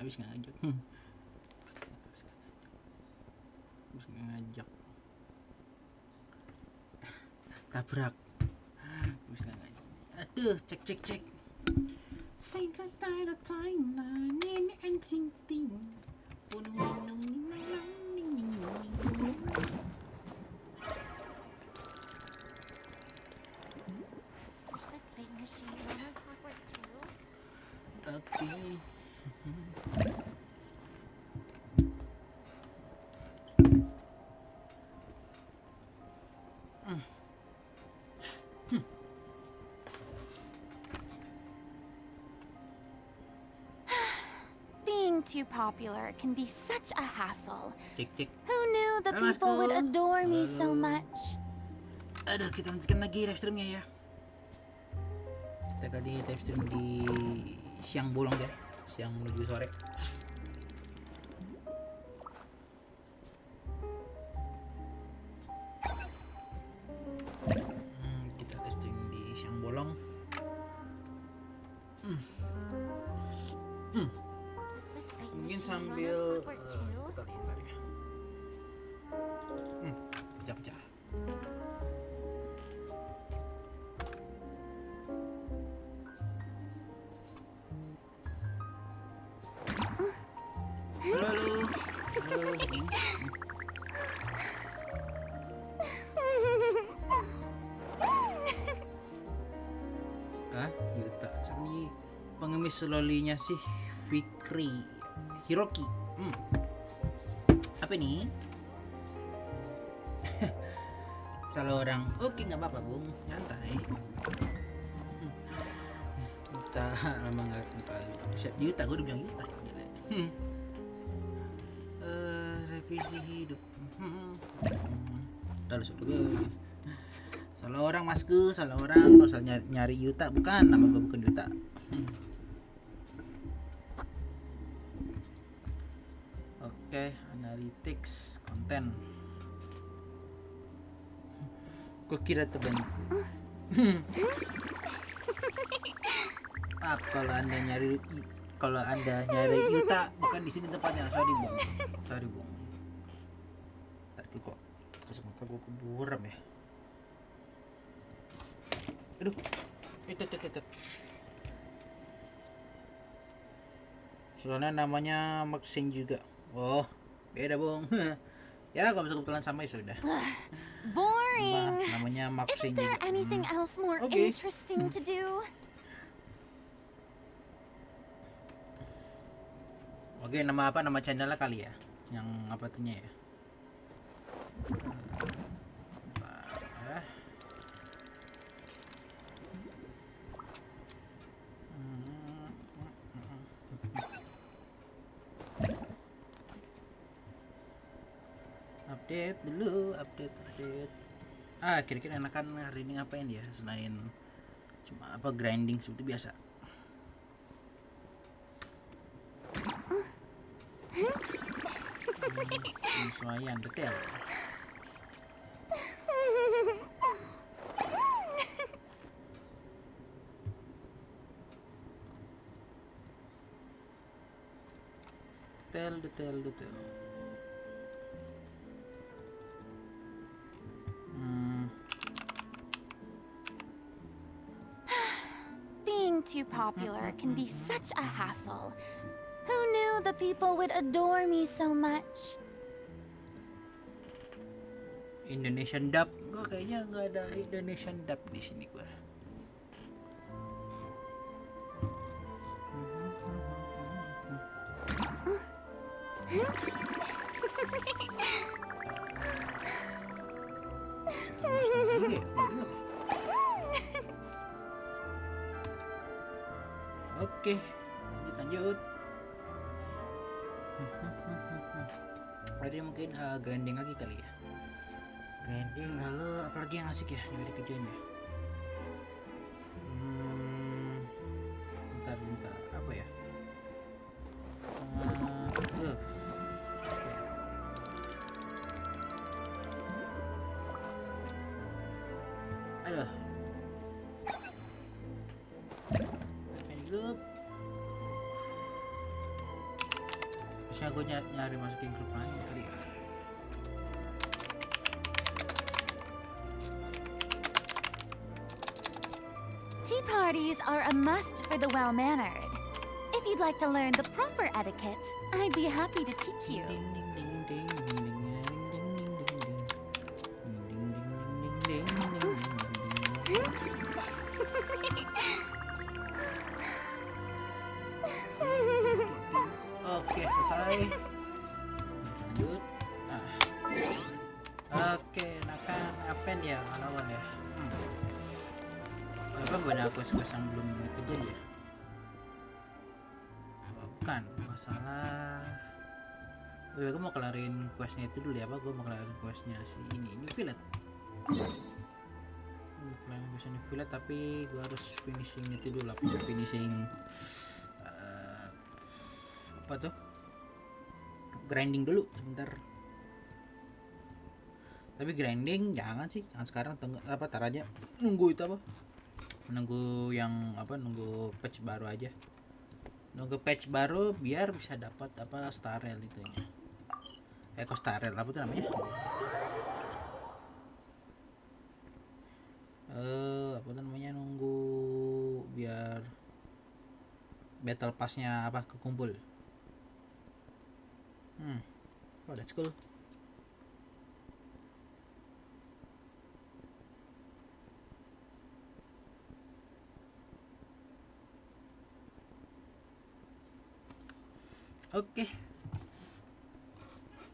habis nggak ngajak. Habis nggak ngajak. Tabrak. Habis nggak ngajak. Aduh, cek. Oke. Being too popular can be such a hassle. Cek. Who knew the Halo, people would Masku. adore me so Halo. much? Aduh, kita lanjutkan lagi live streamnya ya. Kita tadi live stream di siang bolong ya, siang menuju sore. Kita live stream di siang bolong. Mungkin sambil itu kali ya ntar ya. Pecah-pecah. Halo. Yuta. Siapa nih pengemis lolinya sih? Hiroki. Apa nih? Salah orang. Oke, nggak apa-apa, Bung. Nyantai. Yuta lama nggak kembali. Yuta, gue udah bilang Yuta ya. Gila. Revisi hidup. Terus dulu. Salah orang, Masku. Salah orang. Kalau salah nyari Yuta, bukan. Nama gue bukan Yuta. Oke, analytics konten. Gue kira temanku. Kalau anda nyari Yuta, bukan di sini tempatnya. Sorry bung. Tadi kok kesempatan gue keburam ya. Aduh, itu. Soalnya namanya Maxine juga. Oh, beda bung. Ya, kalau bisa kebetulan sama ya sudah. Boring. Namanya Isn't Maxine there juga. anything else more Okay. interesting to do? Oke, nama apa? Nama channelnya kali ya? Yang apa tuhnya ya? Update dulu. Kira-kira enakan hari ini ngapain ya? Selain cuma apa grinding seperti biasa. Penyesuaian detail. Detail. Being too popular can be such a hassle. Who knew the people would adore me so much? Indonesian dub. Gua kayaknya nggak ada Indonesian dub di sini gua. Oke, lanjut. Tadi mungkin grinding lagi kali ya. Grinding lalu apalagi yang asik ya yang dikerjain ya. Bentar apa ya? Aduh. Terusnya gue nyari masukin grup lain kali ya. Tea parties are a must for the well-mannered. If you'd like to learn the proper etiquette, I'd be happy to teach you. Ding ding ding ding ding ding ding ding ding ding ding ding ding ding. Oke, selesai. Lanjut. Oke, nakan apen ya lawan ya. Apa banyak quest-quest yang belum dikerjain ya? Bukan masalah. Gue mau kelarin questnya itu dulu ya, apa? Gue mau kelarin questnya si ini village. Kelarin questnya village, tapi gue harus finishing itu dulu lah. Finishing apa tuh? Grinding dulu sebentar. Tapi grinding jangan sih, jangan sekarang. Tar aja. Nunggu itu apa? Nunggu yang apa? Nunggu patch baru aja. Nunggu patch baru biar bisa dapat apa starel itunya. Kok starel apa tuh namanya? Apa tuh namanya, nunggu biar battle passnya apa kekumpul. Oh, that's cool. Oke.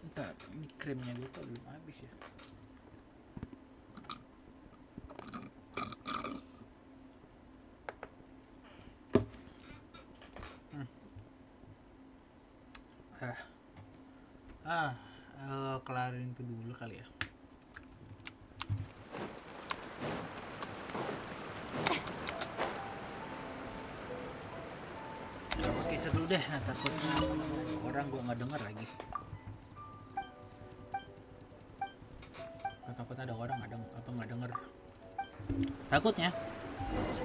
Bentar, ini krimnya dulu kok belum habis ya. Kelarin itu dulu kali ya. Oke, dulu deh. Nah, takutnya orang gua nggak denger lagi. Takutnya ada orang nggak denger. Takutnya.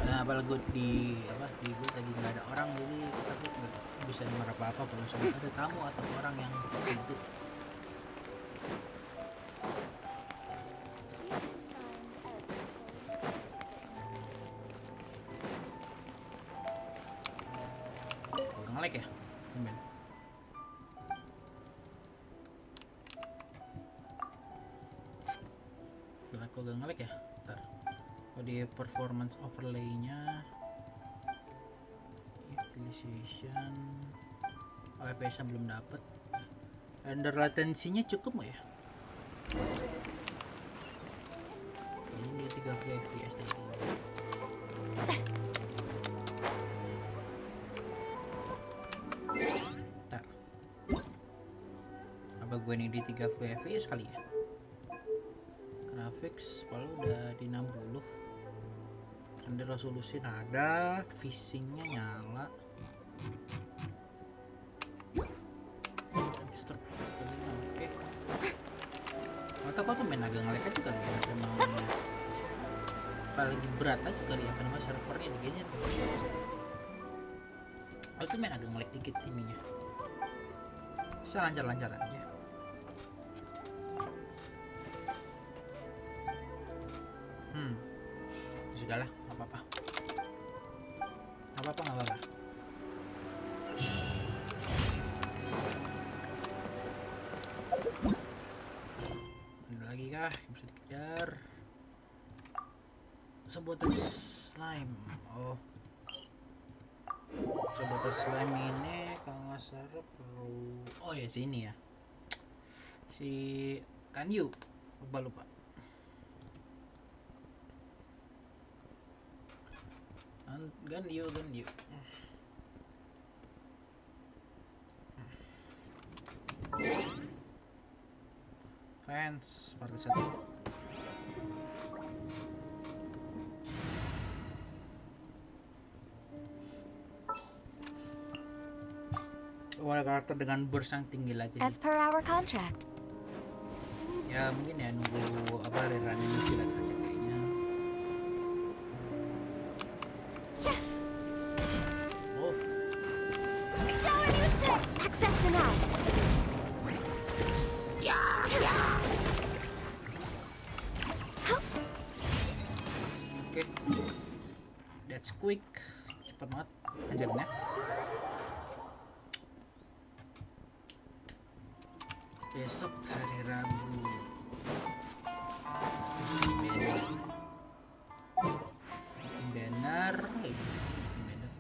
Karena apalagi di gue lagi nggak ada orang, jadi takut nggak bisa denger apa-apa kalau misalnya ada tamu atau orang yang itu. Nge-lag ya? Amen. Kok gak nge-lag ya? Ntar. Oh, di performance overlay-nya utilization FPS-nya belum dapet. Render latensinya cukup nggak ya? Ini 30 fps deh. Gue nih di 30 fps kali ya. Graphics paling udah di 60. Render resolusi ada, phishingnya nyala. Oke. Atau kok tuh main agak ngelag aja kali ya, memang apalagi berat aja kali ya, karena servernya di Genshin. Oh, itu main agak ngelag dikit ininya. Bisa lancar-lancar aja. Sudahlah, nggak apa-apa. Ada lagi kah yang bisa dikejar? Sabotage slime. Oh, sabotage slime ini kalau nggak salah perlu. Oh ya, sini ya. Si Kanyu, lupa. Ganyu. Friends, part 1. Ada karakter dengan burst yang tinggi lagi. As per our contract. Ya mungkin ya nunggu apa aliran ini village saja kayaknya. Access denied. quick, cepet banget ajarnya. Besok hari Rabu. Bikin banner,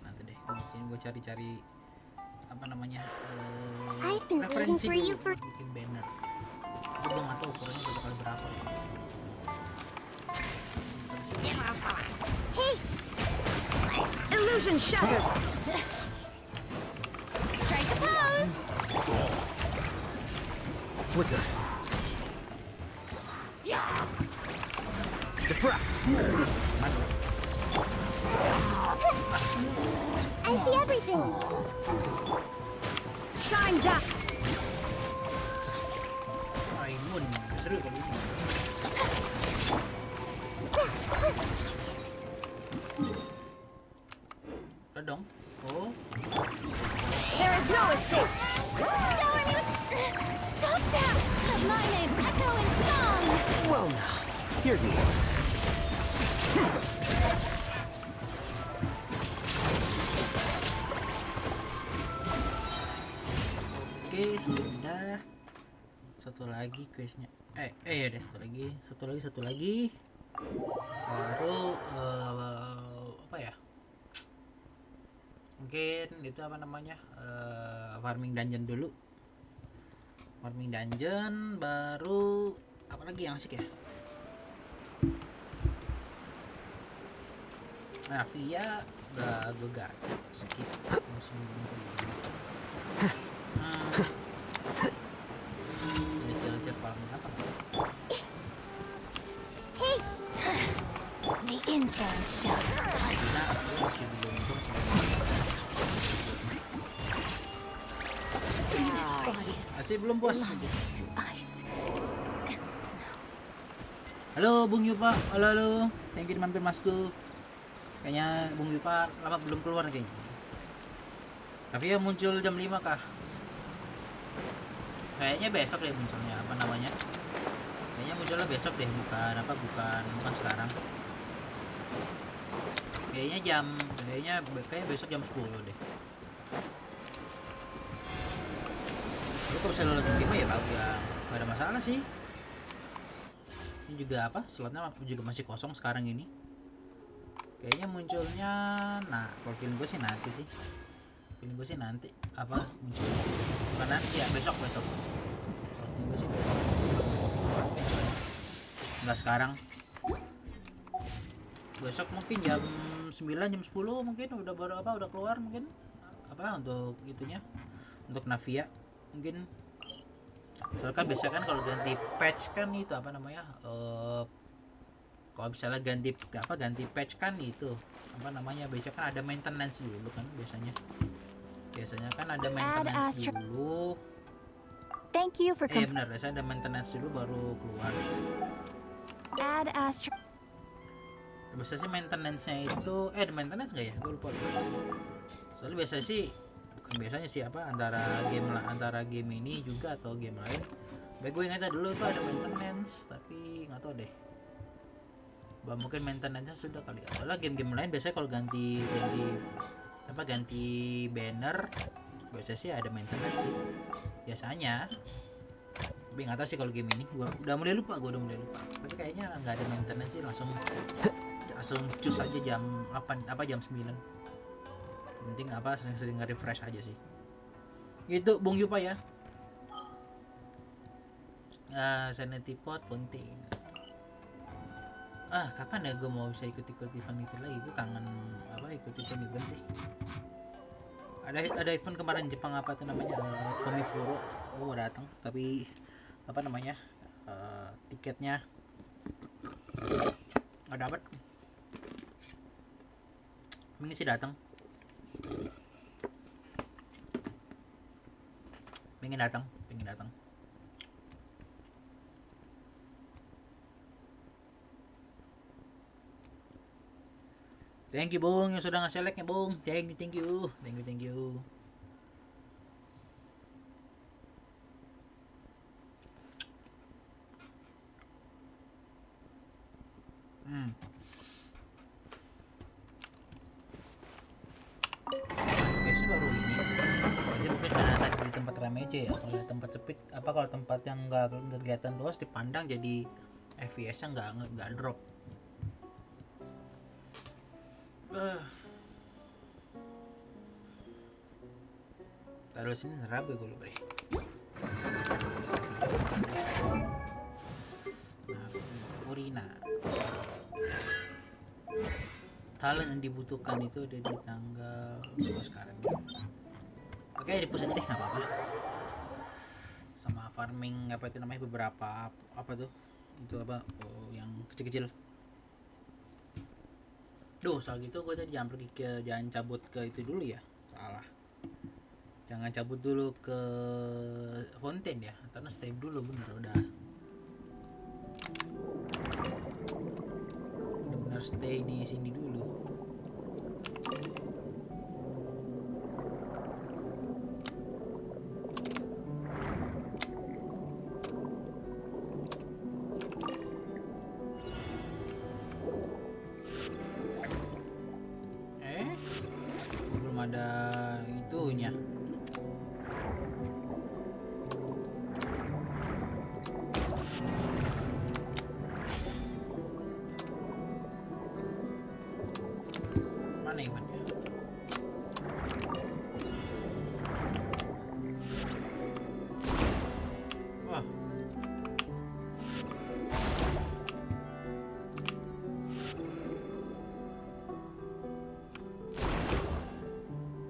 nanti deh. Gue cari-cari apa namanya referensi dulu bikin banner. Gue belum tahu ukurannya bakal berapa. Hey! Illusion shattered! Strike a pose! Flicker. Defract. I see everything! Shine down! Imun, seru kalau ini. Udah dong. Oh. There is no escape! Shower me with... Stop that! My name echo in song! Well now, here you are. Oke, sudah. Satu lagi questnya. Ya deh, satu lagi. Baru apa ya? Mungkin itu apa namanya? Farming dungeon dulu. Farming dungeon baru apa lagi yang asik ya? Nah, via gue gacha skip musim ini. Cel farming apa? Hey! The inside shot. Nah, masih belum masih belum bos. Halo Bung Yupa, halo. Thank you mampir MASKU. Kayaknya Bung Yupa lama belum keluar kayaknya. Tapi ya muncul jam 5 kah? Kayaknya besok deh munculnya, apa namanya? Kayaknya munculnya besok deh, bukan sekarang. Kayaknya besok jam 10 deh. Lalu kalau saya lewat 5 ya bagus ya, gak ada masalah sih. Ini juga apa? Slotnya juga masih kosong sekarang ini. Kayaknya munculnya, nah kalau feeling gue sih nanti. Apa munculnya? Bukan nanti ya, besok. Kalau feeling gue sih besok. Enggak sekarang. Besok mungkin jam 9 jam 10 mungkin udah keluar mungkin apa untuk itunya, untuk Navia mungkin. Soalnya kan biasanya kan kalau ganti patch kan itu apa namanya, kalau misalnya ganti patch kan itu apa namanya, biasanya kan ada maintenance dulu kan biasanya kan ada maintenance dulu. Thank you for Benar, biasanya ada maintenance dulu baru keluar. Add astro. Biasanya sih maintenance-nya itu maintenance nggak ya, gue lupa. Soalnya biasanya sih, bukan biasanya sih, apa antara game ini juga atau game lain. Baik, gue ingat dulu tuh ada maintenance, tapi nggak tahu deh. Mungkin maintenance-nya sudah kali. Soalnya game-game lain biasanya kalau ganti banner, biasanya sih ada maintenance sih biasanya. Tapi nggak tahu sih kalau game ini, gue udah mulai lupa. Tapi kayaknya nggak ada maintenance sih, langsung cus aja jam 8 jam 9. Penting apa, sering-sering nge-refresh aja sih. Itu Bung Yupa ya. Sanity Pot Fontaine. Kapan ya gue mau bisa ikut event itu lagi? Gue kangen ikut event sih. Ada event kemarin Jepang apa tuh namanya, Komifuro. Gue datang tapi apa namanya, tiketnya nggak dapat. Mending sih datang. Pengen datang. Thank you Bung yang sudah nge-select-nya Bung. Thank you. karena tadi di tempat ramai aja ya. Kalau di tempat sempit kalau tempat yang nggak kelihatan luas dipandang jadi FPS-nya nggak drop. Taruh sini rabu gue lupa deh. Urina. Talent yang dibutuhkan itu ada di tanggal sekarang ya. Oke, dipus aja deh, nggak apa-apa. Sama farming apa itu namanya beberapa apa tuh? Itu apa? Oh, yang kecil-kecil. Duh, soal gitu gue tadi jangan cabut ke itu dulu ya. Salah. Jangan cabut dulu ke konten ya, karena stay dulu bener bener stay di sini dulu. Belum ada itunya. Mana imannya? Wah.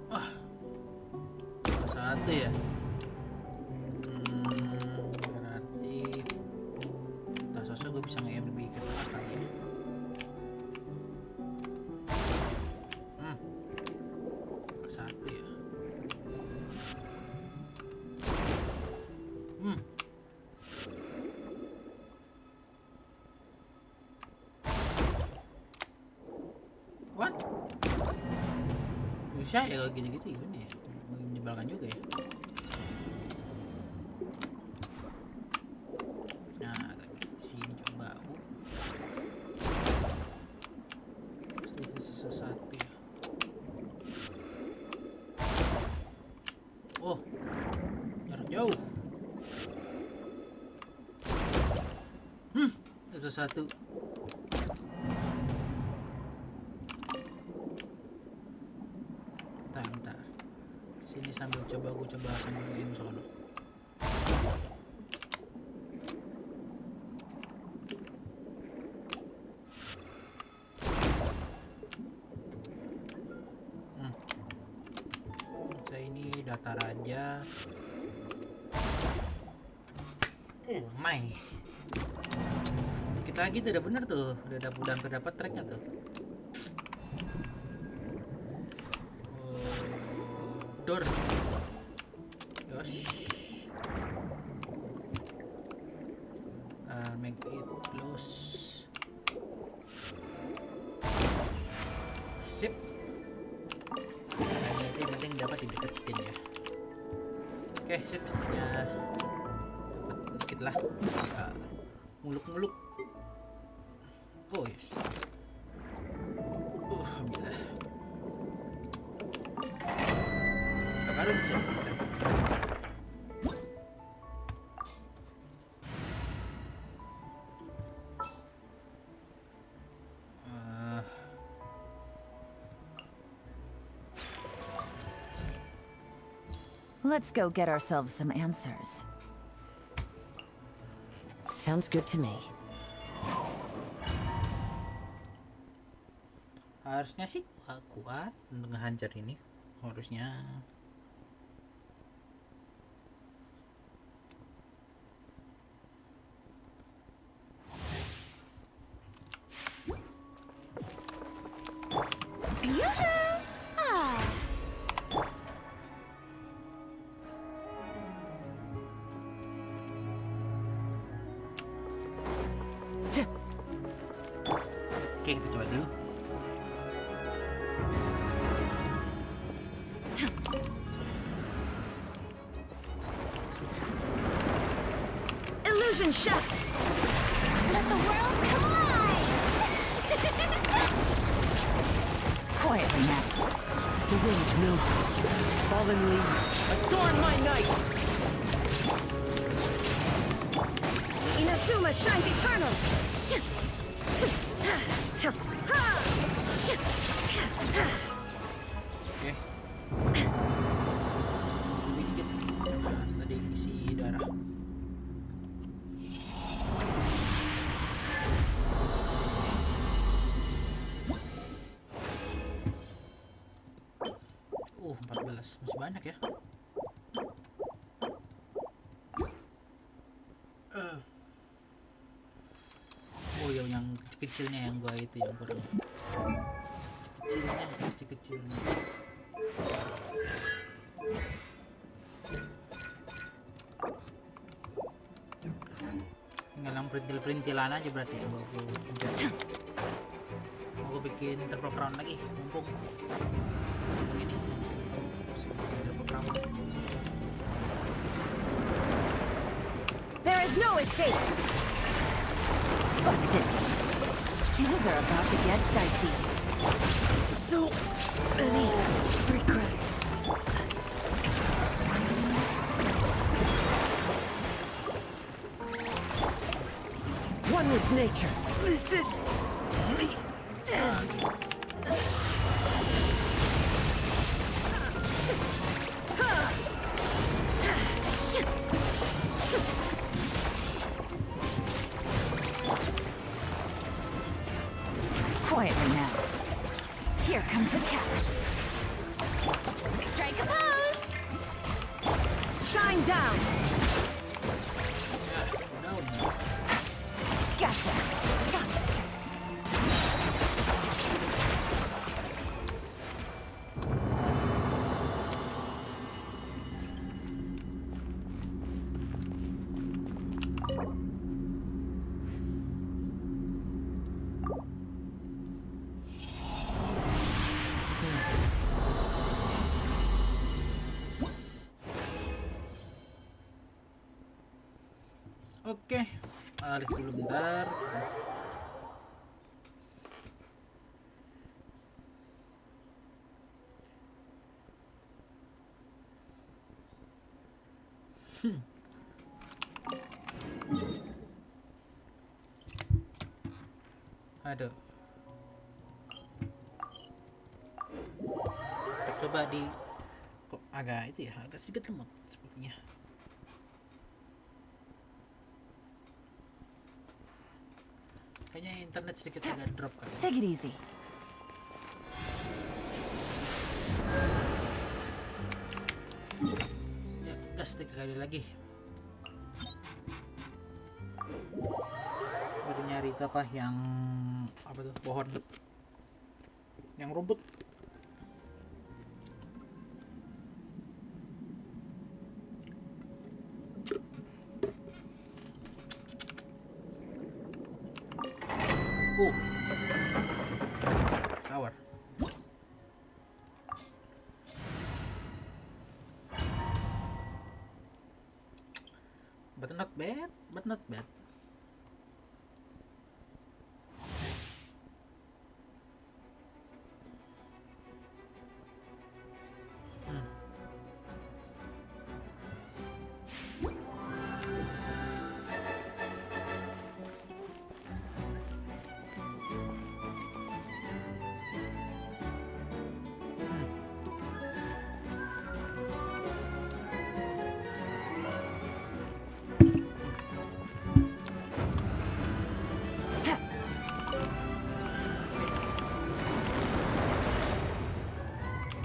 Wah. Satu ya. Berarti tak sosok gue bisa nge-aim lebih ke tengah kali ya. Satu ya. What? Bisa ya kalau gitu-gitu gimana ya? Menyebalkan juga ya. Nah, agak di sini coba. Satu ya. Oh, jarak jauh. Satu. Bentar. Sini sambil gue coba sambil main sono. Saya ini datar aja. My. Dikit lagi tuh udah bener tuh, udah hampir dapat tracknya tuh. Door. Yosh. Make it close. Sip. Nah, itu yang penting dapat dideketin ya. Oke, sip. Ya. Dapat dikit lah. Muluk-muluk. Oh yes. Alhamdulillah. Kabarun sih. Let's go get ourselves some answers. Sounds good to me. Harusnya sih kuat untuk ngehancur ini. Harusnya. Oke, kita coba dulu. Illusion shot. Let the world collide! Quietly now. The wind knows it. Fallen leaves, adorn my night! Inazuma shines eternal! Oke. Lebih dikit. Nah, tadi isi darah. 14 masih banyak ya. Oh yang kecil-kecilnya yang gua itu yang kurang. Kecil-kecilnya. Tinggal perintil-perintilan aja berarti ya gua kejar. Mau gua bikin triple crown lagi, mumpung begini. Bikin triple crown. There is no escape! Busted. Things are about to get dicey. So many regrets. One with nature. This is the end. Quietly now. Here comes the catch. Strike a pose! Shine down! No. Gotcha. Chop. Oke, alih dulu bentar. Aduh. Kita coba di kok agak itu ya, agak sedikit lemot sepertinya. Kayaknya internet sedikit agak drop kali. Take it easy. Ya, gas 3 kali lagi. Baru nyari itu apa yang apa tuh pohon yang rumput. Sour. But not bad, but not bad.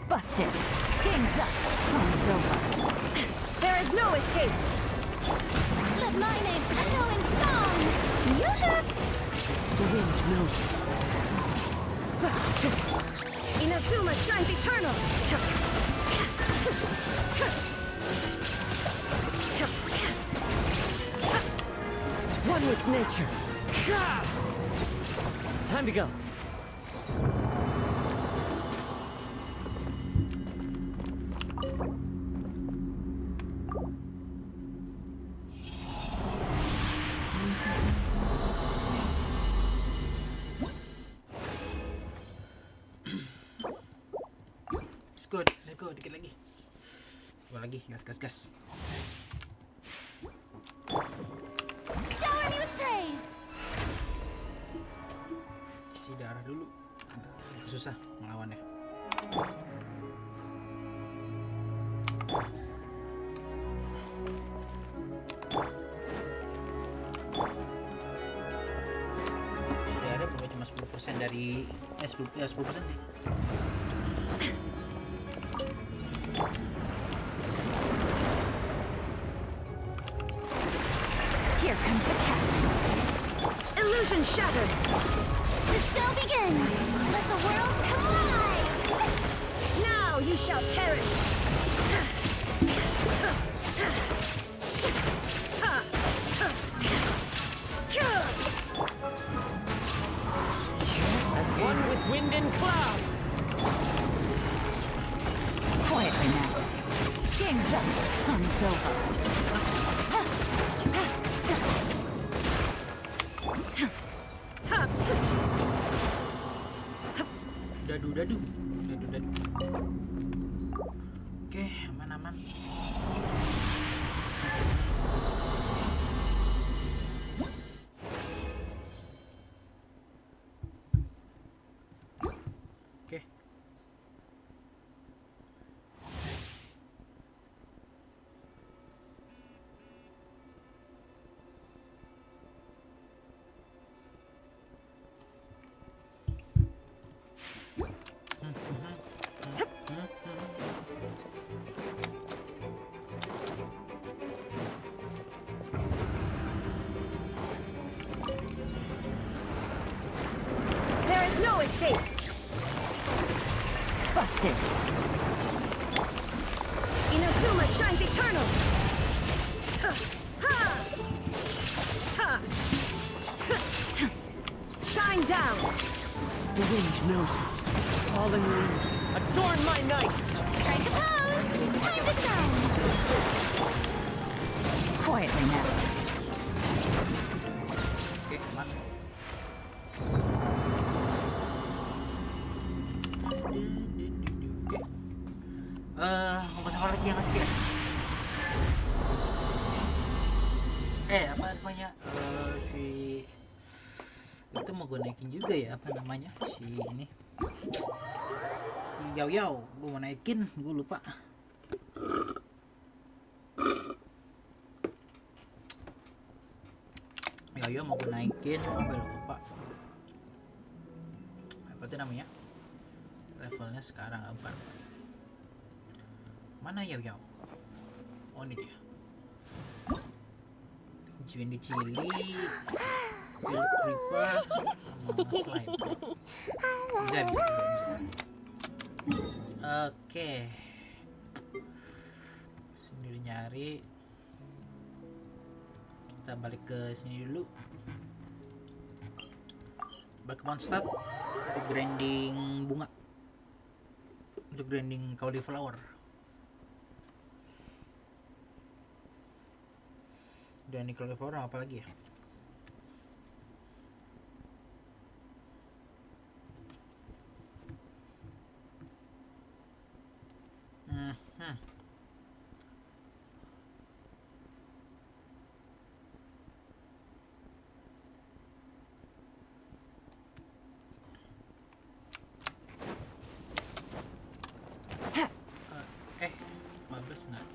Busted. Game's up. Time's over. There is no escape! Let my name echo in song! Yucuber! The wind knows it. Inazuma shines eternal! One with nature. Time to go. go, dikit lagi. Coba lagi, gas. Shower me with praise. Isi darah dulu. Susah ngelawannya. Isi darah cuma 10% dari 10% sih. Here comes the catch. Illusion shattered. The show begins. Let the world come alive. Now you shall perish. As one with wind and cloud. Quietly now. Game's up. Fun's over. Dadu. Oke, aman. Oke. There is no escape. Busted. Inazuma shines eternal. Ha! Ha! Ha! Shine down. The wind knows it. Falling leaves adorn my night. Strike a pose. Time to shine. Quietly now. Oke, aman. Oke. Ngobrol apa lagi yang asik ya? Apa namanya? Si itu mau gue naikin juga ya, apa namanya? Si ini. Si Yao. Gue mau naikin, gue lupa. Yao mau gue naikin, sampai lupa. Apa itu namanya? Levelnya sekarang 4. Mana Yao? Oh ini dia. Cili, Phil Creeper, sama slime. Bisa. Oke. Sendiri nyari. Kita balik ke sini dulu. Balik ke Mondstadt untuk grinding bunga. Untuk grinding cauliflower. Dan ini cauliflower apa lagi ya? Mabes nggak?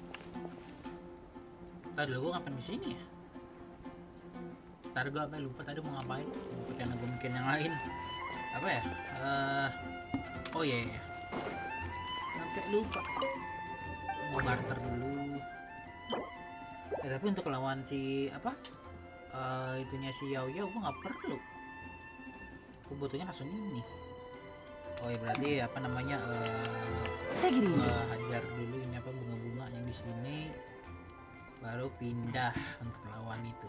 Tadi gue ngapain di sini ya? Ntar gue apa lupa tadi mau ngapain? Karena gue mikir yang lain. Apa ya? Oh iya. Sampai lupa. Mau barter dulu. Tapi untuk lawan si apa? Itunya si Yao gue nggak perlu. Gue butuhnya langsung ini. Oh ya berarti apa namanya? Hajar dulu ini apa bunga-bunga yang di sini. Baru pindah untuk lawan itu.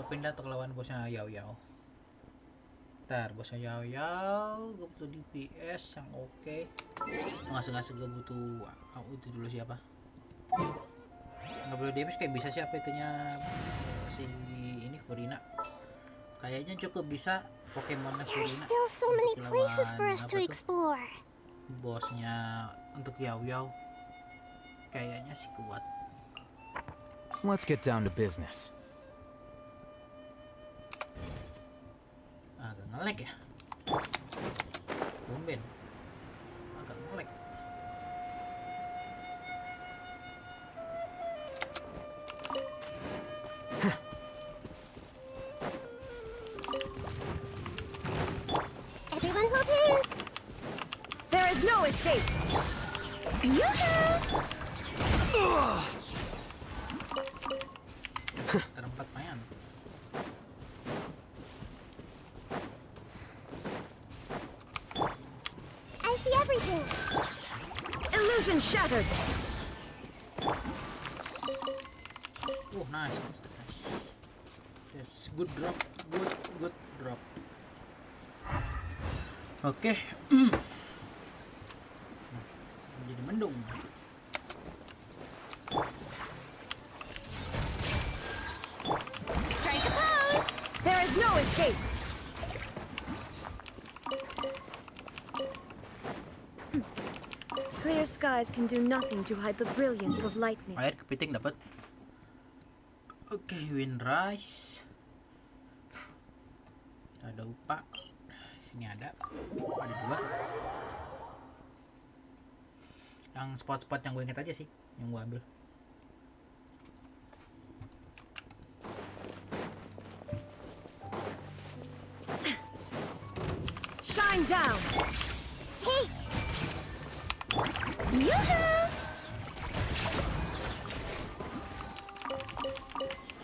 Pindah untuk lawan bosnya Yao. Ntar bosnya Yao gue butuh DPS yang oke. Ngasih gue butuh itu dulu siapa? Nggak perlu DPS kayak bisa siapa itunya si ini Furina. Kayaknya cukup bisa Pokemonnya There are Furina still so many untuk places for lawan us apa to tuh, explore. bosnya untuk Yao Yao kayaknya sih kuat. Let's get down to business. Agak nge-lag ya, tumben agak nge-lag. Everyone hold hands. There is no escape. Yoo-hoo! Terempat mayan. I see everything. Illusion shattered. Nice. Yes, good drop, good drop. Oke. Jadi mendung. Strike a pose. There is no escape. Clear skies can do nothing to hide the brilliance of lightning. Air kepiting dapat. Oke, win rice. Ada upah. Sini ada 2. Yang spot-spot yang gue inget aja sih, yang gue ambil. Shine down. Hey. Yoo-hoo!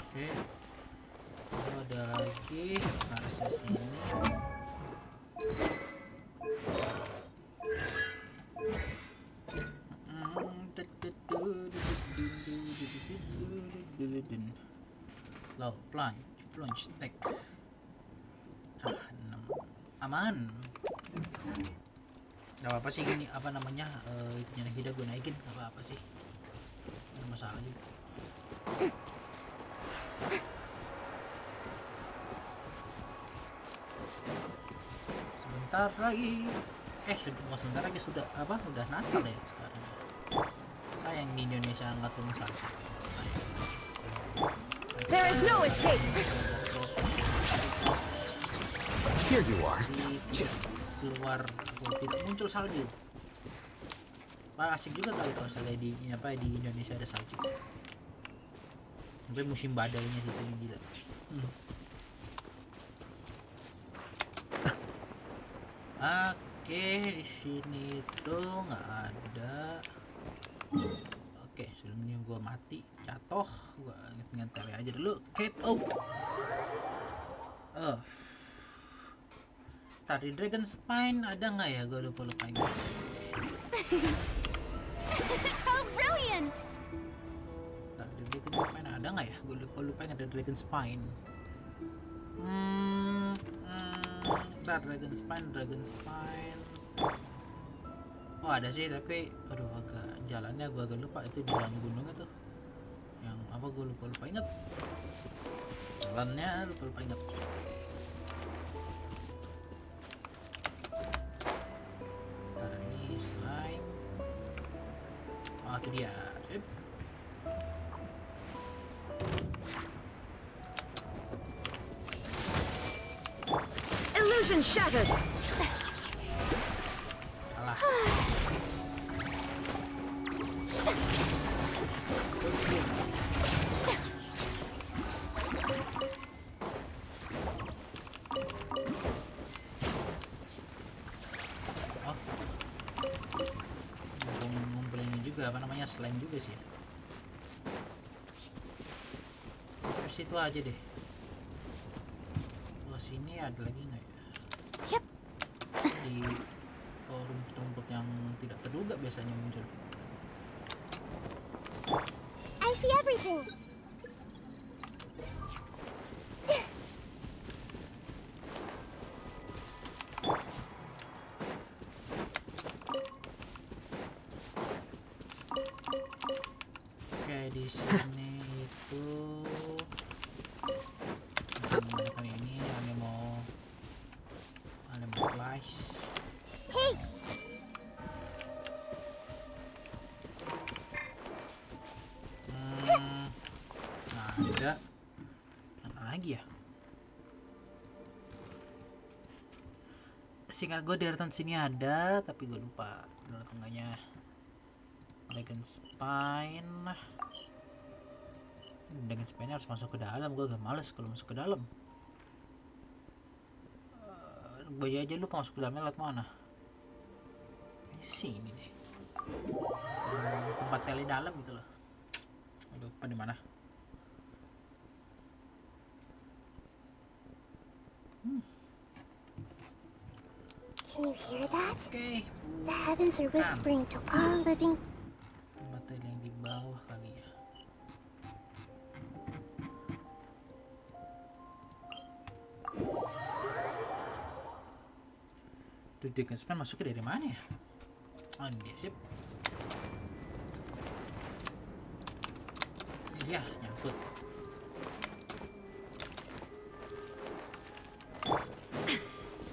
Oke. Lalu ada lagi harusnya sini. Low plunge stack. 6. Aman. Gak apa-apa sih gini, apa namanya, itu nyana hida gue naikin, gak apa-apa sih, gak ada masalah juga. Sebentar lagi, sebentar lagi sudah apa, udah Natal ya sekarang. Sayang di Indonesia nggak turun salju. There is no escape. Here you are. Keluar tidak muncul salju. Asik juga kali kalau misalnya di Indonesia ada salju. Sampai musim badainya gitu yang gila. Oke, di sini tuh nggak ada. Oke, sebelumnya gua mati jatuh, gua ngetel aja dulu. Keep out. Tadi Dragon Spine ada nggak ya? Gue lupa ini. How brilliant! Tadi Dragon Spine ada nggak ya? Gue lupa ada Dragon Spine. Dragon Spine. Oh ada sih, tapi aduh agak jalannya gue agak lupa, itu di dalam gunungnya tuh. Yang apa gue lupa inget. Jalannya lupa inget. Tadi slime. Oh itu dia. Illusion shattered. Alah. Oh. Ngumpulin ini juga apa namanya, slime juga sih ya. Terus itu aja deh. Oh sini ada lagi nggak ya? Yep. Di rumput-rumput yang tidak terduga biasanya muncul. I see everything. Oke, di sini itu menggunakan ini, hanya mau lagi ya? Singkat gue deretan sini ada, tapi gue lupa benar atau enggaknya. Dragon Spine. Dragon Spine harus masuk ke dalam. Gue agak males kalau masuk ke dalam. Gue aja lupa masuk ke dalamnya lewat mana. Sini deh. Tempat tele dalam gitu loh. Aduh, lupa di mana. Can you hear that? Oke. The heavens are whispering to all living. Tempat tele yang di bawah kali ya. Tuh, Dragon Spine masuknya dari mana ya? Oh, ini dia, sip. Ya, nyangkut.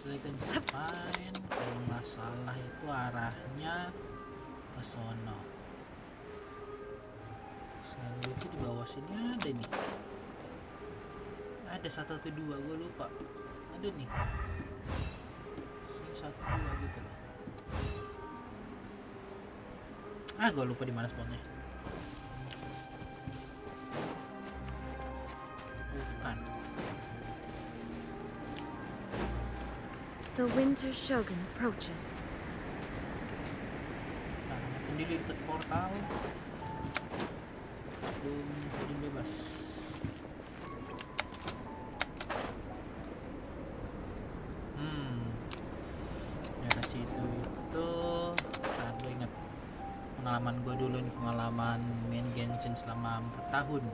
Dragon Spine, kalau nggak salah itu arahnya ke sono. Selalu itu di bawah sini ada nih. Ada 1 atau 2, gue lupa. Ada nih. Sini 1 2 gitu. Gue lupa di mana spotnya. Bukan. The Winter Shogun approaches. Nah, mungkin dulu deket portal sebelum Odin bebas. Daerah situ itu, nah, gue ingat pengalaman gue dulu nih, pengalaman main Genshin selama 4 tahun.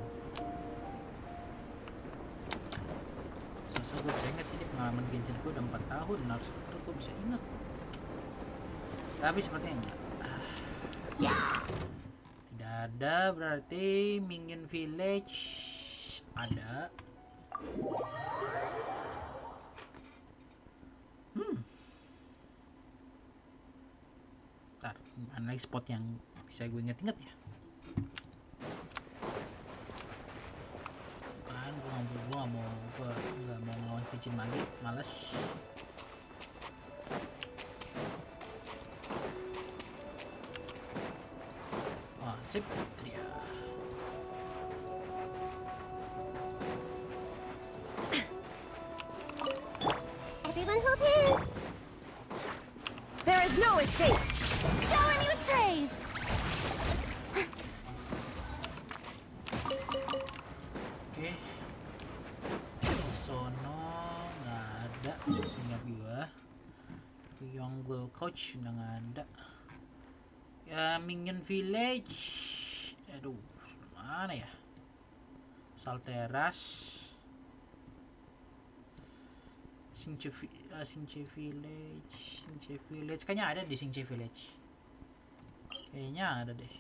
Gue bisa ingat sih, di pengalaman Genshin gue udah 4 tahun, harus terus gue bisa ingat. Tapi sepertinya enggak. Tidak ada, berarti Minion Village ada. Ntar, mana lagi spot yang bisa gue inget-inget ya? Gue nggak mau ngelawan cincin lagi, males. Oh, sip, dia. Everyone hold hands. There is no escape. Shower me with praise! Oke. Sono nggak ada, seingat gua. Yongle Coach udah nggak ada. Ya, Minion Village. Aduh, mana ya? Salteras. Singce Village. Kayaknya ada di Singce Village. Kayaknya ada deh.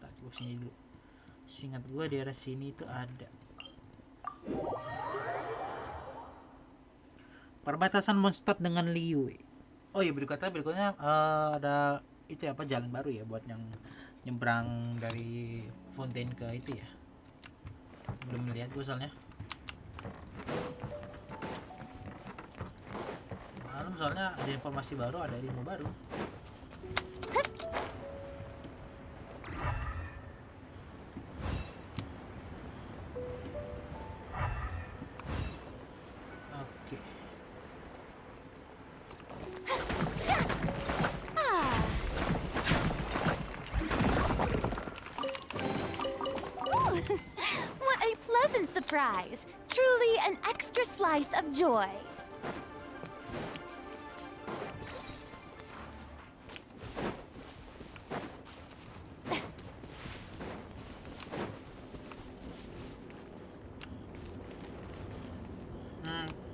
Ntar gua sini dulu. Seingat gua daerah sini tuh ada. Perbatasan monster dengan Liu. Oh iya, berikutnya ada itu apa, jalan baru ya buat yang nyebrang dari Fontaine ke itu ya. Belum melihat gue soalnya. Malam soalnya ada informasi baru, ada ilmu baru. What a pleasant surprise! Truly an extra slice of joy.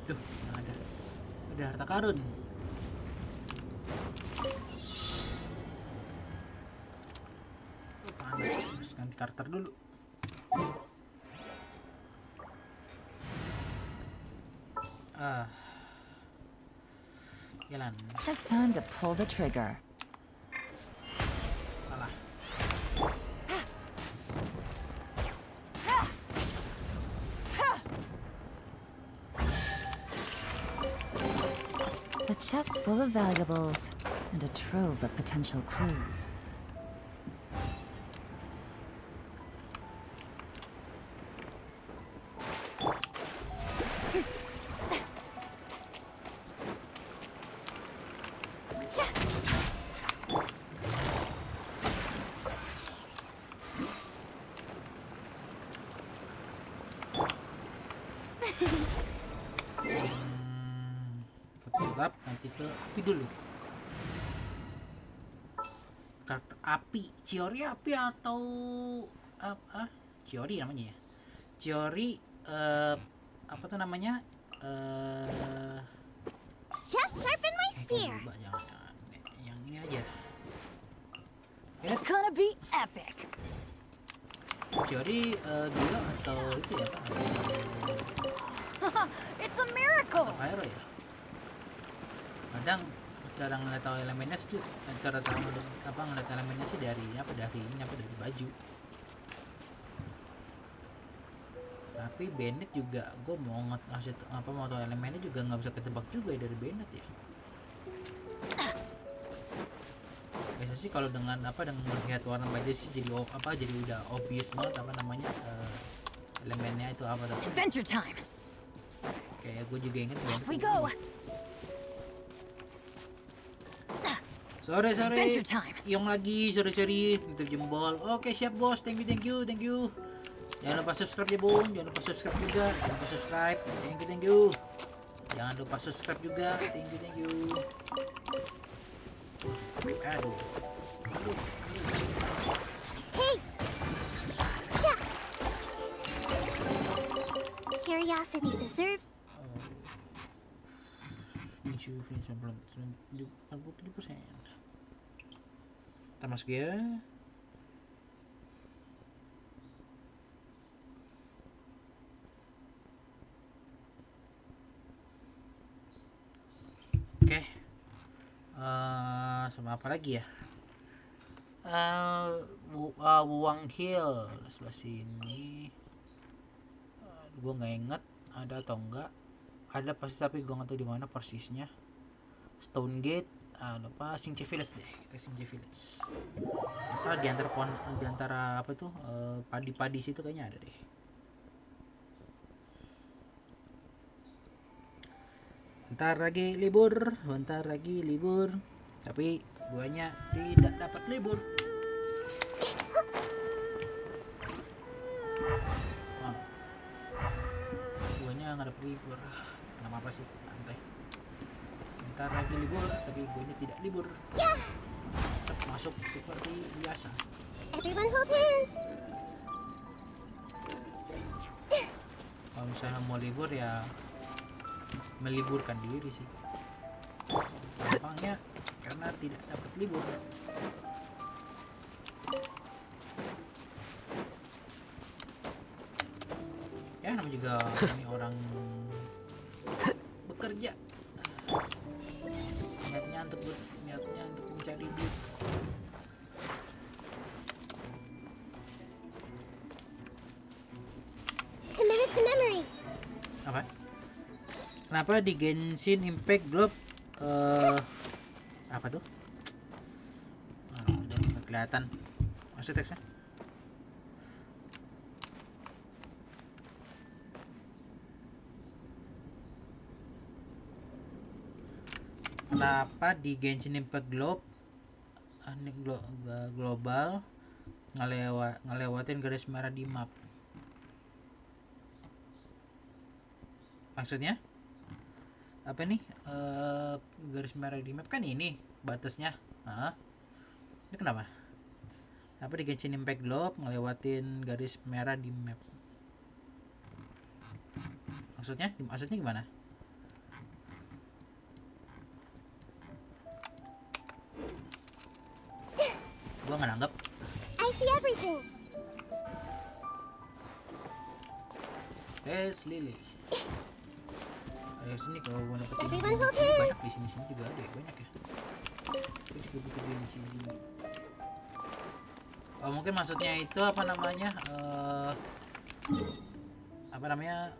Tuh, ada. Udah harta karun. Harus ganti karakter dulu. Jalan. It's time to pull the trigger. Salah. chest full of valuables and a trove of potential clues. Tetap nanti ke api dulu. Karakter api, Chiori api atau apa? Chiori namanya ya. Chiori apa tuh namanya? Just sharpen my spear. Jangan. Yang ini aja. Gonna be epic. Chiori gila atau itu ya Pak? It's a miracle. Apa hero ya? Kadang cara ngeliat tahu elemennya sih, cara tahu apa ngeliat elemennya sih dari dari baju. Tapi Bennett juga gue mau ngasih apa mau tahu elemennya juga nggak bisa ketebak juga ya dari Bennett ya. Biasa sih kalau dengan melihat warna baju sih jadi jadi udah obvious banget apa namanya elemennya itu apa tuh. Adventure time. Kayak gue juga inget Off we go. Sorry, Adventure time. Yang lagi sorry itu jempol. Oke, siap bos. Thank you. Jangan lupa subscribe ya bung. Jangan lupa subscribe juga. Thank you. Jangan lupa subscribe juga. Thank you. Aduh. Hey! Yeah. Curiosity deserves. Issue finish 87%. Kita masuk ya. Oke. Sama apa lagi ya? Wuang Hill sebelah sini. Gue nggak inget ada atau enggak. Ada pasti tapi gue nggak tahu di mana persisnya. Stone Gate, lupa Singce Village deh. Kita Singce Village. Asal di antara apa tuh padi-padi situ kayaknya ada deh. Bentar lagi libur. Tapi guanya tidak dapat libur. Guanya nggak dapat libur. Kenapa apa sih? Santai. Bentar lagi libur, tapi guanya tidak libur. Tetap masuk seperti biasa. Everyone hold hands. Kalau misalnya mau libur ya meliburkan diri sih. Gampangnya karena tidak dapat libur. Ya namanya juga ini orang bekerja. Niatnya untuk mencari duit. Committed to memory. Apa? Kenapa di Genshin Impact Globe apa tuh? Udah nggak kelihatan. Masih teksnya? Kenapa di Genshin Impact Globe global ngelewatin garis merah di map? Maksudnya apa nih? Garis merah di map kan ini batasnya. Ini kenapa? Apa di Genshin Impact Globe ngelewatin garis merah di map? Maksudnya gimana? Gua nggak nanggap. I see everything. Lily. Ayo sini kalau mau dapetin Everyone hold banyak hands. di sini juga ada ya, banyak ya. Gue juga butuh Genshin. Oh, mungkin maksudnya itu apa namanya? Apa namanya?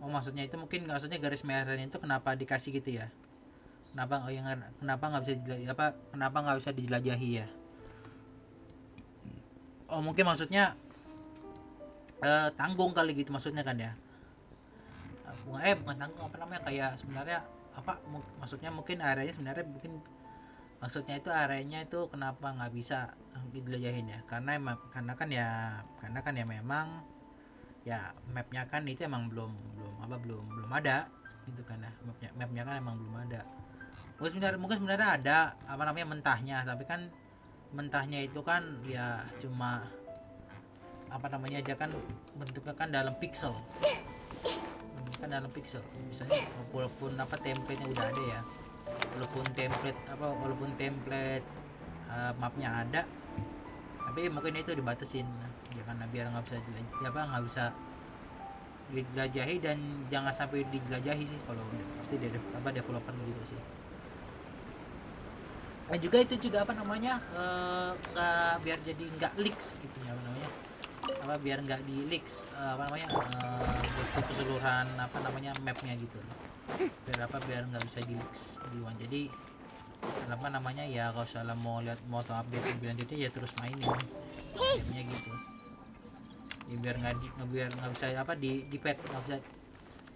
Oh maksudnya itu mungkin maksudnya garis merahnya itu kenapa dikasih gitu ya? Kenapa nggak bisa kenapa nggak bisa dijelajahi ya? Oh mungkin maksudnya tanggung kali gitu maksudnya kan ya? Bukan tanggung, apa namanya, kayak sebenarnya maksudnya mungkin areanya sebenarnya mungkin maksudnya itu areanya itu kenapa nggak bisa dijelajahin ya? Karena kan ya memang ya mapnya kan itu emang belum ada gitu kan ya, mapnya kan emang belum ada. Mungkin sebenarnya ada apa namanya mentahnya, tapi kan mentahnya itu kan ya cuma apa namanya aja kan, bentuknya kan dalam pixel, misalnya walaupun template-nya udah ada ya, walaupun template mapnya ada, tapi mungkin itu dibatasin ya karena biar nggak bisa dijelajahi, dan jangan sampai dijelajahi sih kalau pasti developer gitu sih. Dan juga itu juga apa namanya nggak biar jadi nggak leaks gitu ya, apa namanya, biar nggak di leaks untuk keseluruhan apa namanya mapnya gitu, biar nggak bisa di leaks duluan. Jadi apa namanya ya, kalau salah mau update lebih lanjutnya ya terus mainin gamenya gitu ya, biar nggak bisa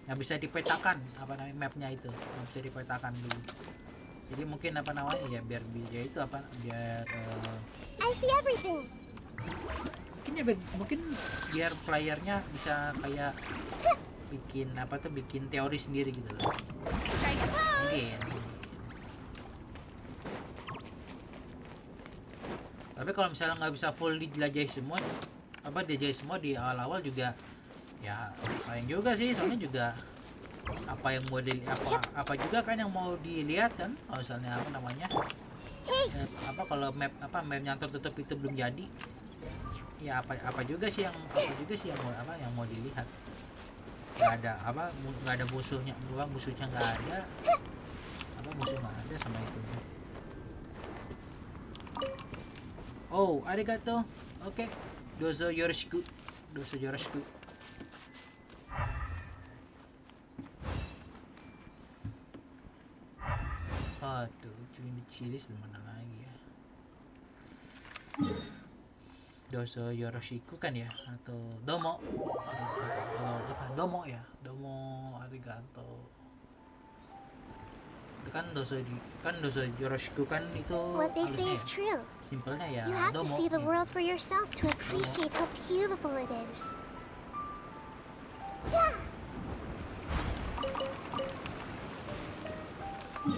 nggak bisa dipetakan apa namanya mapnya itu, nggak bisa dipetakan dulu. Jadi mungkin apa namanya ya biar I see everything. mungkin biar playernya bisa kayak bikin teori sendiri gitu loh. Mungkin. Tapi kalau misalnya nggak bisa full dijelajahi semua di awal-awal juga ya sayang juga sih, soalnya juga apa juga kan yang mau dilihat kan, kalau misalnya apa namanya kalau map yang tertutup itu belum jadi ya, apa juga sih yang mau dilihat. Nggak ada musuhnya nggak ada, musuh nggak ada sama itu. Oh, arigato. Oke. Dozo yoroshiku. Aduh, ini cilis mana lagi ya? Dozo yoroshiku kan ya, atau domo atau domo ya, domo arigato. Itu kan dozo yoroshiku kan itu What they say halusnya is ya, true. simpelnya ya You have to domo see the ya. world for yourself to appreciate how beautiful it is.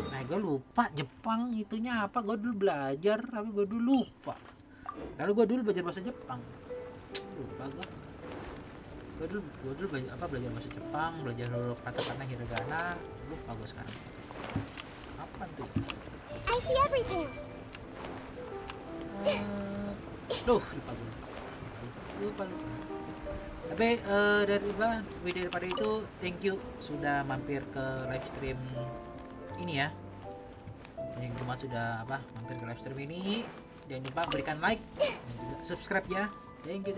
Nah, gue lupa Jepang itunya apa, gue dulu belajar tapi gue dulu lupa. Lalu gue dulu belajar bahasa Jepang, lupa gue dulu belajar bahasa Jepang, belajar huruf katakana, hiragana, lupa gue sekarang apa tuh ya? I see everything. Lupa. Tapi daripada itu, thank you sudah mampir ke live stream ini ya. Yang cuma sudah mampir ke live stream ini. Jangan lupa berikan like dan juga subscribe ya. Thank you.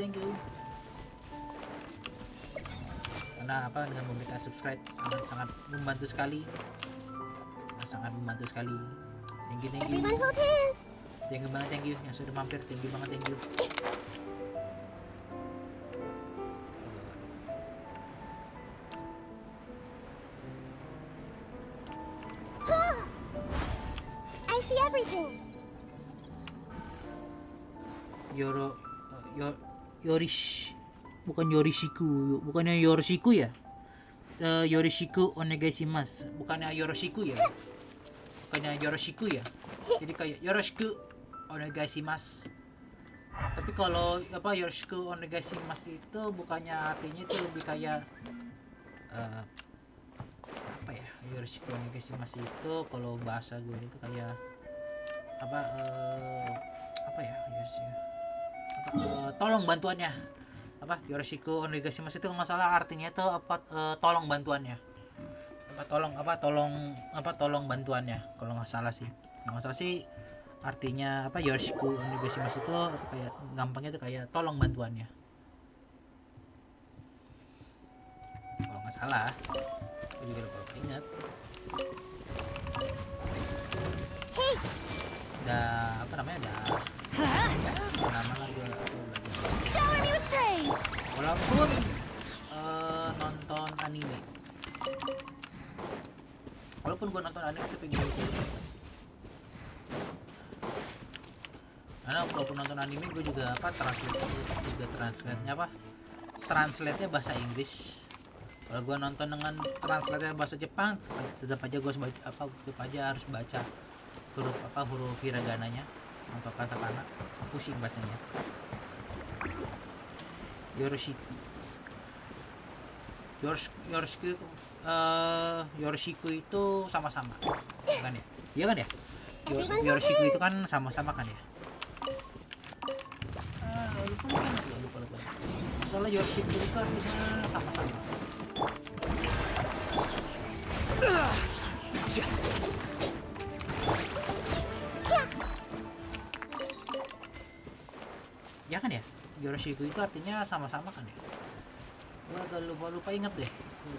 Karena dengan memberikan subscribe sangat membantu sekali. Thank you. Everyone hold hands. Thank you yang sudah mampir. Thank you. I see everything. Bukannya Yorishiku ya? Yorishiku onegaishimasu, bukannya Yoroshiku ya? Jadi kayak Yoroshiku onegaishimasu. Tapi kalau Yoroshiku onegaishimasu itu bukannya artinya itu lebih kayak Yoroshiku onegaishimasu itu kalau bahasa gue itu kayak tolong bantuannya. Yoroshiku onegaishimasu itu nggak salah artinya itu tolong bantuannya. Tolong bantuannya kalau nggak salah sih. Artinya Yoroshiku onegaishimasu itu kayak gampangnya itu kayak tolong bantuannya. Kalau nggak masalah, gue juga lupa ingat. Udah apa namanya, udah ya lama lah gue belajar. Shower me with praise. Walaupun nonton anime, walaupun gue nonton anime tapi gue lupa. Karena walaupun nonton anime gue juga apa translate-nya bahasa Inggris. Kalau gue nonton dengan translate-nya bahasa Jepang, tetap aja gue harus baca huruf hiragananya atau katakana, pusing bacanya. Yoroshiku itu sama-sama kan ya? Iya kan ya? Yoroshiku itu kan sama-sama kan ya? Lupa. Soalnya Yoroshiku itu artinya sama-sama. Ya kan ya? Yoroshiku itu artinya sama-sama kan ya? Gua agak lupa ingat deh.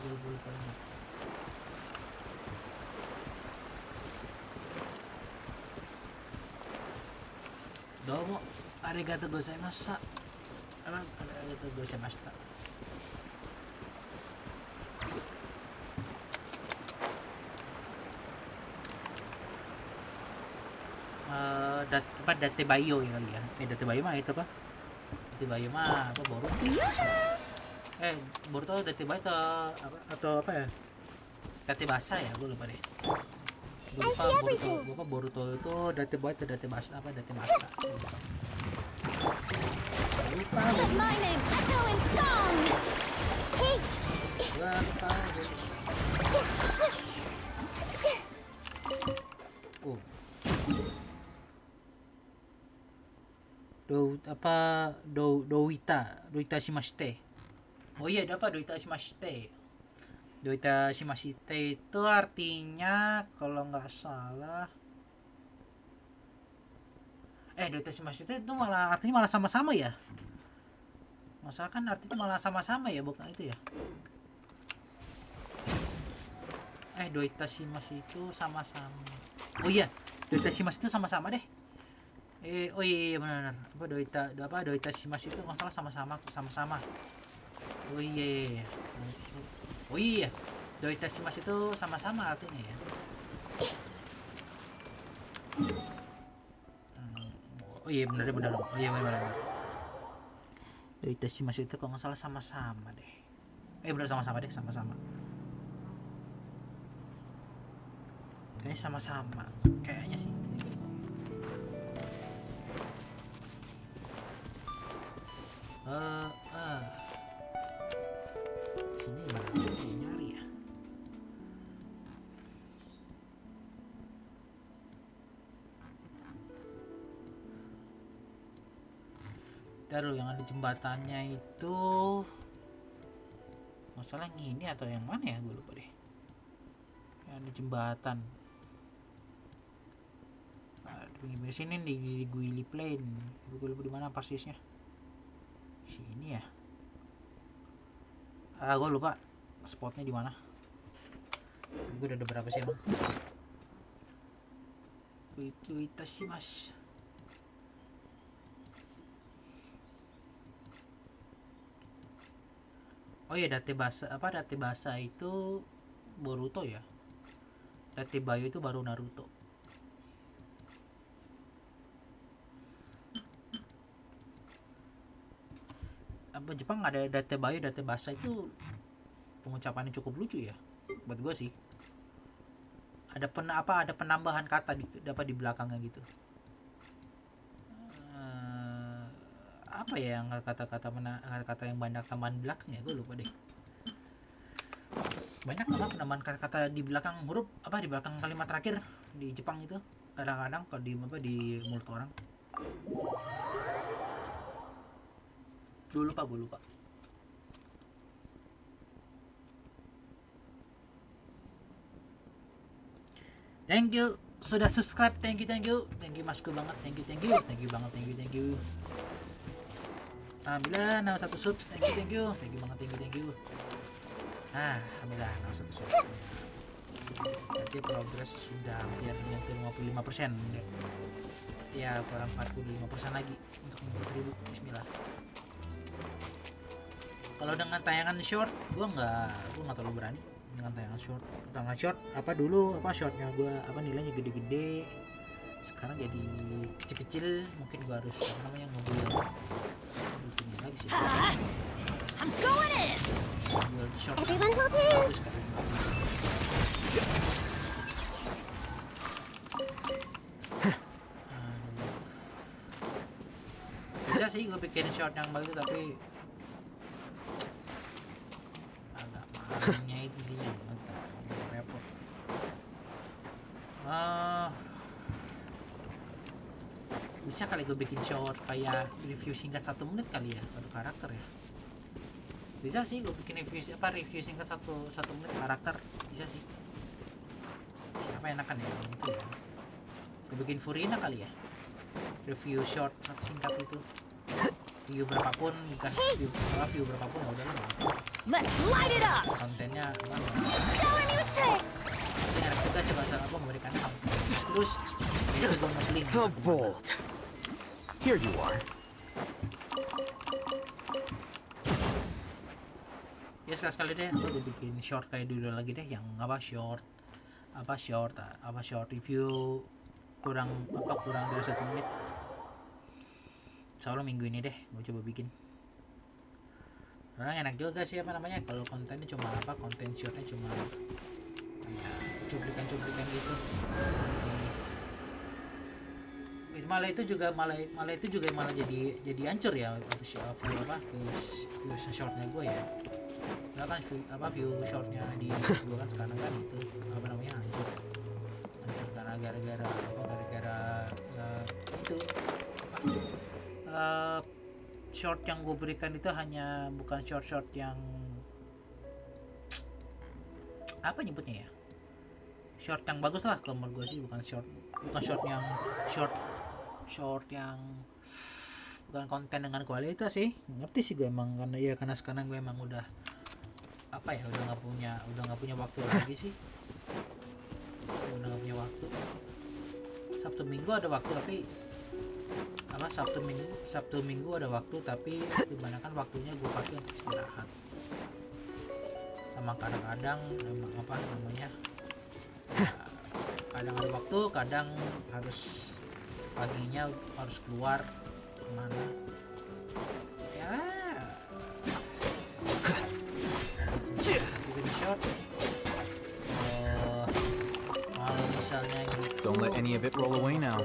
Lupa ingat. Domo, arigatou gozaimashita. Arigatou gozaimashita. Date bayo ya kali ya. Date bayo mah itu apa? Date bayo mah apa Boruto? Boruto date bayo atau apa ya? Date basa ya, gue lupa deh. Boruto itu date bayo atau date basa apa? Date basa. Lupa. Let my name echo in song. Gua lupa. Oh. Doita shimashite. Oh iya, doita shimashite. Doita shimashite itu artinya kalau nggak salah doita shimashite itu artinya sama-sama ya. Masalah kan artinya malah sama-sama ya, bukan itu ya. Doita shimasu itu sama-sama. Oh iya, doita shimasu itu sama-sama deh. Oh iya benar. Doita shimasu itu nggak salah sama-sama. Oh iya. Oh iya. Doita shimasu itu sama-sama artinya ya. Oh iya benar. Oh iya benar. Doita shimasu itu kalau nggak salah sama-sama deh. Benar sama-sama. Kayaknya sama-sama. Kayaknya sih. Sini mana lagi nyari ya? Taruh yang ada jembatannya itu masalah ini atau yang mana ya, gue lupa deh. Yang ada jembatan. Di sini di Guili Plain. Gue lupa di mana persisnya. Sini ya. Gue lupa spotnya di mana. Gue udah ada berapa sih emang? Itu sih mas. Oh iya, date basa itu Boruto ya. Date bayo itu baru Naruto. Apa Jepang ada date bayo, date basa itu pengucapannya cukup lucu ya buat gue sih. Ada penambahan kata di belakangnya gitu. Apa ya yang kata yang banyak tambahan belakangnya, gue lupa deh. Banyak penambahan kata-kata di belakang huruf di belakang kalimat terakhir di Jepang itu kadang-kadang kalau di mulut orang. Gue lupa. Thank you sudah subscribe, thank you MASKU banget, thank you banget. Alhamdulillah, nama 1 subs, thank you banget. Alhamdulillah 01 short. Berarti progres sudah hampir menyentuh 55%. Ya kurang 45% lagi untuk 1000. Bismillah. Kalau dengan tayangan short, gua nggak terlalu berani dengan tayangan short. Tayangan short apa dulu apa shortnya gua apa nilainya gede-gede. Sekarang jadi kecil-kecil, mungkin gua harus apa namanya ngebuild ini lagi sih. I'm going in. Build short. Everyone hold hands. Bagus kan. Bisa sih gue bikin short yang bagus tapi agak mahalnya itu sih yang agak repot. Bisa kali gue bikin short kayak review singkat 1 menit kali ya untuk karakter ya. Bisa sih gue bikin review singkat 1 menit karakter, bisa sih. Siapa enakan ya itu ya. Gue bikin Furina kali ya. Review short singkat itu. View berapapun, bukan view berapapun ya udah lah. Let's light it up. Kontennya apa? Show a new trick! Saya enak juga sih bahasa apa memberikan konten. Terus dia gue nge-link. How bold. Here you are. Ya sekali-sekali deh gue bikin short kayak dulu lagi deh yang short review kurang dari 1 menit. Soalnya minggu ini deh gue coba bikin. Orang enak juga sih apa namanya kalau kontennya cuma konten shortnya cuma kayak cuplikan gitu. Malah itu juga jadi hancur ya view shortnya gue ya. Karena kan view shortnya di gue kan sekarang kan itu apa namanya hancur karena gara-gara itu short yang gue berikan itu hanya bukan short yang apa nyebutnya ya, short yang bagus lah kalau menurut gue sih, bukan short yang bukan konten dengan kualitas sih. Ngerti sih gue emang karena sekarang gue emang udah nggak punya waktu lagi sih. Udah nggak punya waktu. Sabtu Minggu ada waktu tapi Sabtu Minggu ada waktu tapi kebanyakan waktunya gue pakai untuk istirahat. Sama kadang-kadang kadang ada waktu, kadang harus paginya harus keluar kemana ya, bikin short. Kalau misalnya gitu, Don't let any of it roll away now.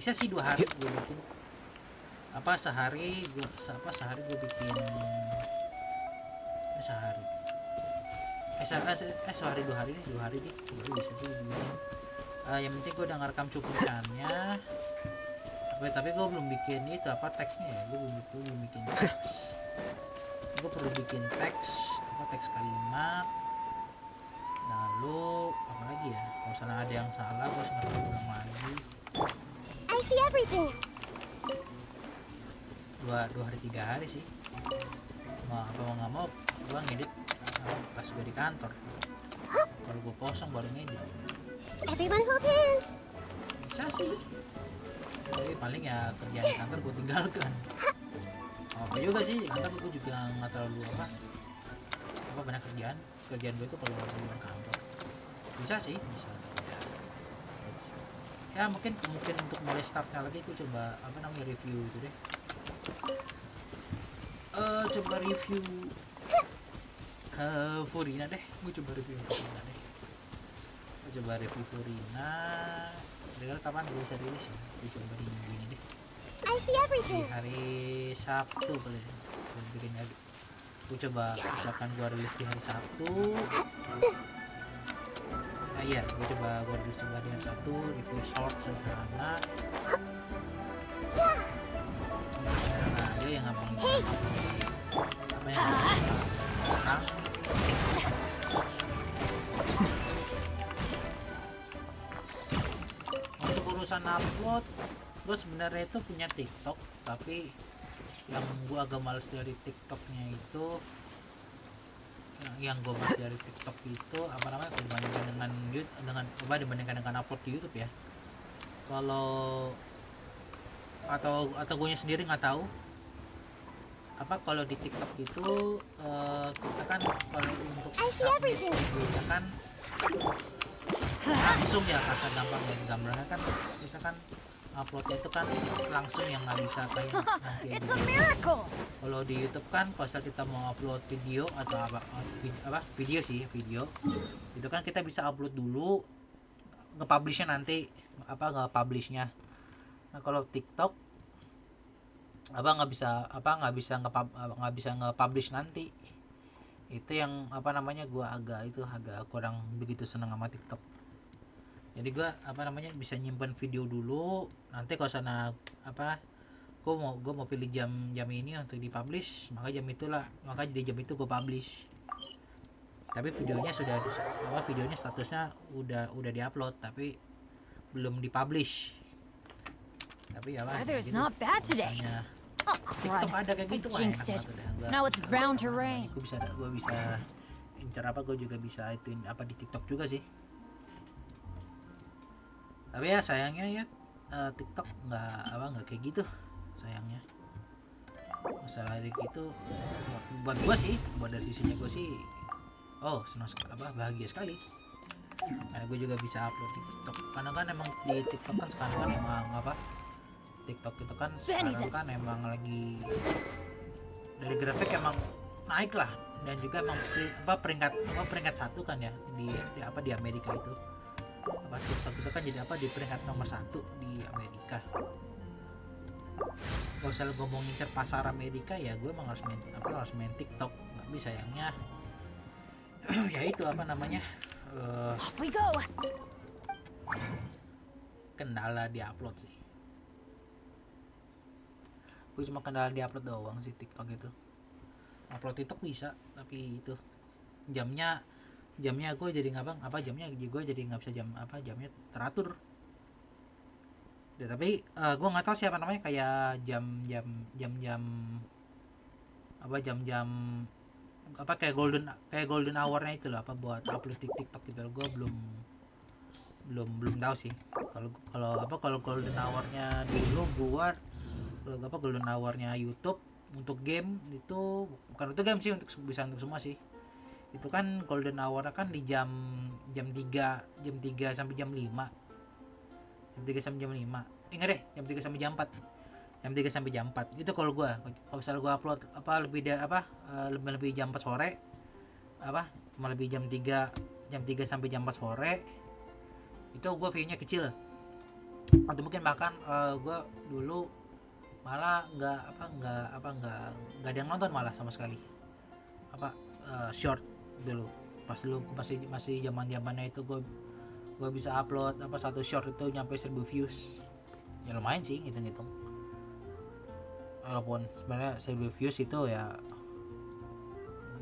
bisa sih 2 hari gue bikin sehari gue bikin sehari 2 hari deh baru bisa sih bikin. Yang penting gue udah ngerekam cuplikannya tapi gue belum bikin itu teksnya ya. Gue belum bikin teks. Gue perlu bikin teks kalimat, lalu apa lagi ya, kalau misalnya ada yang salah gue harus ulang lagi. I see everything. 2 hari 3 hari sih. Mau nggak mau gue ngedit pas gue di kantor. Kalau gue kosong baru ngedit. Everyone hold hands. Bisa sih, tapi paling ya kerjaan di kantor gue tinggalkan. Apa juga sih kantor gue juga nggak terlalu banyak kerjaan gue itu kalau di luar kantor. Bisa ya mungkin untuk mulai startnya lagi gue coba review itu deh. Coba review Furina deh. Gue coba review Furina. Kira-kira kapan gue bisa rilis ya? Gue coba di minggu ini deh. I see Di everything. hari Sabtu boleh. Gue bikin lagi. Gue coba usahakan gue rilis di hari Sabtu. Gue rilis di hari Sabtu. Review short sederhana. Sederhana aja yang apa yang orang. Untuk urusan upload, gue sebenarnya itu punya TikTok, tapi yang gue agak males dari TikToknya itu yang gue bahas dari TikTok itu apa namanya dibandingkan dengan dibandingkan dengan upload di YouTube ya. Kalau atau gue sendiri nggak tahu apa kalau di TikTok itu kita kan kalau untuk submit videonya kan langsung ya, kasar gampang ya gambarnya kan kita kan uploadnya itu kan langsung yang nggak bisa kayak nanti It's a miracle! kalau di YouTube kan kalau kita mau upload video atau video itu kan kita bisa upload dulu, nge-publishnya nanti nge-publishnya. Nah kalau TikTok nggak bisa nge-publish nanti. Itu yang gua agak kurang begitu seneng sama TikTok. Jadi gua bisa nyimpen video dulu, nanti kalau sana gua mau pilih jam ini untuk dipublish, maka di jam itu gua publish. Tapi videonya statusnya udah diupload tapi belum dipublish. Tapi Weather's gitu. not bad today. Misalnya Oh, TikTok crud. ada kayak gitu, I enak jinxed banget it. udah. Enggak, Now it's bound to rain. Gue bisa incar gue juga bisa ituin di TikTok juga sih. Tapi ya sayangnya ya TikTok nggak kayak gitu sayangnya. Masalah gitu buat gue sih, buat dari sisinya gue sih senang bahagia sekali. Karena gue juga bisa upload di TikTok. Karena kan emang di TikTok kan sekarang kan emang TikTok itu kan sekarang kan emang lagi dari grafik emang naik lah, dan juga emang peringkat 1 kan ya di Amerika itu. TikTok itu kan jadi di peringkat nomor 1 di Amerika. Kalau misalnya gue mau ngincer pasar Amerika ya gue emang harus main TikTok. Tapi sayangnya ya itu Off we go! kendala di upload sih. Gue cuma kendala di upload doang sih TikTok itu. Upload TikTok bisa, tapi itu jamnya gue jadi gue jadi nggak bisa jamnya teratur. Ya, tapi gue nggak tahu siapa namanya kayak jam kayak golden hour-nya itu loh buat upload di TikTok gitu. Gue belum tahu sih. Kalau golden hour-nya dulu golden hour-nya YouTube untuk game itu bukan untuk game sih, bisa untuk semua sih. Itu kan golden hour-nya kan di jam 3 sampai jam 5. Ingat deh, jam 3 sampai jam 4. Jam 3 sampai jam 4. Itu kalau misalnya gua upload lebih jam 4 sore lebih jam 3 sampai jam 4 sore itu gua view-nya kecil. Atau mungkin bahkan gua dulu malah nggak ada yang nonton malah sama sekali. Short dulu masih zaman-zamannya itu gue bisa upload satu short itu nyampe 1000 views. Ya lumayan sih ngitung-ngitung. Walaupun sebenarnya 1000 views itu ya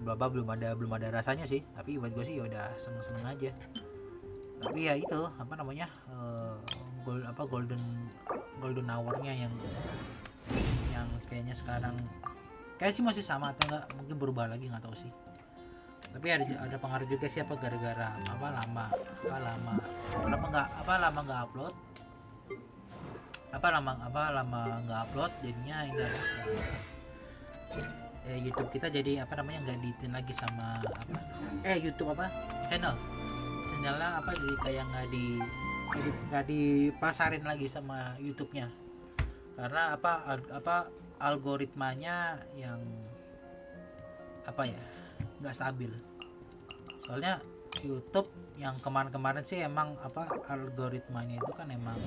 belum ada rasanya sih, tapi buat gue sih ya udah seneng aja. Tapi ya itu golden hour-nya yang kayaknya sekarang kayak sih masih sama atau enggak mungkin berubah lagi, nggak tahu sih. Tapi ada pengaruh juga sih gara-gara lama nggak upload jadinya ini YouTube kita jadi nggak diitin lagi sama YouTube channelnya jadi kayak nggak dipasarin lagi sama YouTube-nya karena algoritmanya yang nggak stabil. Soalnya YouTube yang kemarin sih emang algoritmanya itu kan emang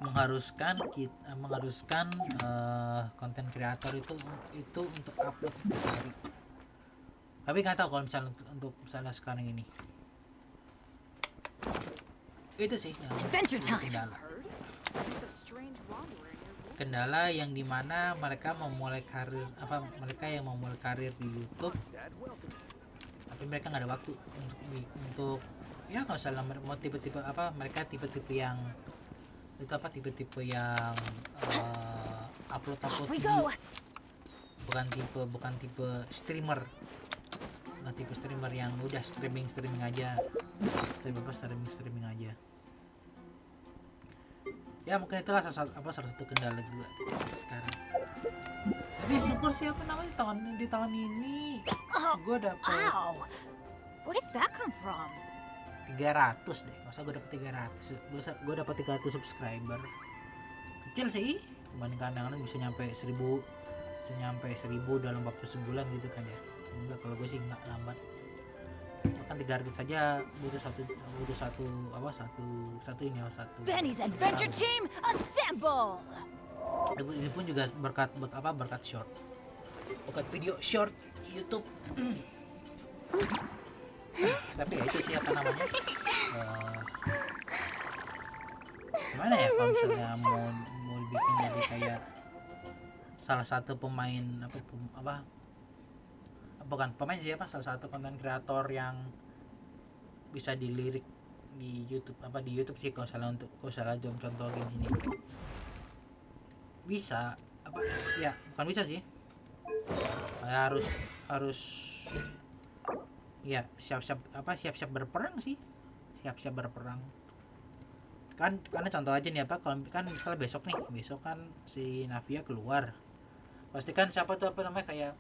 mengharuskan konten kreator itu untuk upload setiap hari. Tapi nggak tahu kalau misalnya sekarang ini itu sih yang kendala yang dimana mereka memulai karir di YouTube tapi mereka nggak ada waktu untuk ya nggak usah mau tipe-tipe mereka tipe-tipe yang itu tipe-tipe yang upload video bukan tipe streamer, bukan tipe streamer yang udah streaming aja, streaming aja. Ya mungkin itulah salah satu kendala gue sekarang. Tapi syukur sih di tahun ini gue dapet Wow! Where did that come from? 300 deh. Masa gue dapet 300? Gue dapet 300 subscriber. Kecil sih dibandingkan yang lain, bisa nyampe 1000 dalam waktu sebulan gitu kan ya. Enggak, kalau gue sih enggak lambat. Bahkan 300 saja butuh satu Benny's Adventure Team, assemble! ini pun juga berkat short, berkat video short di YouTube. Tapi ya itu sih apa namanya, gimana ya kalau misalnya mau bikin jadi kayak salah satu pemain bukan pemain sih salah satu konten kreator yang bisa dilirik di YouTube sih, kalau salah contoh Genshin ini bisa bukan bisa sih, harus ya siap-siap berperang sih, siap-siap berperang kan. Karena contoh aja nih kalau kan misalnya besok kan si Navia keluar, pasti kan siapa tuh kayak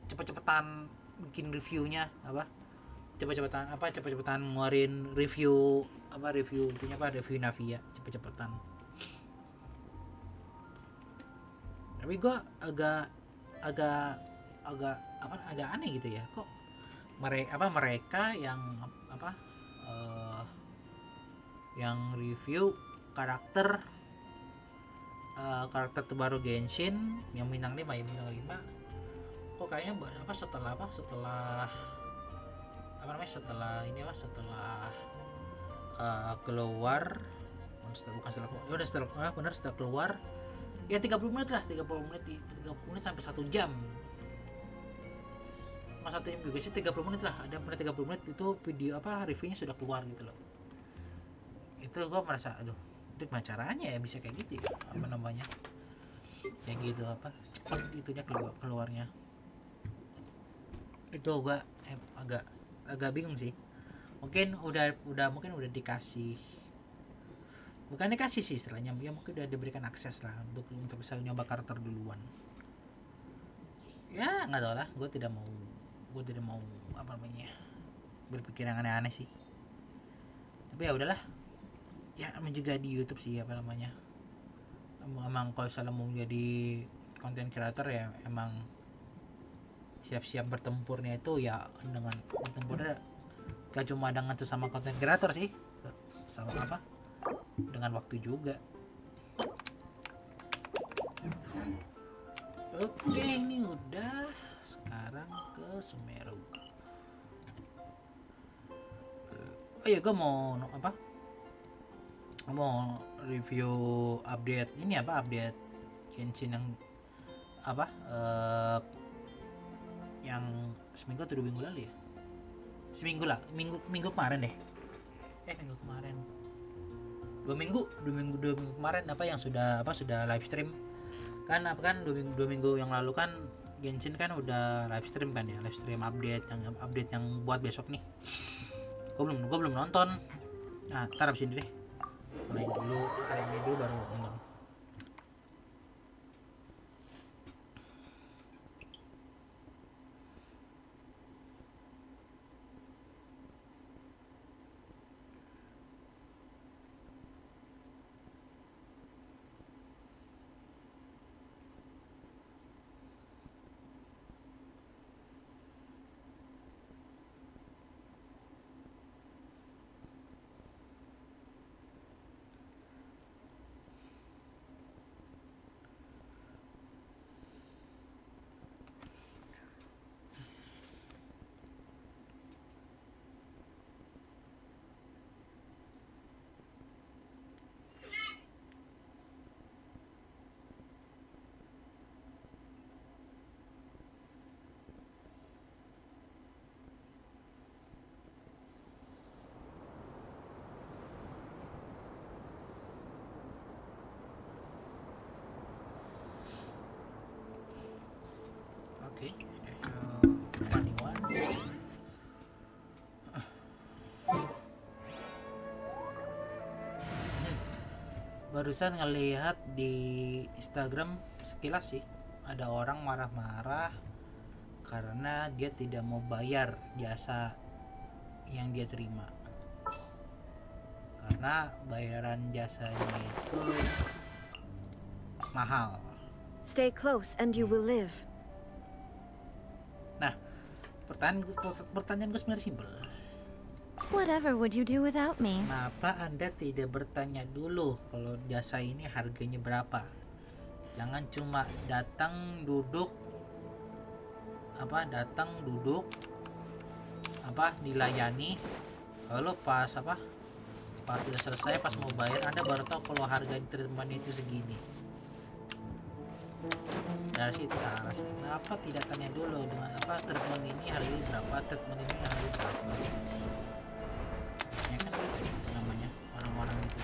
cepet-cepetan bikin reviewnya, cepet-cepetan ngeluarin review Navia cepet-cepetan. Tapi gue agak aneh gitu ya, kok mereka yang review karakter terbaru Genshin yang bintang 5 kok kayaknya keluar setelah keluar ya 30 menit sampai 1 jam. Mas 1 jam juga sih, 30 menit lah, ada pernah 30 menit itu video reviewnya sudah keluar gitu loh. Itu gue merasa aduh, itu gimana caranya ya bisa kayak gitu ya, kayak gitu cepat itunya keluarnya. Itu gue agak bingung sih. Mungkin udah dikasih, bukan dikasih sih istilahnya, ya mungkin udah diberikan akses lah untuk bisa nyoba karakter duluan. Ya nggak tahu lah, gue tidak mau berpikir yang aneh-aneh sih. Tapi ya udahlah, ya juga di YouTube sih emang kalau misalnya mau jadi konten kreator ya emang siap-siap bertempurnya itu ya dengan bertempurnya gak cuma dengan sesama konten kreator sih, sama dengan waktu juga. Oke, ini udah, sekarang ke Sumeru. Oh iya, gue mau review update Genshin yang seminggu atau 2 minggu lalu ya, minggu kemarin deh, minggu kemarin 2 minggu kemarin yang sudah live stream kan. 2 minggu yang lalu kan Genshin kan udah live stream kan ya, live stream update yang buat besok nih. Gue belum nonton. Nah, ntar abis ini deh, mulai dulu baru nonton. Oke, funny one. Barusan ngelihat di Instagram sekilas sih, ada orang marah-marah karena dia tidak mau bayar jasa yang dia terima, karena bayaran jasanya itu mahal. Stay close and you will live. Nah, pertanyaan gue sebenarnya simpel. Whatever would you do without me? Kenapa Anda tidak bertanya dulu kalau jasa ini harganya berapa? Jangan cuma datang duduk dilayani, lalu pas sudah selesai, pas mau bayar Anda baru tahu kalau harga treatment itu segini. Dari situ salah sih. Kenapa tidak tanya dulu dengan treatment ini harganya berapa, treatment ini harganya berapa? Ya kan gitu namanya orang-orang itu.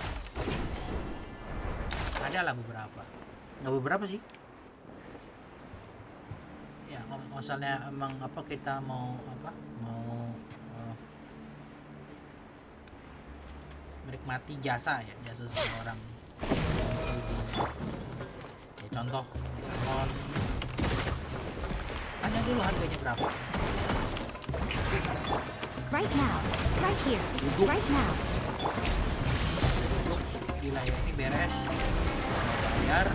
Ada lah beberapa, nggak beberapa sih ya. Misalnya emang kita mau menikmati jasa seseorang, ya contoh di salon, tanya dulu harganya berapa. Right now. Right here. Duduk. Right now. Duduk dilayani beres, terus mau bayar,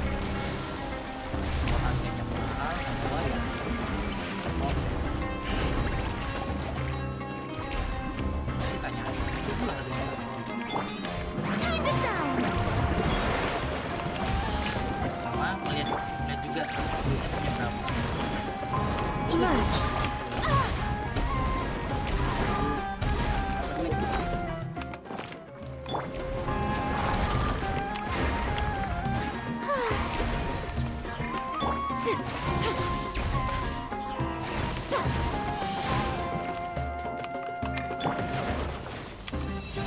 kalau harganya mahal nggak mau bayar, protes. Masih tanya aja itu dulu harganya berapa. Time to shine. Sama melihat juga duitnya punya berapa. Emerge.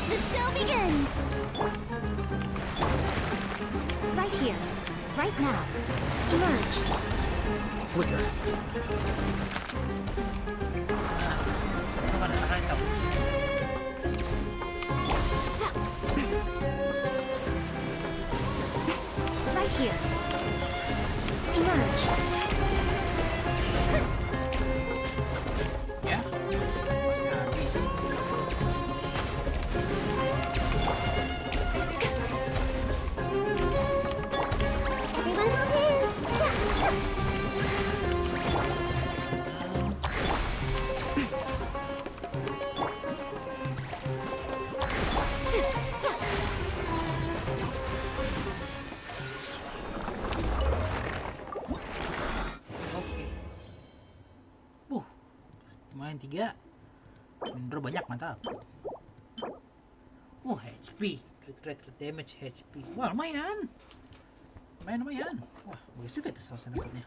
The show begins. Right here. Right now. Emerge. Quicker. Itu kan akan tahu. Right here. Emerge. Ya, masih habis. Everyone hold hands. Oke. Lumayan 3. Minder banyak, mantap. HP. Crit damage HP. Wah, lumayan. Lumayan. Wah, bagus juga itu statsnya dapatnya.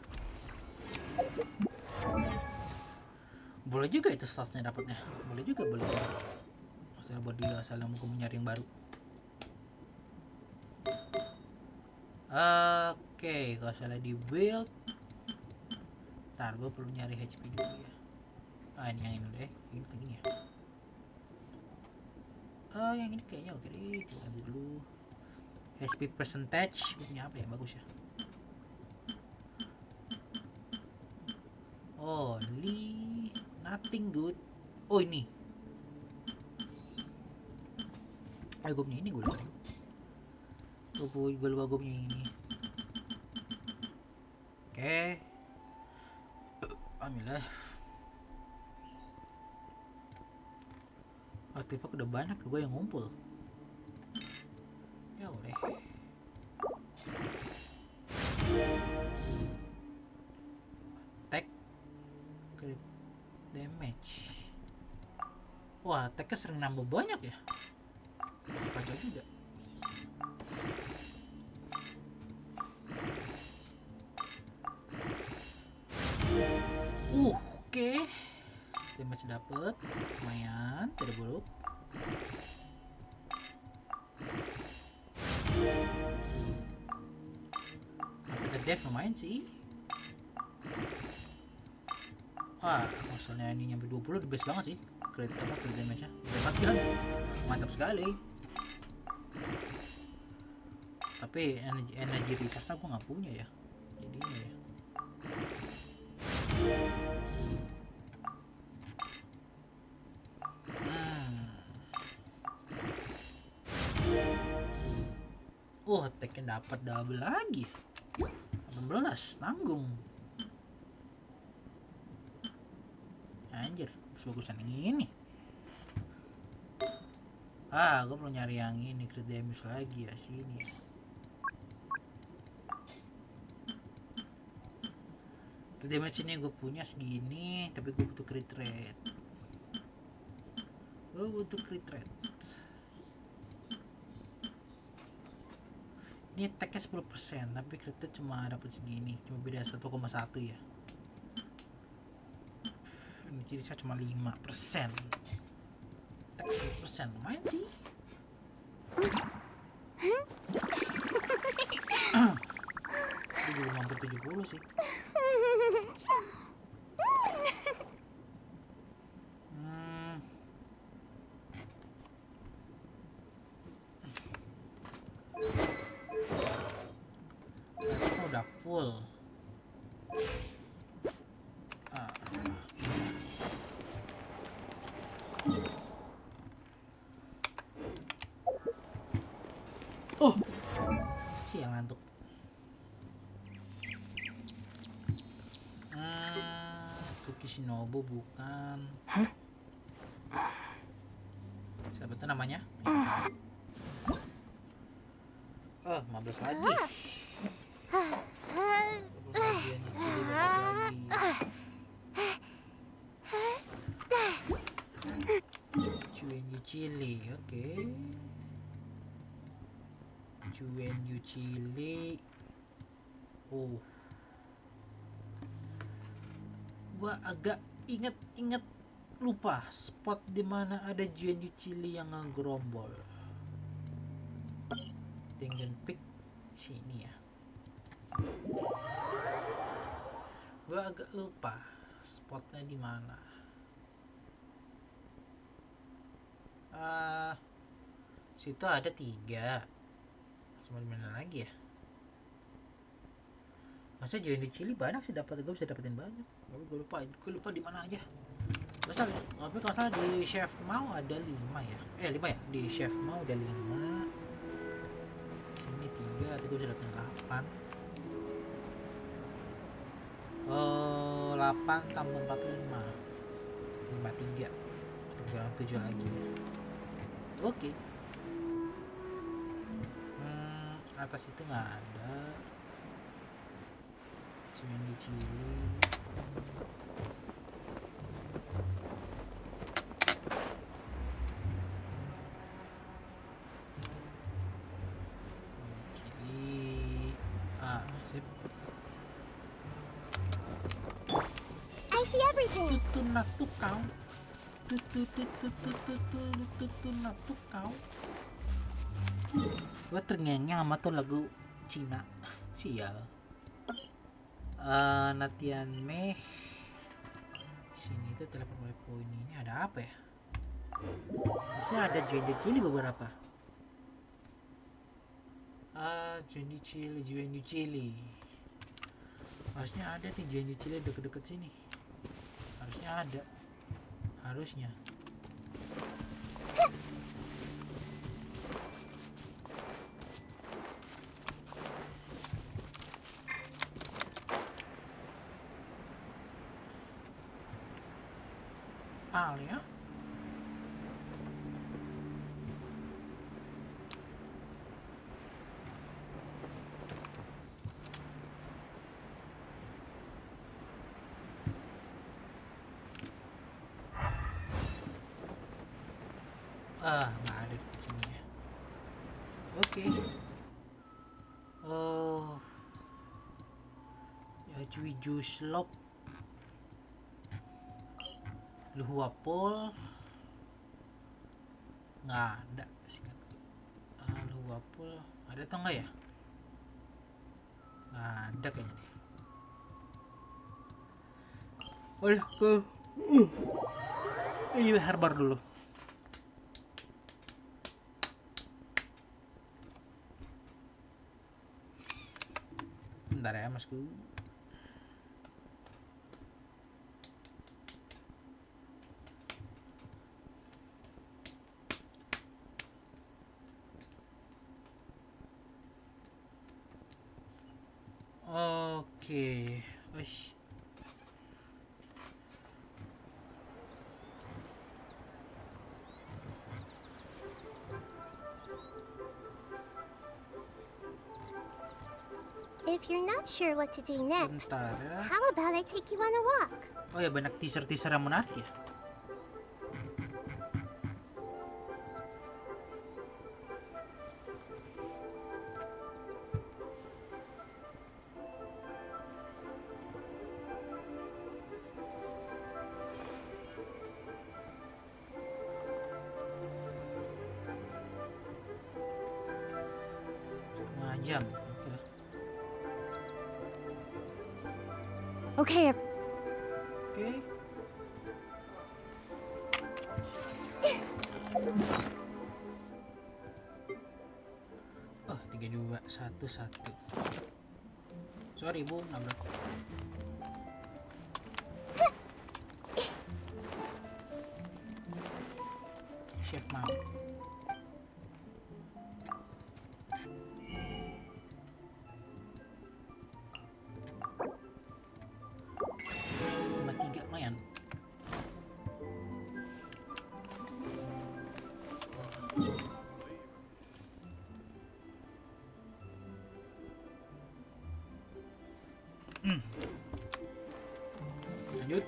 Boleh juga itu statsnya dapatnya. Boleh juga. Masalah buat dia asal mau nyari yang baru. Oke, kalau salah di build. Ntar gue perlu nyari HP dulu ya. Ini yang ini deh. Ini tinggi ya. Yang ini kayaknya oke deh. Coba ganti dulu. HP percentage. Gue punya apa ya? Bagus ya. Only nothing good. Oh, ini. Gue punya ini, gue lupa. Gue lupa gue punya ini. Oke. Alhamdulillah. Artefak udah banyak, gue yang ngumpul. Ya udah. Attack, crit damage. Wah, attacknya sering nambah banyak ya. Kacau juga. Oke. Damage dapet, lumayan, tidak buruk. Apa def lumayan sih. Wah, maksudnya ini nyampe 20 the best banget sih. Crit damage-nya. Dapat kan? Mantap sekali. Tapi energi recharge aku nggak punya ya. Jadinya ya. Attack-nya dapat double lagi. 18 tanggung. Anjir, bagusan yang ini. Gue perlu nyari yang ini, crit damage lagi ya sini. Crit damage ini gue punya segini, tapi gue butuh crit rate. Ini attack-nya 10%, tapi crit-nya cuma dapat segini, cuma beda 1,1 ya. Ini jadi saya cuma 5%. Attack 10%, lumayan sih. Ini juga mampu 70 sih. Udah full. Sial ngantuk. Shinobu bukan. Siapa tuh namanya? 15 lagi. Chili, oke. Chili. Gua agak inget lupa spot dimana ada Chili yang ngegerombol. Tinggal pick sini ya. Gua agak lupa spotnya di mana. Situ ada 3. Sama di mana lagi ya? Masa Chili banyak sih dapat, gue bisa dapetin banyak. Tapi gue lupa di mana aja. Tapi kalau salah di chef mau ada 5 ya. 5 ya? Di chef mau ada 5. Sini 3, atau gue bisa dapetin 8. 8 tambah 45. 53. Tinggal 7 lagi ya. Oke. Atas itu nggak ada. Cuman di Chili. Sip. I see everything. Tutunatukau. Tutunatukau. Gue terngiang sama tuh lagu Cina. Sial. Natian Meh. Sini tuh telepon poin ini ada apa ya? Bisa ada Chili beberapa. Chili. Harusnya ada nih Chili deket-deket sini. Harusnya ada. Harusnya. Ya. Nggak ada di sini ya. Oke. Ya cuy jus lop. Luhuapol nggak ada sih. Luhuapol ada atau enggak ya? Nggak ada kayaknya deh. Udah ke ini harbor dulu. Bentar ya masku. Oke, wes. If you're not sure what to do next, Bentar ya. how about I take you on a walk? Oh ya, banyak teaser-teaser yang menarik ya. Setengah jam. Oke lah. Okay, Oke. Oh, 3, 2, 1, 1. Sorry, Bu, nabrak. Chef Mam. Tiga lumayan. Lanjut.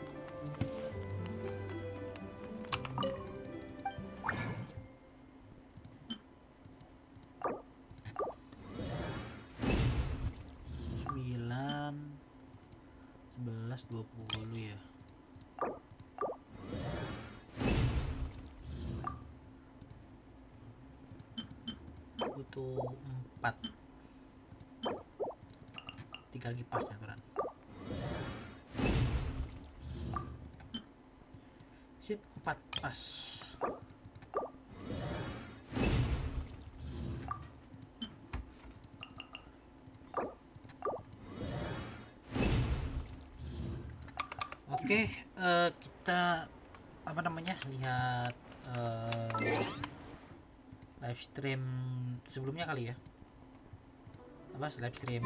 Sembilan, 11, 20 ya. Butuh 4. 3 lagi pasnya aturan. Sip, 4 pas. Oke, kita apa namanya lihat live stream sebelumnya kali ya. Live stream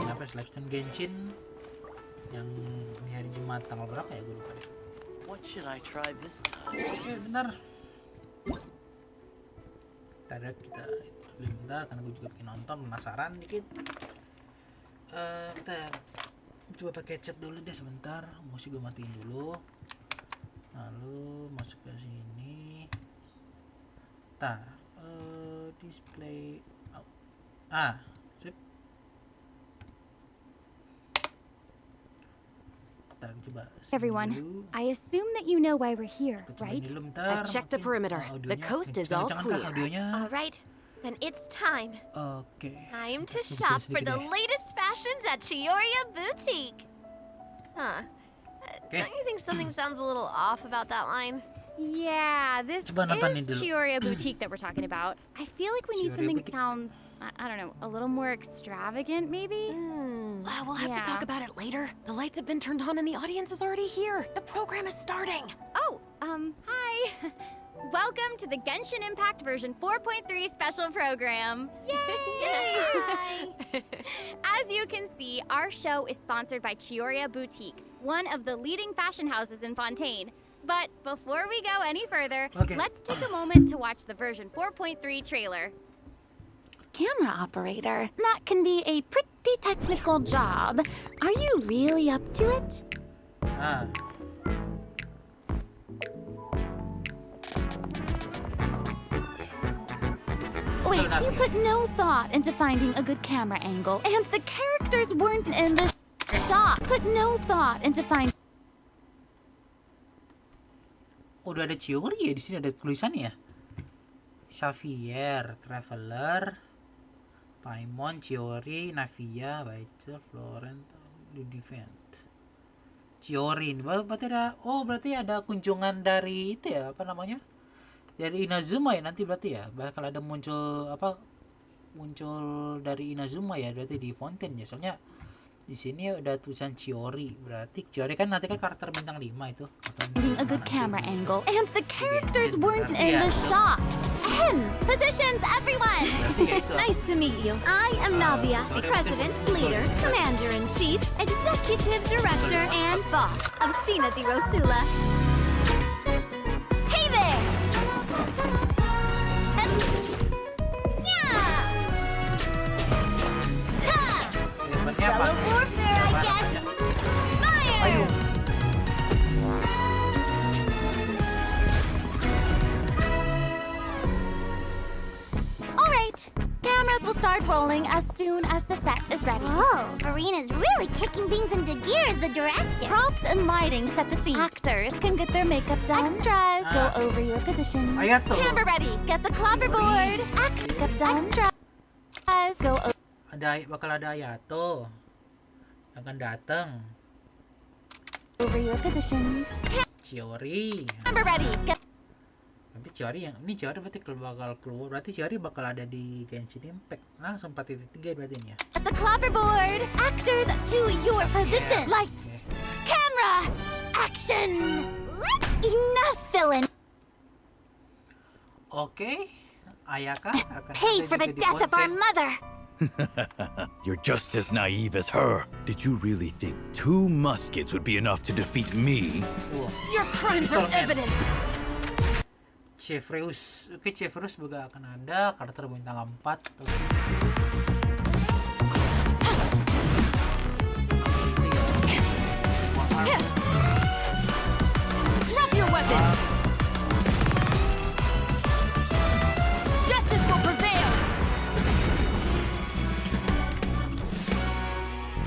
Genshin yang di hari Jumat tanggal berapa ya, gue lupa deh. What should I try this time? Oke, bentar. Kita itu dulu bentar karena gue juga bikin nonton, penasaran dikit. Bentar. Coba pakai chat dulu deh sebentar. Musik gue matiin dulu. Lalu masuk ke sini. Display. Sip. Coba everyone. dulu. I assume that you know why we're here, Kita coba right? dulu bentar. I've checked the Mungkin, perimeter. The audionya coast is all kencang-kencang kah clear. audionya? All right, then it's time. Oke. Time to Kita shop for sedikit the deh. latest fashions at Chioria Boutique. Huh. Okay. Don't you think something sounds a little off about that line? Yeah, this Coba nontonin is dulu. Chioria Boutique that we're talking about. I feel like we need Chioria something Boutique. sounds, I don't know, a little more extravagant maybe? We'll have to Yeah. talk about it later. The lights have been turned on and the audience is already here. The program is starting. Oh, hi. Welcome to the Genshin Impact version 4.3 special program. Yay! Hi. As you can see, our show is sponsored by Chioria Boutique, one of the leading fashion houses in Fontaine. But before we go any further, Okay. let's take a moment to watch the version 4.3 trailer. Camera operator, that can be a pretty technical job. Are you really up to it? Ah, Wait, Kecil you Ini. put no thought into finding a good camera angle, and the characters weren't in the shot. Put no thought into finding. udah ada Chiori ya di sini, ada tulisannya ya. Xavier, Traveler, Paimon, Chiori, Navia, Baik, Florent, Ludivent. Chiori. Berarti ada kunjungan dari itu ya, apa namanya? Dari Inazuma ya nanti berarti ya. Bakal ada muncul dari Inazuma ya berarti di Fountain ya. Soalnya di sini ada tulisan Chiori. Berarti Chiori kan nanti kan karakter bintang 5 itu. A good camera angle, and the characters Genshin weren't berarti in ya, the itu. shots. And positions, everyone. Berarti ya itu. Nice to meet you. I am Navia, sorry, President, betul, Leader, sorry. Commander-in-Chief, Executive Director, and Boss of Spina di Rosula. Hey there! Yeah! Ha! Jawabannya apa? Fellow warfare, I Jawaban guess. apanya? Fire! Payung. Alright, cameras will start rolling as soon as the set is ready. Whoa, Farina's really kicking things into gear as the director. Props and lighting set the scene. Actors can get their makeup done. Extras, go Ah. over your positions. Ayato. Camera ready, get the clapperboard. Makeup done. Extras, go Bakal ada Ayato yang akan datang. over your positions. Chiori. Camera ready, get Nanti Chiori berarti bakal keluar. Berarti Chiori bakal ada di Genshin Impact. Langsung 4.3 berarti ini ya. the clapperboard. Actors to your position. Lights, camera, action. Enough villain. Oke. Ayaka akan Pay ada for the juga di death of our konten. mother. You're just as naive as her. Did you really think 2 muskets would be enough to defeat me? Wah, Your crimes are Pistol Man. evident. Chevreus. Oke, Chevreus juga akan ada karakter bintang 4. Oke, itu ya. Wah, Drop your weapon. Justice will prevail.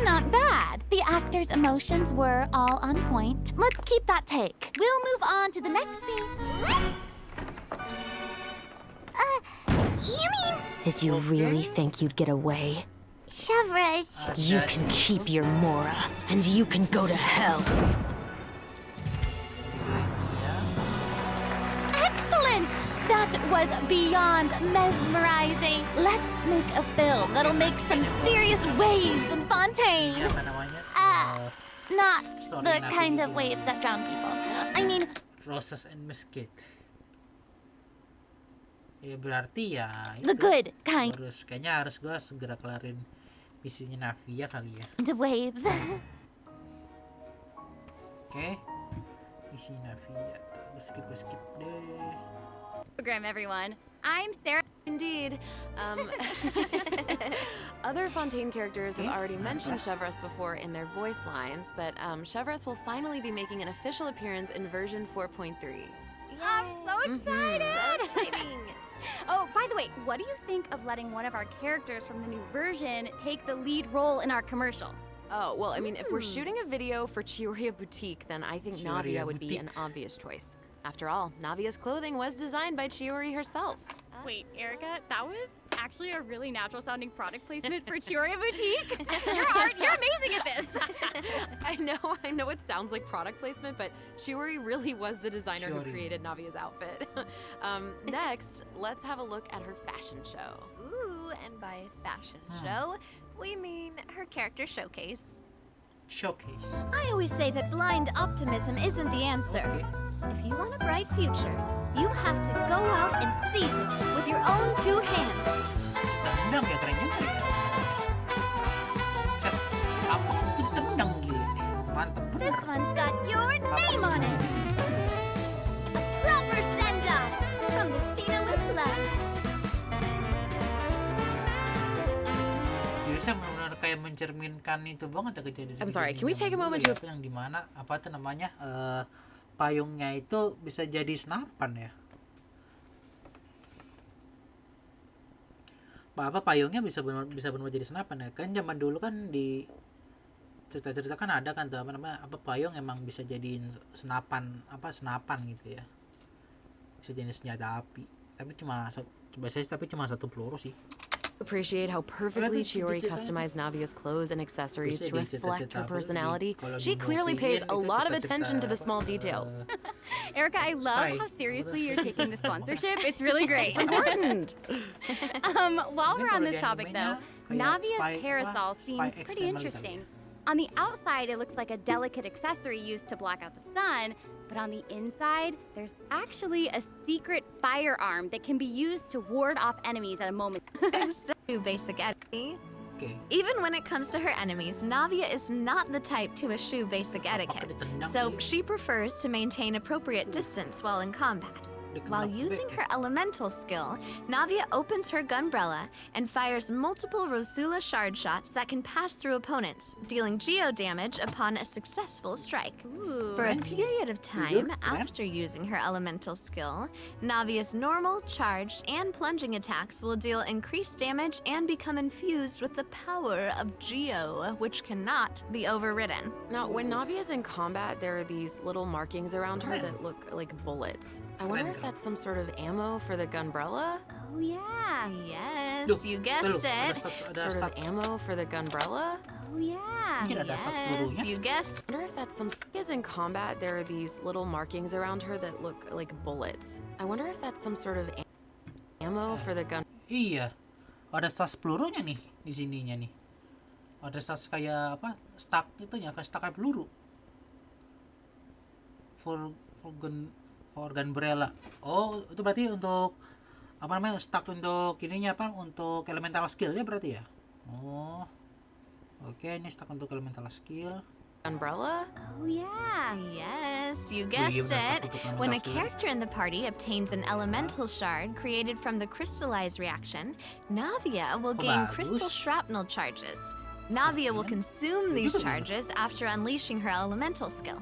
Not bad. The actors' emotions were all on point. Let's keep that take. We'll move on to the next scene. You mean Did you really think you'd get away? Chevres? You ada can sih. keep your Mora, and you can go to hell. Excellent! That was beyond mesmerizing. Let's make a film that'll make some serious waves in Ini Fontaine. apa namanya? Ah. Not Story the nabi kind gitu. of waves that drown people. I mean, Roses and Mesquite. Ya berarti ya the itu. good kind Kayaknya harus gua segera kelarin misinya Navia kali ya. of waves. Oke. Misi Navia. Gue skip deh. Program, everyone. I'm Sarah. Indeed. Other Fontaine characters have already mentioned Chevres before in their voice lines, but Chevres will finally be making an official appearance in version 4.3. I'm so excited! So exciting! Oh, by the way, what do you think of letting one of our characters from the new version take the lead role in our commercial? Oh, well, I mean, if we're shooting a video for Chioria Boutique, then I think Chioria Navia would be an Boutique. obvious choice. After all, Navia's clothing was designed by Chiori herself. Wait, Erica, that was actually a really natural sounding product placement for Chioria Boutique. You're amazing at this. I know it sounds like product placement, but Chiori really was the designer who Chiori. created Navia's outfit. Next, let's have a look at her fashion show. Ooh, and by fashion Hmm. show, we mean her character showcase. Showcase. I always say that blind optimism isn't the answer. Oke. If you want a bright future, you have to go out and seize it with your own 2 hands. Tendang ya, keren juga ya. Set, apa itu ditendang gila. Mantep bener. This one's got your Kapak name on it. segini-gini. Proper send-off from the Spina with love. Jadi saya benar-benar kayak mencerminkan itu banget ya kejadian. I'm sorry, can we take a moment dulu ya, to- apa yang dimana apa tuh namanya payungnya itu bisa jadi senapan ya. Apa payungnya bisa benar jadi senapan ya. Kan zaman dulu kan di cerita-cerita kan ada kan tuh apa namanya apa payung emang bisa jadiin senapan gitu ya. Bisa jadi senjata api. Tapi cuma satu peluru sih. Appreciate how perfectly tuh Shiori ceritanya. customized Navia's clothes and accessories Bisa to di reflect her cerita-cerita personality. kalau She di clearly movie pays kan a itu lot of cerita-cerita attention to the apa, small details. Erica, I love Spy. how seriously you're taking the sponsorship. It's really great. Important. While Mungkin we're on kalau this di topic, though, animenya kayak Navia's Spy- parasol apa, Spy seems X pretty Family kali interesting. ya. On the outside, it looks like a delicate accessory used to block out the sun, but on the inside, there's actually a secret firearm that can be used to ward off enemies at a moment. Too basic etiquette. Oke. Even when it comes to her enemies, Navia is not the type to eschew basic Apakah etiquette. ditendang So kali? she prefers to maintain appropriate distance while in combat. Dikenal While bebek using ya? her elemental skill, Navia opens her gunbrella and fires multiple Rosula shard shots that can pass through opponents, dealing geo damage upon a successful strike. Ooh. For a Keren sih. period of time Jujur, keren. after using her elemental skill, Navia's normal, charged, and plunging attacks will deal increased damage and become infused with the power of Geo, which cannot be overridden. Now, when Navia's in combat, there are these little markings around her that look like bullets. I wonder if that's some sort of ammo for the gunbrella? Oh, yeah. Yes, Duh, you tuh guessed ada it. ada Sort of stats. ammo for the gunbrella? Oh, yeah. Mungkin ada stats Yes, pelurunya. you guessed. I wonder if that's some. Is in combat, there are these little markings around her that look like bullets. I wonder if that's some sort of ammo for the gun. Iya. Ada stats pelurunya nih di sininya nih. Ada stats kayak apa? Stack itunya, kayak stack kayak peluru. For gunbrella. Oh, itu berarti untuk apa namanya? Stack untuk ininya apa? Untuk elemental skill ya berarti ya? Oh. Oke, ini stack untuk elemental skill. Umbrella? Oh, yeah. Yes, you iya, guessed benar, it. satu untuk When a elemental skill. character in the party obtains an elemental shard created from the crystallized reaction, Navia will Oh, gain bagus. crystal shrapnel charges. Navia will Keren. consume Ya these juga ya. charges after unleashing her elemental skill.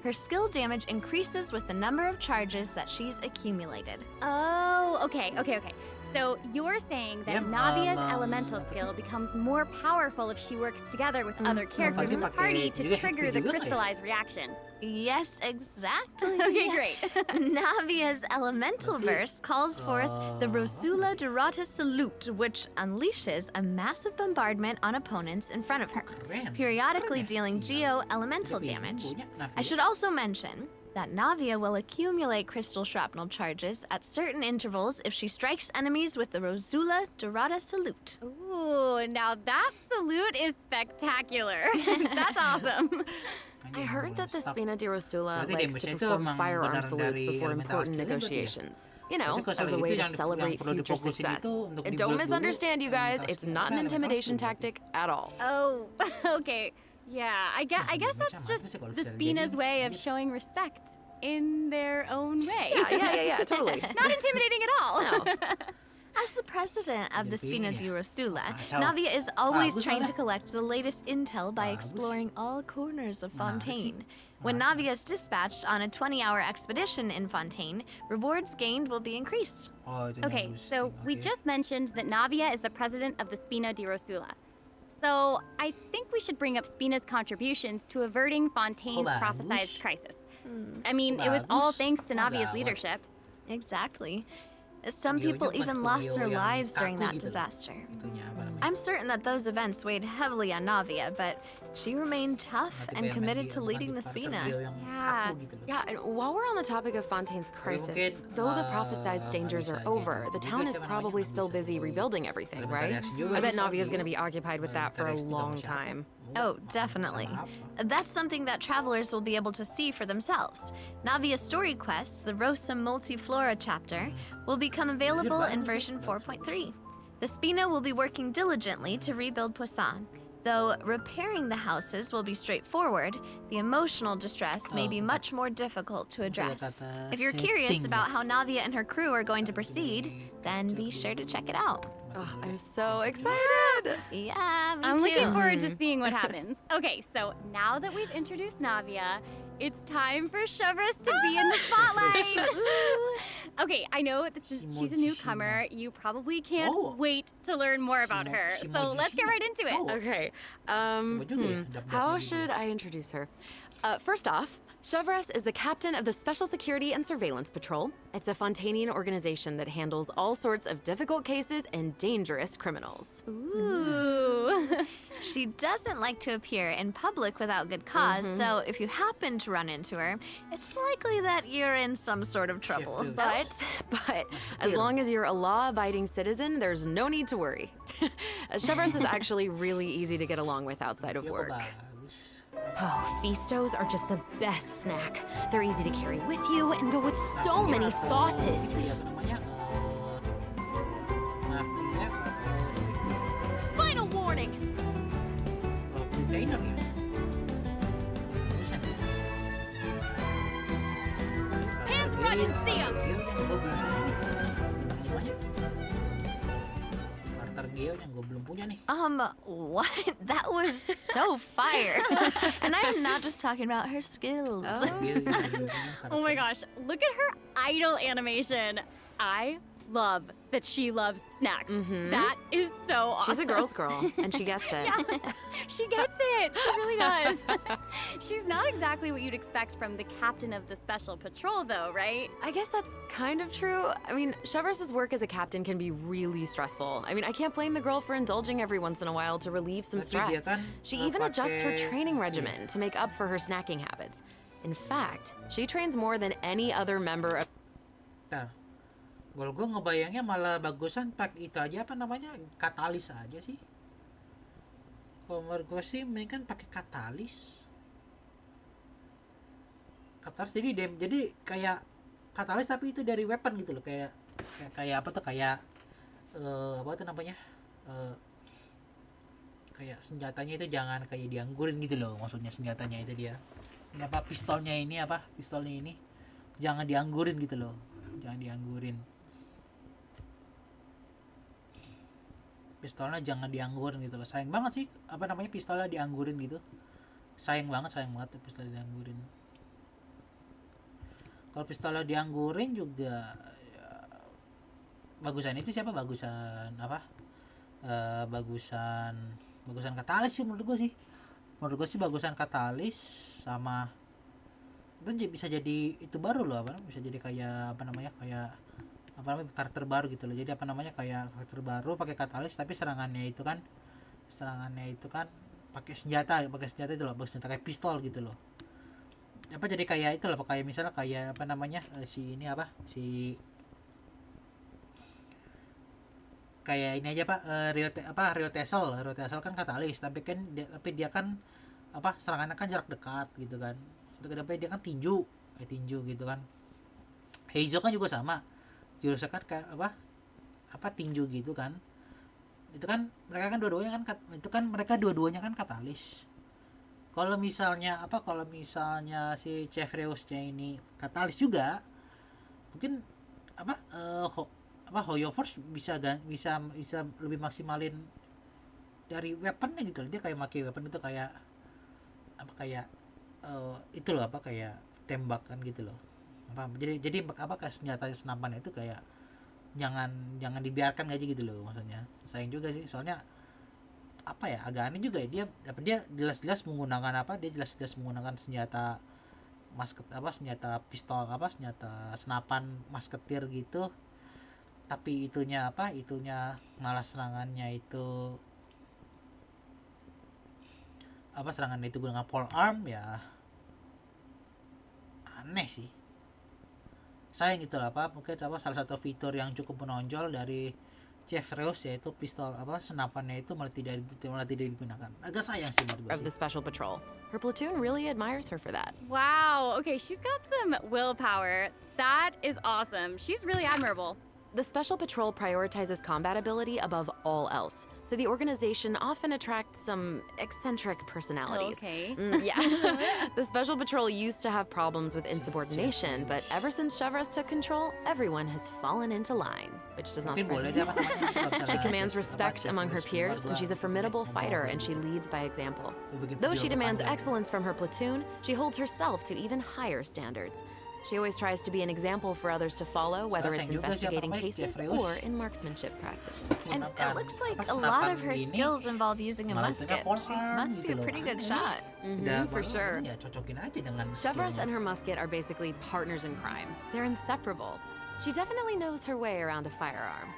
Her skill damage increases with the number of charges that she's accumulated. Oh, okay. So you're saying that Yep, Navia's elemental skill becomes more powerful if she works together with other characters in the party to juga trigger HP the juga nggak ya? crystallized reaction. Yes, exactly. Okay, great. Navia's elemental Berarti, verse calls forth the oh, Rosula Dorata Salute, which unleashes a massive bombardment on opponents in front of her, Keren. periodically Keren ya, dealing si geo elemental Tapi damage. punya Navia. I should also mention that Navia will accumulate crystal shrapnel charges at certain intervals if she strikes enemies with the Rosula Dorata Salute. Ooh, now that salute is spectacular. That's awesome. I heard that the Spina di Rosula Berarti likes damage-nya to itu perform emang firearm benar salutes dari before elemental important skill-nya berarti ya? negotiations. You know, Berarti kalau as a itu way yang to celebrate perlu future difokusin success. itu untuk And dibuat don't dulu misunderstand, you guys. elemental It's skill. not an Elemental intimidation skill berarti. tactic at all. Oh, okay. Yeah, I guess that's Macam apa just sih kalau the bisa Spina's jadi way of gitu? showing respect in their own way. Yeah, totally. Not intimidating at all. No. As the president of the Jadi pengen Spina di ya? Rosula, Kacau. Navia is always Bagus trying lah. to collect the latest intel by Bagus. exploring all corners of Menarik sih. Fontaine. When Menarik. Navia is dispatched on a 20-hour expedition in Fontaine, rewards gained will be increased. Oh, itu yang Okay, boosting, so we oke. just mentioned that Navia is the president of the Spina di Rosula. So I think we should bring up Spina's contributions to averting Fontaine's bagus. prophesized crisis. I mean, it was all Bagus. thanks to Oh, Navia's gawat. leadership. Exactly. Some Geo-nya people bukan even tipe lost Geo their yang lives during kaku that gitu loh. disaster. Itunya apa namanya? I'm certain that those events weighed heavily on Navia, but she remained tough Nah, tipe and yang committed main to Geo, leading the bukan tipe Spina. Geo yang Yeah. kaku gitu loh. Yeah, and while we're on the topic of Fontaine's crisis, mungkin, though the prophesized dangers bisa are over, jadi the juga town is siapa namanya, probably nggak still bisa busy jadi rebuilding everything, elemental right? reaction juga I bet sih, Navia's soal going to Geo. be occupied with that for a Elemental reaction long juga sama time. siapa? Oh, Sama definitely. apa? That's something that travelers will be able to see for themselves. Navia's story quests, the Rosa Multiflora chapter, will become available in version 4.3. The Spina will be working diligently to rebuild Poisson. Though repairing the houses will be straightforward, the emotional distress may be much more difficult to address. kata If you're curious setting about ya. how Navia and her crew are going to proceed, then be sure to check it out. Oh, I'm so excited! Yeah, me I'm too. looking forward to seeing what happens. Okay, so now that we've introduced Navia, it's time for Chevres to be in the spotlight. Okay, I know that since she's a newcomer, you probably can't Oh. wait to learn more about her. So let's get right into it. Oh. Okay, Coba juga ya, dap-dapnya how gitu. should I introduce her? First off, Chevreuse is the captain of the Special Security and Surveillance Patrol. It's a Fontanian organization that handles all sorts of difficult cases and dangerous criminals. Ooh. She doesn't like to appear in public without good cause, so if you happen to run into her, it's likely that you're in some sort of trouble. But as long as you're a law-abiding citizen, there's no need to worry. Chevreuse is actually really easy to get along with outside of Dia kok work. bagus. Oh, Feastos are just the best snack. They're easy to carry with you and go with so many sauces. Itu ya apa namanya? Navia atau seperti Final warning! container ya. Bagusan ya. Hands front and see 'em. Geo yang gue belum punya nih. Bintang 5 ya. Karakter Geo yang gue belum punya nih. What? That was so fire. And I am not just talking about her skills. Geo yang gue belum punya. Oh my gosh, look at her idol animation. I love that she loves snacks. That is so awesome. She's a girl's girl, and she gets it. Yeah, she gets it. She really does. She's not exactly what you'd expect from the captain of the special patrol, though, right? I guess that's kind of true. I mean, Chevreus's work as a captain can be really stressful. I mean, I can't blame the girl for indulging every once in a while to relieve some Tapi stress. dia kan, She even adjusts her pakai- training regimen to make up for her snacking habits. In fact, she trains more than any other member of... Bentar. Kalau gue ngebayangnya malah bagusan pakai itu aja apa namanya katalis aja sih. Kalau menurut gue sih mendingan pakai katalis. Katalis jadi kayak katalis tapi itu dari weapon gitu loh kayak apa tuh kayak apa tuh namanya kayak senjatanya itu jangan kayak dianggurin gitu loh maksudnya senjatanya itu dia. Ini apa pistolnya ini jangan dianggurin gitu loh. Jangan dianggurin. Pistolnya jangan dianggurin gitu loh. Sayang banget sih apa namanya pistolnya dianggurin gitu. Sayang banget pistolnya dianggurin. Kalau pistolnya dianggurin juga ya, bagusan itu siapa? Bagusan apa? Bagusan katalis sih menurut gue sih. Menurut gue sih bagusan katalis sama itu bisa jadi itu baru loh apa bisa jadi kayak apa namanya karakter baru gitu loh. Jadi apa namanya kayak karakter baru pakai katalis tapi serangannya itu kan pakai senjata itu loh, senjata kayak pistol gitu loh. Apa jadi kayak itu loh, kayak misalnya kayak apa namanya kayak ini aja Pak Rio Tesel kan katalis tapi dia kan apa serangannya kan jarak dekat gitu kan. Tapi dia kan tinju gitu kan. Heizo kan juga sama. Jurusnya kan kayak apa tinju gitu kan. Itu kan mereka kan dua-duanya kan katalis. Kalau misalnya si Chevreuse-nya ini katalis juga mungkin Hoyo Force bisa lebih maksimalin dari weaponnya gitu loh. Dia kayak pakai weapon itu kayak itu loh kayak tembakan gitu loh. Jadi kayak senjata senapan itu kayak jangan dibiarkan aja gitu loh maksudnya. Sayang juga sih soalnya agak aneh juga ya dia jelas-jelas menggunakan senjata senjata pistol senjata senapan masketir gitu tapi itunya malah serangannya itu dengan pole arm ya aneh sih. Sayang gitu lah mungkin salah satu fitur yang cukup menonjol dari Chevreuse yaitu pistol senapannya itu malah tidak digunakan. Agak sayang sih menurut gue of the Special Patrol. Her platoon really admires her for that. Wow, okay, she's got some willpower. That is awesome. She's really admirable. The Special Patrol prioritizes combat ability above all else, so the organization often attracts some eccentric personalities. Okay. Yeah. The Special Patrol used to have problems with insubordination, but ever since Chevreuse took control, everyone has fallen into line, which does not surprise me. She commands respect among her peers, and she's a formidable fighter, and she leads by example. Though she demands excellence from her platoon, she holds herself to even higher standards. She always tries to be an example for others to follow, whether it's investigating cases or in marksmanship practice. And it looks like a lot of her skills involve using a musket. She must be a pretty good shot. For sure. Ya cocokin aja dengan Chevrolet skillnya. and her musket are basically partners in crime. They're inseparable. She definitely knows her way around a firearm.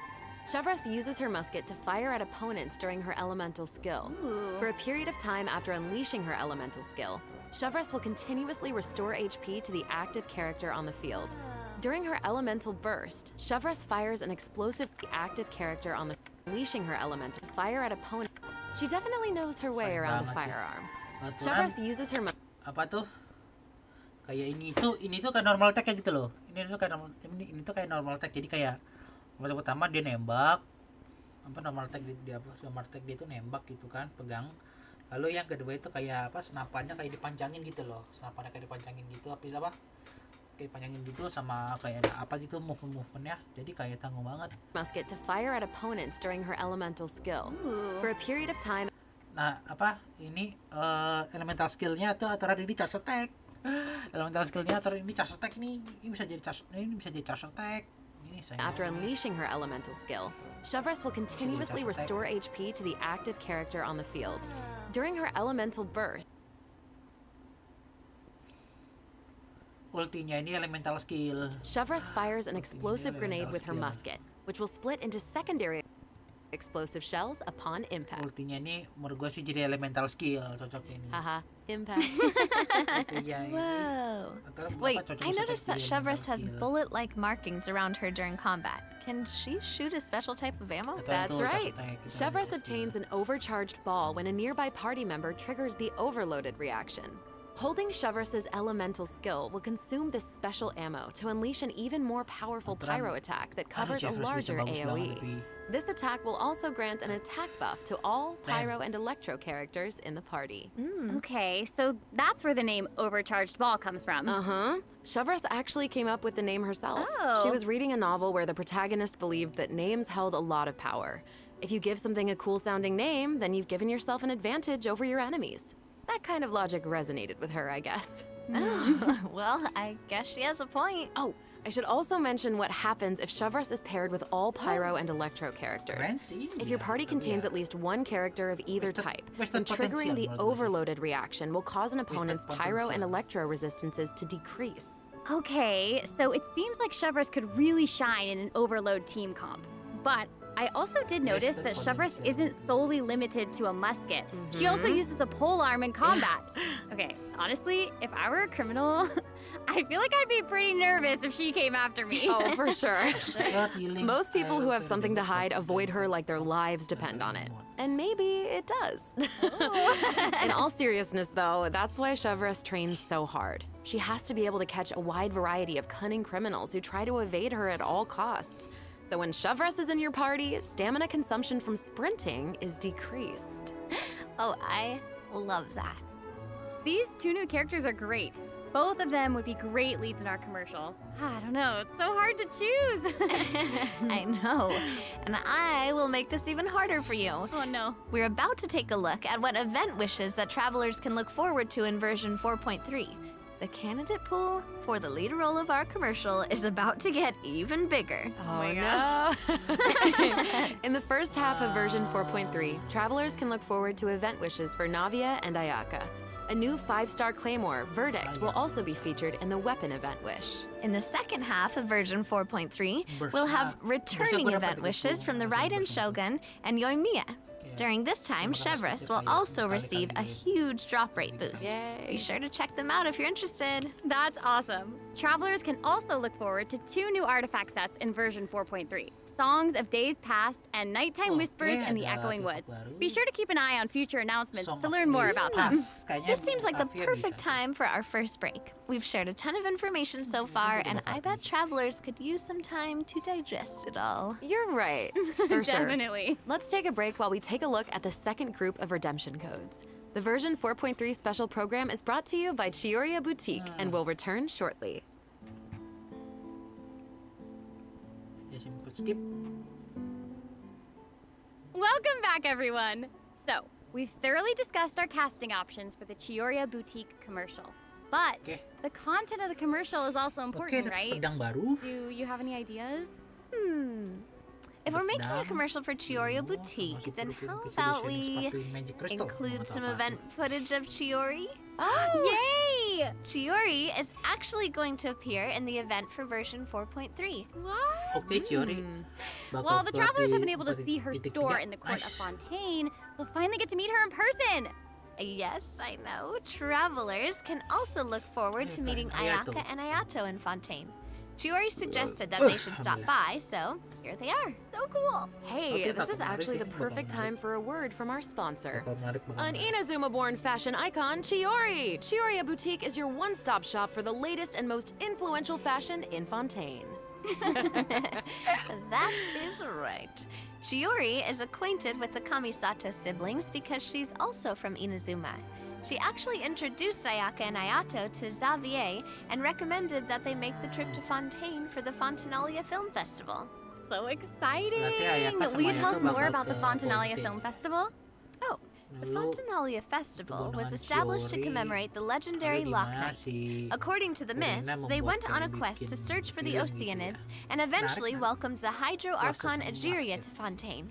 Chevrolet uses her musket to fire at opponents during her elemental skill. For a period of time after unleashing her elemental skill, Chevrolet will continuously restore HP to the active character on the field. During her elemental burst, Chevrolet fires an explosive active character on the unleashing her element to fire at opponents. She definitely knows her way Sayang around a banget sih. firearm. Aturan Chevrolet uses her apa tuh? Kayak ini tuh kayak normal attack kayak gitu loh. Ini tuh kayak normal attack. Jadi kayak pertama dia nembak. Apa normal attack dia itu nembak gitu kan, pegang. Lalu yang kedua itu kayak apa? Senapannya kayak dipanjangin gitu loh. Senapannya kayak dipanjangin gitu. Habis apa? Kayak dipanjangin gitu sama kayak ada apa gitu movement-movementnya. Jadi kayak tangguh banget. musket to fire at opponents during her elemental skill. For a period of time. Nah, apa? Ini elemental skillnya tuh antara ini charge attack. Elemental skillnya antara ini charge attack nih. Ini bisa jadi charge attack. After unleashing her elemental skill, Chevrolet will continuously restore HP to the active character on the field. During her elemental burst, ultinya ini elemental skill. Chevrolet fires an explosive grenade with her musket, which will split into secondary explosive shells upon impact. Ultinya ini menurut gue sih jadi elemental skill cocok ini. Haha, impact. Whoa. Wait, I noticed that Chevrolet has bullet-like markings around her during combat. Can she shoot a special type of ammo? That's right. Chevrolet obtains an overcharged ball when a nearby party member triggers the overloaded reaction. Holding Chevrolet's elemental skill will consume this special ammo to unleash an even more powerful pyro attack that covers a larger AoE. This attack will also grant an attack buff to all pyro and electro characters in the party. Okay, so that's where the name Overcharged Ball comes from. Chevrolet actually came up with the name herself. Oh. She was reading a novel where the protagonist believed that names held a lot of power. If you give something a cool-sounding name, then you've given yourself an advantage over your enemies. That kind of logic resonated with her, I guess. Well, I guess she has a point. Oh, I should also mention what happens if Chevrolet is paired with all pyro and electro characters. If your party contains at least one character of either type, then triggering the overloaded reaction will cause an opponent's pyro and electro resistances to decrease. Okay, so it seems like Chevrolet could really shine in an overload team comp. But I also did notice that Chevrolet isn't solely limited to a musket. She also uses a polearm in combat. Okay, honestly, if I were a criminal, I feel like I'd be pretty nervous if she came after me. Oh, for sure. Most people who have something to hide avoid her like their lives depend on it. And maybe it does. In all seriousness, though, that's why Chevrolet trains so hard. She has to be able to catch a wide variety of cunning criminals who try to evade her at all costs. So when Chevrolet is in your party, stamina consumption from sprinting is decreased. Oh, I love that. These two new characters are great. Both of them would be great leads in our commercial. I don't know, it's so hard to choose. I know. And I will make this even harder for you. Oh no. We're about to take a look at what event wishes that travelers can look forward to in version 4.3. The candidate pool for the lead role of our commercial is about to get even bigger. Oh my gosh. In the first half of version 4.3, travelers can look forward to event wishes for Navia and Ayaka. A new 5-star claymore, Verdict, will also be featured in the weapon event wish. In the second half of version 4.3, we'll have returning event wishes from the Raiden Shogun and Yoimiya. During this time, Chevrolet will also receive a huge drop rate boost. Yay. Be sure to check them out if you're interested. That's awesome. Travelers can also look forward to 2 new artifact sets in version 4.3. Songs of Days Past and Nighttime Whispers in the Echoing Woods. Be sure to keep an eye on future announcements to learn more about them. This seems like the perfect time for our first break. We've shared a ton of information so far, and I bet travelers could use some time to digest it all. You're right, for sure. Definitely. Let's take a break while we take a look at the second group of redemption codes. The version 4.3 special program is brought to you by Chioria Boutique and will return shortly. Skip. Welcome back, everyone. So, we've thoroughly discussed our casting options for the Chioria Boutique commercial. But Oke. the content of the commercial is also Oke, important, ada right? pedang baru. Do you have any ideas? If we're making a Pedang. commercial for Chioria Oh, Boutique, termasuk then produk how Kecil about Ini we sepatu Magic Crystal. include Nggak tahu some apa event footage of Chiori? Oh! Yay! Chiori is actually going to appear in the event for version 4.3. What? Oke, Chiori. bakal Well, the keluar travelers di have been able to 4.3. see her store in the court of Nice. Fontaine. They'll finally get to meet her in person. Yes, I know. Travelers can also look forward to meeting Ayato. Ayaka and Ayato in Fontaine. Chiori suggested that they should stop by, so here they are. So cool. Hey, Okay, this is bakal actually the menarik sih, perfect bakal time for a word from our sponsor. Bakal menarik, bakal An menarik. Inazuma-born fashion icon, Chiori! Chioria Boutique is your one-stop shop for the latest and most influential fashion in Fontaine. That is right. Chiori is acquainted with the Kamisato siblings because she's also from Inazuma. She actually introduced Ayaka and Ayato to Xavier and recommended that they make the trip to Fontaine for the Fontinalia Film Festival. So exciting. Berarti Ayaka sama Will you tell us Ayato more bakal about the ke Fontinalia Fontaine. Film Festival? The Dulu, Fontinalia Festival was hubungan established to Chiori, commemorate the legendary lalu Loch gimana Knights. si According to the Corina myths, they membuat went on a kayak quest to bikin search for the film gitu ya. Oceanids and eventually Menarik, welcomed the Hydro Proses Archon Egeria basket. to Fontaine.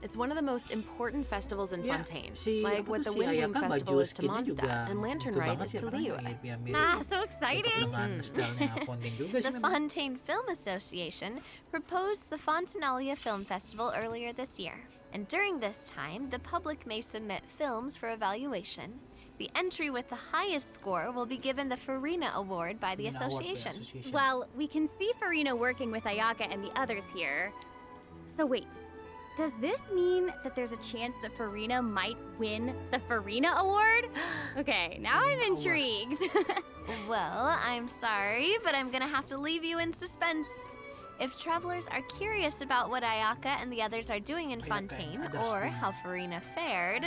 It's one of the most important festivals in Ya, Fontaine, si like apa what the tuh, si Windbloom Ayaka Festival baju is to skinnya juga Mondstadt and Lantern itu Ride banget is sih, to karena Liyue. mirip-mirip Ah, so cocok exciting. dengan stylenya Fontaine juga sih The memang. Fontaine Film Association proposed the Fontinalia Film Festival earlier this year. And during this time, the public may submit films for evaluation. The entry with the highest score will be given the Farina Award by the Farina Award, ya, association. Well, we can see Farina working with Ayaka and the others here. So wait, does this mean that there's a chance that Farina might win the Farina Award? Okay, now I'm Farina Award. intrigued. Well, I'm sorry, but I'm gonna have to leave you in suspense. If travelers are curious about what Ayaka and the others are doing in Ayaka and Fontaine, others or win. how Farina fared,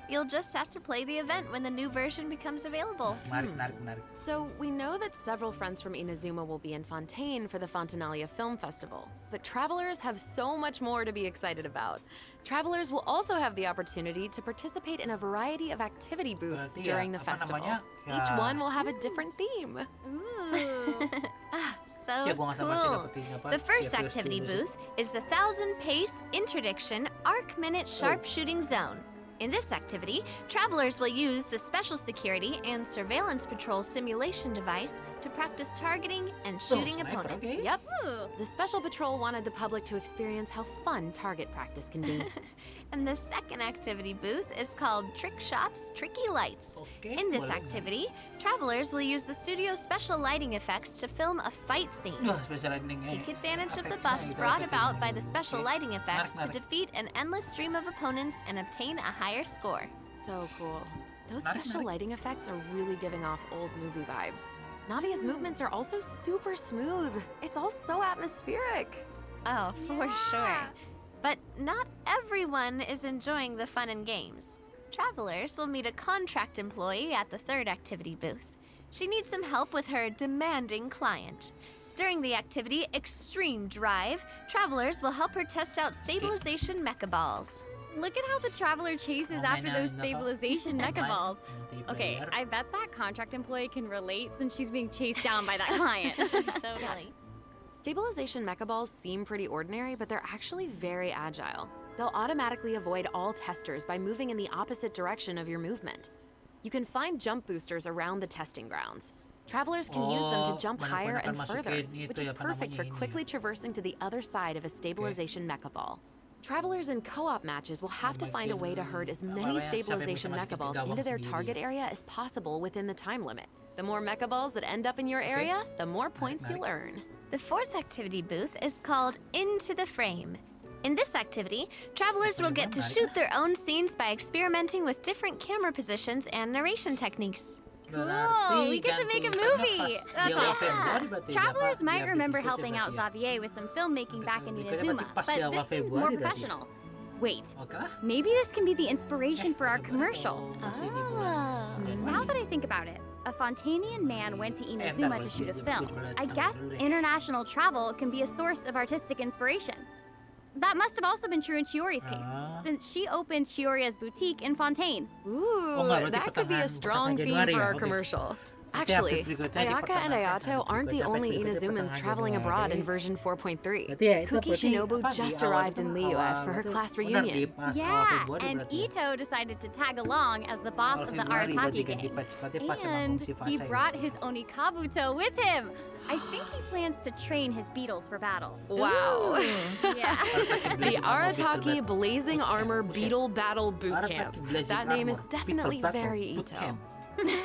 you'll just have to play the event when the new version becomes available. Menarik. So, we know that several friends from Inazuma will be in Fontaine for the Fontinalia Film Festival, but travelers have so much more to be excited about. Travelers will also have the opportunity to participate in a variety of activity booths Berarti ya, during the apa festival. namanya, Each ya- one will have a different theme. Ooh. So Ya, gua nggak sabar sih cool. dapetin apa, The first serius activity dulu sih. booth is the 1000 Pace Interdiction Arc Minute Sharpshooting Zone. In this activity, travelers will use the Special Security and Surveillance Patrol simulation device to practice targeting and shooting sniper, opponents. oke. Yep, Ooh. the Special Patrol wanted the public to experience how fun target practice can be. And the second activity booth is called Trick Shots, Tricky Lights. Oke, In this boleh. activity, travelers will use the studio's special lighting effects to film a fight scene. Wah, special ending Take advantage of the efeknya buffs gitu, brought efek about yang by the gitu. special Oke. lighting effects to Menarik. defeat an endless stream of opponents and obtain a higher score. So cool. Those Menarik, special menarik. lighting effects are really giving off old movie vibes. Navia's movements are also super smooth. It's all so atmospheric. Oh, for Yeah. sure. But not everyone is enjoying the fun and games. Travelers will meet a contract employee at the third activity booth. She needs some help with her demanding client. During the activity Extreme Drive, travelers will help her test out stabilization mecha balls. Look at how the traveler chases Oh, after those mainan apa? stabilization mecha Online, balls. Okay, multiplayer. I bet that contract employee can relate since she's being chased down by that client. Totally. Stabilization mecha balls seem pretty ordinary, but they're actually very agile. They'll automatically avoid all testers by moving in the opposite direction of your movement. You can find jump boosters around the testing grounds. Travelers can use them Oh, to jump banyak higher and masukin further, itu which ya, is apa perfect namanya for ini ya. quickly traversing to the other side of a stabilization mecha ball. Travelers in co-op matches will have to find a way to herd as many Namanya siapa yang stabilization bisa mecha masukin balls gawang into their sendiri. target area as possible within the time limit. The more mecha balls that end up in your area, the more points you'll earn. The fourth activity booth is called Into the Frame. In this activity, travelers will get to shoot their own scenes by experimenting with different camera positions and narration techniques. Cool, we get to make a movie. That's awesome. Travelers Iya, might remember helping out Xavier with some filmmaking back in Inazuma, but this seems more professional. Wait, Oke lah. maybe this can be the inspiration for our commercial. Masih di bulan Ah. Januari. Now that I think about it, a Fontanian man went to Inazuma to shoot a film. I guess dulu deh. international travel can be a source of artistic inspiration. That must have also been true in Chiori's case, Ah. since she opened Chioria's boutique in Fontaine. Ooh, enggak, berarti that could be a pertengahan strong theme Januari for ya, our oke. commercial. Actually, Ayaka and Ayato aren't the only Inazumans traveling abroad in version 4.3. Kuki Shinobu just arrived in Liyue for her class reunion. Yeah, and Ito decided to tag along as the boss of the Arataki gang. And he brought his Onikabuto with him. I think he plans to train his beetles for battle. Wow. Yeah. The Arataki Blazing Armor Beetle Battle Boot Camp. That name is definitely very Ito.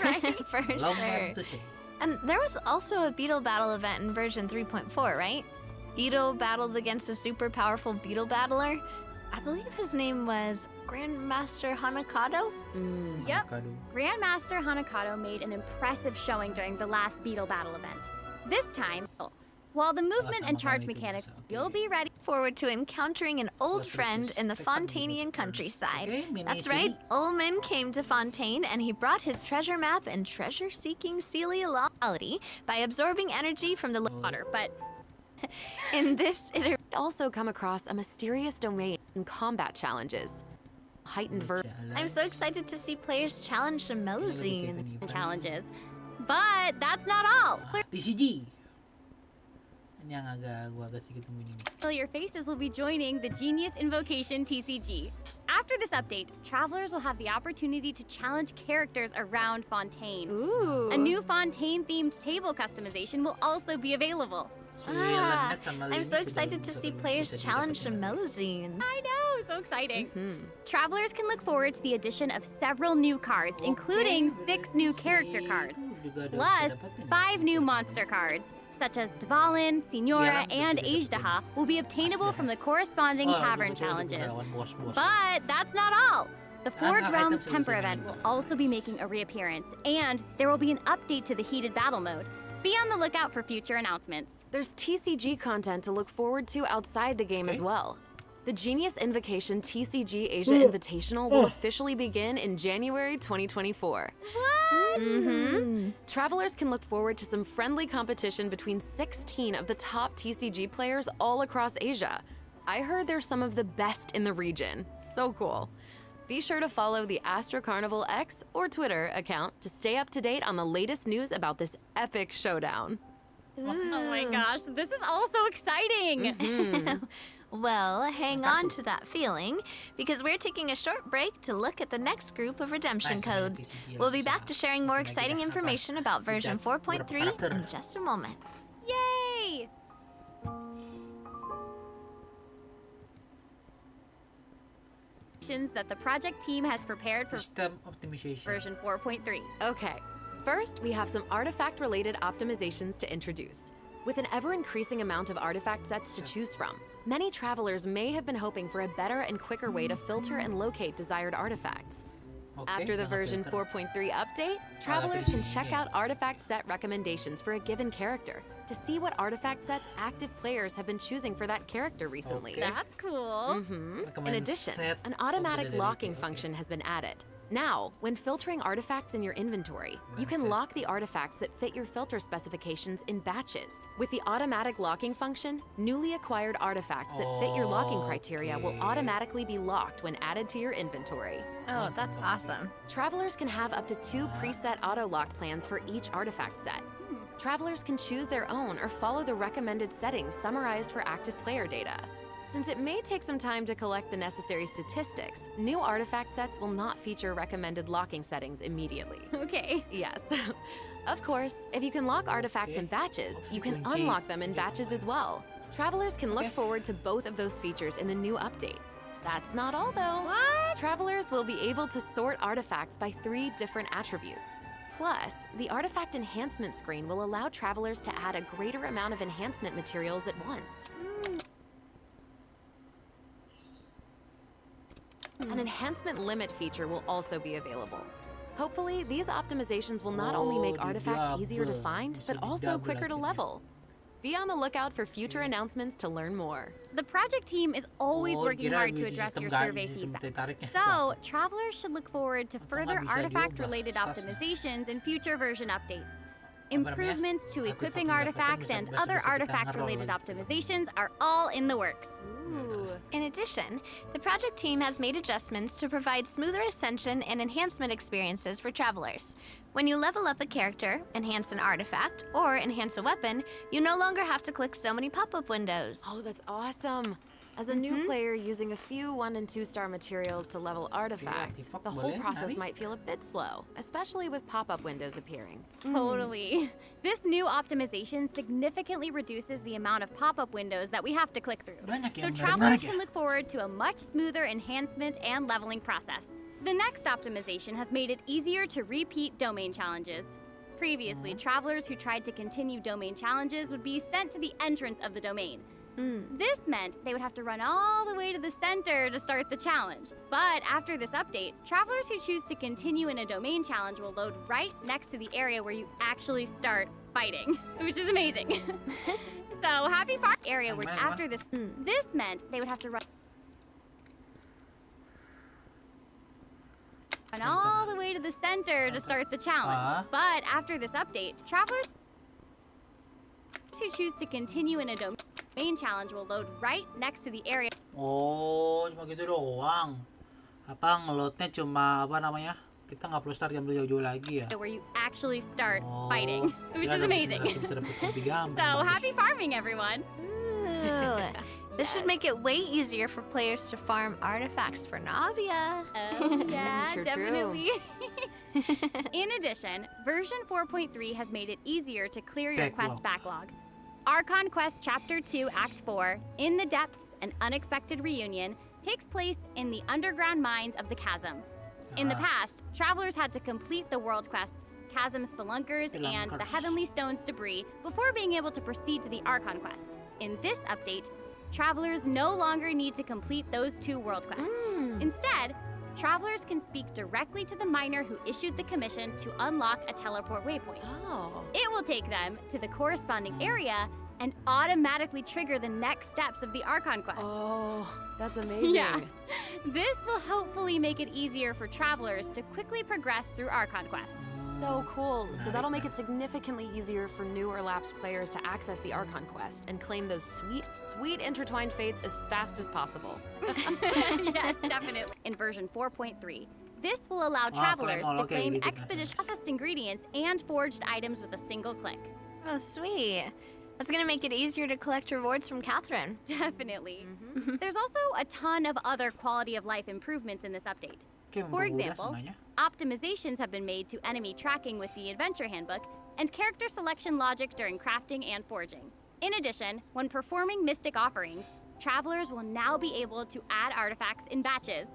Right, for sure. And there was also a beetle battle event in version 3.4, right? Ito battled against a super powerful beetle battler. I believe his name was Grandmaster Hanakado? Yep. Grandmaster Hanakado made an impressive showing during the last beetle battle event. This time, while the movement and charge mechanics, you'll be ready. Forward to encountering an old friend in the Fontanian countryside. That's right, Ullman came to Fontaine and he brought his treasure map and treasure-seeking Celia by absorbing energy from the water, but in this, it also come across a mysterious domain in combat challenges. Heightened I'm so excited to see players challenge the Melazine challenges. But that's not all. TCG. Ini yang gua agak sedikit tungguin ini. Familiar faces will be joining the Genius Invocation TCG. After this update, travelers will have the opportunity to challenge characters around Fontaine. Ooh. A new Fontaine-themed table customization will also be available. I'm so excited to see players challenge the Melazine. I know, so exciting. Travelers can look forward to the addition of several new cards, including 6 new character cards, plus 5 new monster cards, such as Dvalin, Signora, and Ajdaha, will be obtainable from the corresponding tavern challenges. But that's not all. The Forge Realms Temper event will also be making a reappearance, and there will be an update to the heated battle mode. Be on the lookout for future announcements. There's TCG content to look forward to outside the game as well. The Genius Invocation TCG Asia Invitational will officially begin in January 2024. What? Travelers can look forward to some friendly competition between 16 of the top TCG players all across Asia. I heard they're some of the best in the region. So cool. Be sure to follow the Astro Carnival X or Twitter account to stay up to date on the latest news about this epic showdown. Oh my gosh, this is all so exciting! Well, hang on to that feeling, because we're taking a short break to look at the next group of redemption codes. We'll be back to sharing more exciting information about version 4.3 in just a moment. Yay! That the project team has prepared for System optimization. version 4.3. Okay, first we have some artifact-related optimizations to introduce. With an ever-increasing amount of artifact sets to choose from, many travelers may have been hoping for a better and quicker way to filter and locate desired artifacts. After the version 4.3 update, travelers can check out artifact set recommendations for a given character to see what artifact sets active players have been choosing for that character recently. That's cool. In addition, an automatic locking function has been added. Now, when filtering artifacts in your inventory, you can lock the artifacts that fit your filter specifications in batches. With the automatic locking function, newly acquired artifacts that fit your locking criteria will automatically be locked when added to your inventory. Oh, that's awesome. Travelers can have up to 2 preset auto-lock plans for each artifact set. Travelers can choose their own or follow the recommended settings summarized for active player data. Since it may take some time to collect the necessary statistics, new artifact sets will not feature recommended locking settings immediately. Okay. Yes. Of course, if you can lock artifacts in batches, you can unlock them in batches as well. Travelers can look forward to both of those features in the new update. That's not all though. What? Travelers will be able to sort artifacts by 3 different attributes. Plus, the artifact enhancement screen will allow travelers to add a greater amount of enhancement materials at once. An enhancement limit feature will also be available. Hopefully, these optimizations will not only make artifacts easier to find, but also quicker to level. Be on the lookout for future announcements to learn more. The project team is always working hard to address your survey feedback. So, travelers should look forward to further artifact-related optimizations in future version updates. Improvements to equipping artifacts and other artifact-related optimizations are all in the works. Ooh. In addition, the project team has made adjustments to provide smoother ascension and enhancement experiences for travelers. When you level up a character, enhance an artifact, or enhance a weapon, you no longer have to click so many pop-up windows. Oh, that's awesome. As a new player using a few 1- and 2-star materials to level artifacts, the whole process might feel a bit slow, especially with pop-up windows appearing. Totally. This new optimization significantly reduces the amount of pop-up windows that we have to click through. So travelers can look forward to a much smoother enhancement and leveling process. The next optimization has made it easier to repeat domain challenges. Previously, travelers who tried to continue domain challenges would be sent to the entrance of the domain. This meant they would have to run all the way to the center to start the challenge. But after this update, travelers who choose to continue in a domain challenge will load right next to the area where you actually start fighting, which is amazing. So happy farm area where after this meant they would have to run all the way to the center to start the challenge. But after this update, travelers who choose to continue in a domain challenge will load right next to the area. Oh, cuma gitu doang. Apa ngeloadnya cuma apa namanya? Kita nggak perlu start gambar jauh-jauh lagi ya. Where you actually start fighting, which is amazing. So happy farming, everyone. Ooh. This should make it way easier for players to farm artifacts for Navia. Oh, yeah, True, definitely. In addition, version 4.3 has made it easier to clear your quest backlog. Archon Quest Chapter 2 Act 4, In the Depths, An Unexpected Reunion, takes place in the underground mines of the Chasm. In the past, travelers had to complete the world quests, Chasm Spelunkers, and the Heavenly Stones debris before being able to proceed to the Archon Quest. In this update, travelers no longer need to complete those 2 world quests. Instead, travelers can speak directly to the miner who issued the commission to unlock a teleport waypoint. Oh. It will take them to the corresponding area and automatically trigger the next steps of the Archon Quest. Oh, that's amazing. Yeah. This will hopefully make it easier for travelers to quickly progress through Archon Quest. So cool. So that'll make it significantly easier for new or lapsed players to access the Archon Quest and claim those sweet, sweet intertwined fates as fast as possible. Yes, definitely. In version 4.3, this will allow travelers to claim expeditious processed ingredients and forged items with a single click. Oh, sweet. That's gonna make it easier to collect rewards from Catherine. Definitely. There's also a ton of other quality of life improvements in this update. For example, optimizations have been made to enemy tracking with the Adventure Handbook and character selection logic during crafting and forging. In addition, when performing mystic offerings, travelers will now be able to add artifacts in batches.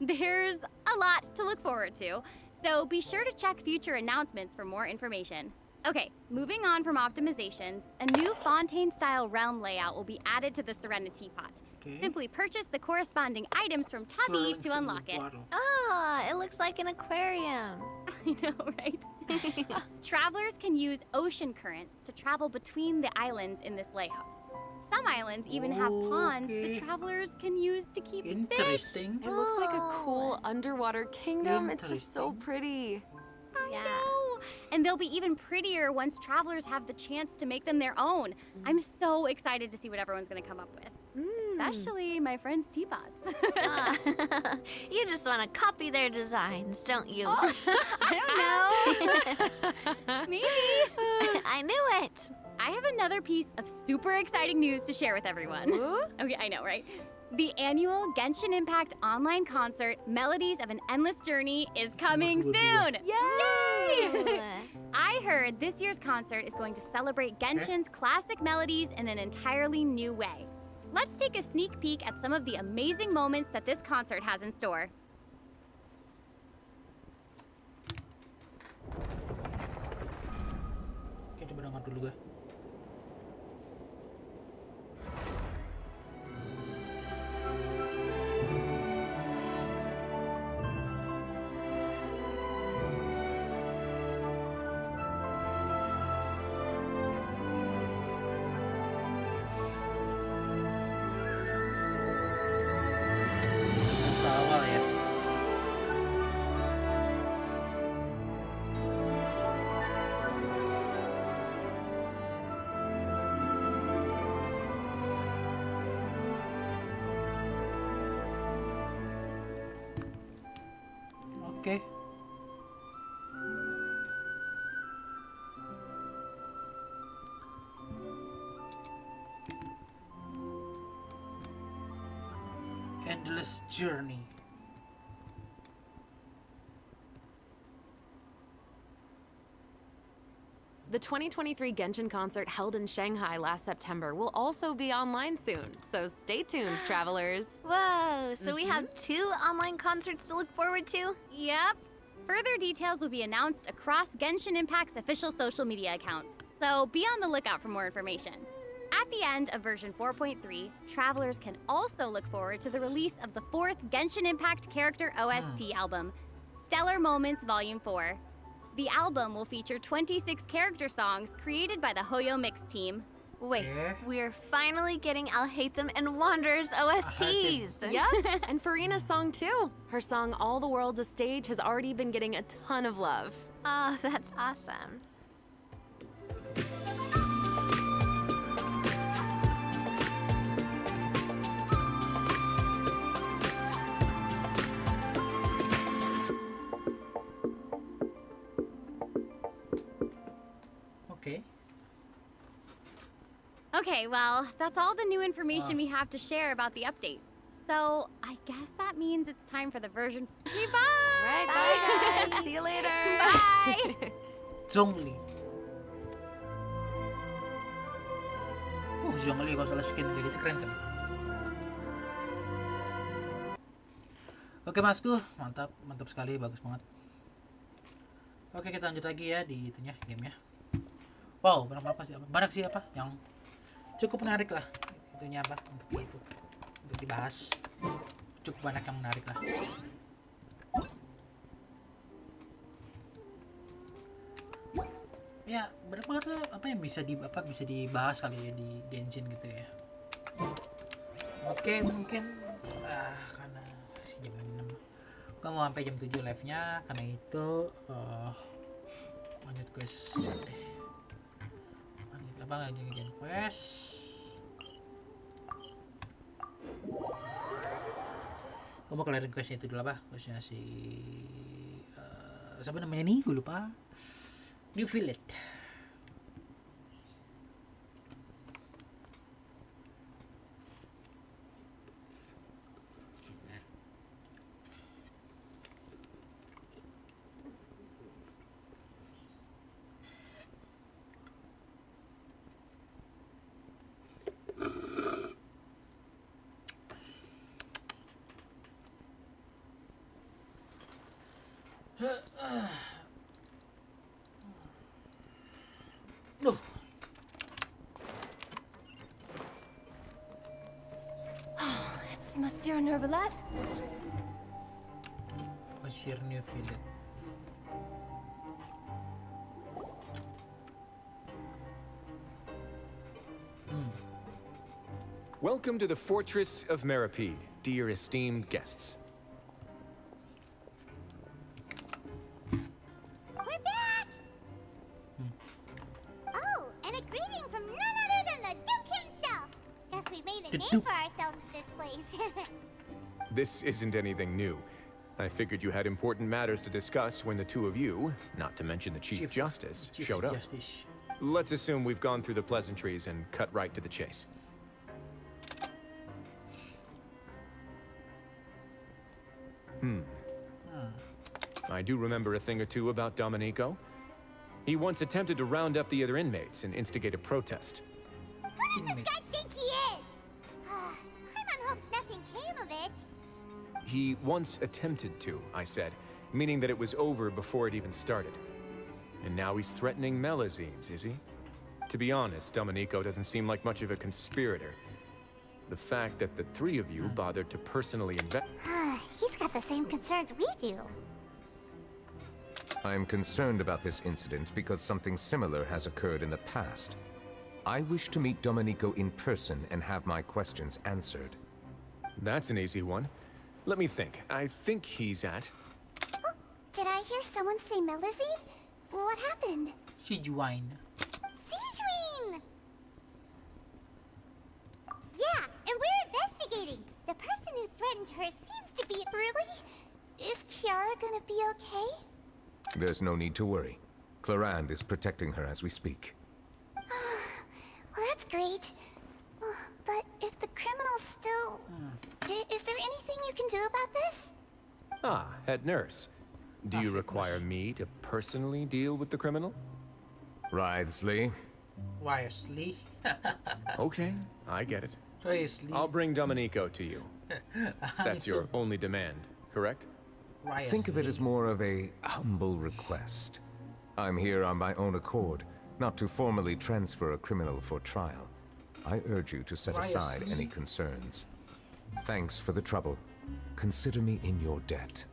There's a lot to look forward to, so be sure to check future announcements for more information. Okay, moving on from optimizations, a new Fontaine-style realm layout will be added to the Serenity Pot. Simply purchase the corresponding items from Tubby to unlock it. Ah, it looks like an aquarium. I know, right? Travelers can use ocean currents to travel between the islands in this layout. Some islands even have ponds the travelers can use to keep fish. Interesting. It looks like a cool underwater kingdom. It's just so pretty. I know. And they'll be even prettier once travelers have the chance to make them their own. I'm so excited to see what everyone's going to come up with. Especially my friend's teapots. You just want to copy their designs, don't you? Oh, I don't know. Maybe. I knew it. I have another piece of super exciting news to share with everyone. Okay, I know, right? The annual Genshin Impact online concert, Melodies of an Endless Journey, is coming soon! Yay! I heard this year's concert is going to celebrate Genshin's classic melodies in an entirely new way. Let's take a sneak peek at some of the amazing moments that this concert has in store. Oke, coba dengar dulu gue. Awal ya. Oke. Endless Journey. The 2023 Genshin concert held in Shanghai last September will also be online soon, so stay tuned, travelers. Whoa, so we have 2 online concerts to look forward to? Yep. Further details will be announced across Genshin Impact's official social media accounts, so be on the lookout for more information. At the end of version 4.3, travelers can also look forward to the release of the 4th Genshin Impact character OST album, Stellar Moments Volume 4. The album will feature 26 character songs created by the Hoyo Mix team. Wait, Yeah. we're finally getting Alhaitham and Wanderer's OSTs. Yep, and Farina's song too. Her song All the World's a Stage has already been getting a ton of love. Oh, that's awesome. Oke. Okay, well, that's all the new information we have to share about the update. So, I guess that means it's time for the version. Okay, bye! Alright, bye guys. See you later. Bye! Zhongli. Zhongli kalau salah skin kayak gitu keren kan? Oke Masku, mantap sekali, bagus banget. Oke, kita lanjut lagi ya di itunya, gamenya. Wow, banyak sih apa yang cukup menarik lah itunya apa untuk dibahas. Cukup banyak yang menarik lah. Ya, berapa apa yang bisa dibahas kali ya di Genshin gitu ya. Oke, mungkin karena jam 6 gua mau sampai jam 7 live-nya, karena itu lanjut quest deh. Lanjut quest. Gua mau kelarin questnya itu dulu apa? Questnya si siapa namanya nih? Gue lupa. New Village. Duh. It's Monsieur Nervalet. Monsieur New Village. Welcome to the Fortress of Meripede, dear esteemed guests. We're back! Oh, and a greeting from none other than the Duke himself. Guess we made a name for ourselves at this place. This isn't anything new. I figured you had important matters to discuss when the two of you, not to mention the Chief Justice, showed up. Let's assume we've gone through the pleasantries and cut right to the chase. I do remember a thing or two about Domenico. He once attempted to round up the other inmates and instigate a protest. Who does this guy think he is? Paimon hopes nothing came of it. He once attempted to, I said, meaning that it was over before it even started. And now he's threatening Melazines, is he? To be honest, Domenico doesn't seem like much of a conspirator. The fact that the three of you bothered to personally He's got the same concerns we do. I'm concerned about this incident because something similar has occurred in the past. I wish to meet Domenico in person and have my questions answered. That's an easy one. Let me think. I think he's at... Oh, did I hear someone say Melazine? What happened? Sijuine. Sijuine! Yeah, and we're investigating. The person who threatened her seems to be... Really? Is Kiara gonna be okay? There's no need to worry. Clarand is protecting her as we speak. Well, that's great. But if the criminal's still... Is there anything you can do about this? Ah, head nurse. Do you require me to personally deal with the criminal? Wriothesley. Wisely. Okay, I get it. Wisely. I'll bring Domenico to you. That's your only demand, correct? Think of it as more of a humble request. I'm here on my own accord, not to formally transfer a criminal for trial. I urge you to set aside any concerns. Thanks for the trouble. Consider me in your debt.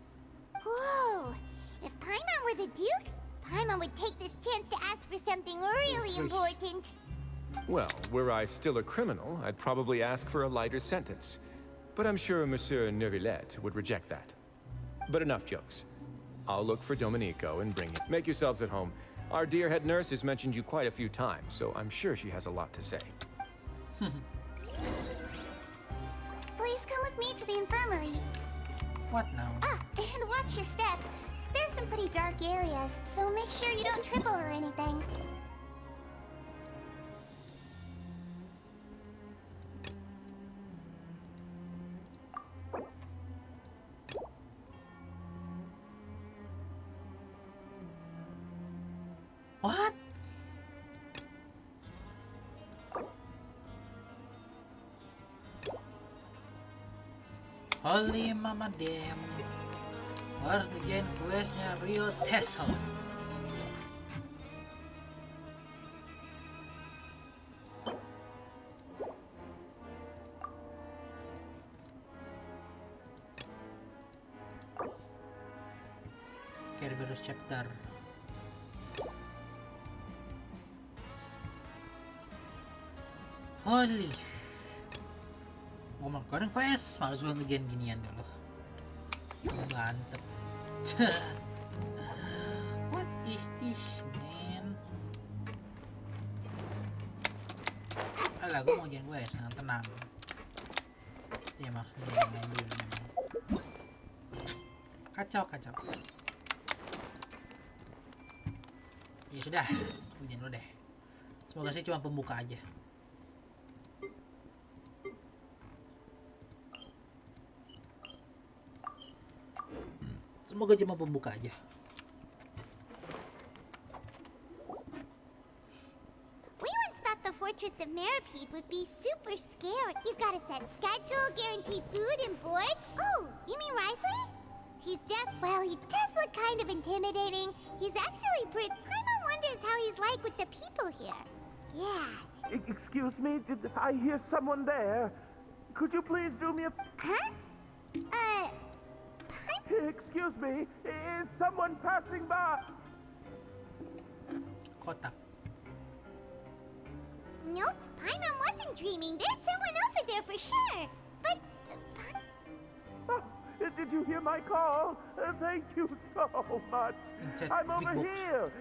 Whoa! If Paimon were the Duke, Paimon would take this chance to ask for something really important. Well, were I still a criminal, I'd probably ask for a lighter sentence. But I'm sure Monsieur Neuvillette would reject that. But enough jokes. I'll look for Domenico and bring him. Make yourselves at home. Our dear head nurse has mentioned you quite a few times, so I'm sure she has a lot to say. Please come with me to the infirmary. What now? And watch your step. There's some pretty dark areas, so make sure you don't trip over anything. What? Holy mama damn. Ngerjain questnya Rio Tesla. Kerberos chapter. Holy. Ngomong kadang quest, males gue ngerjain ginian dulu. Mantep. What is this, man? Alah, gue mau ngerjain quest, tenang. Ya maksudnya main dulu memang. Kacau. Ya sudah, ngerjain dulu deh. Semoga sih cuma pembuka aja. Semoga cuma pembuka aja. We once thought the fortress of Meripede would be super scary. You've got a set schedule, guaranteed food and board. Oh, you mean Risley? He's deaf. Well, he does look kind of intimidating. He's actually pretty. Paimon wonders how he's like with the people here. Yeah. Excuse me, did I hear someone there? Could you please do me a... Huh? Excuse me, is someone passing by? Kotak. Nope, Paimon wasn't dreaming. There's someone over there for sure. But... Oh, did you hear my call? Thank you so much. I'm over here.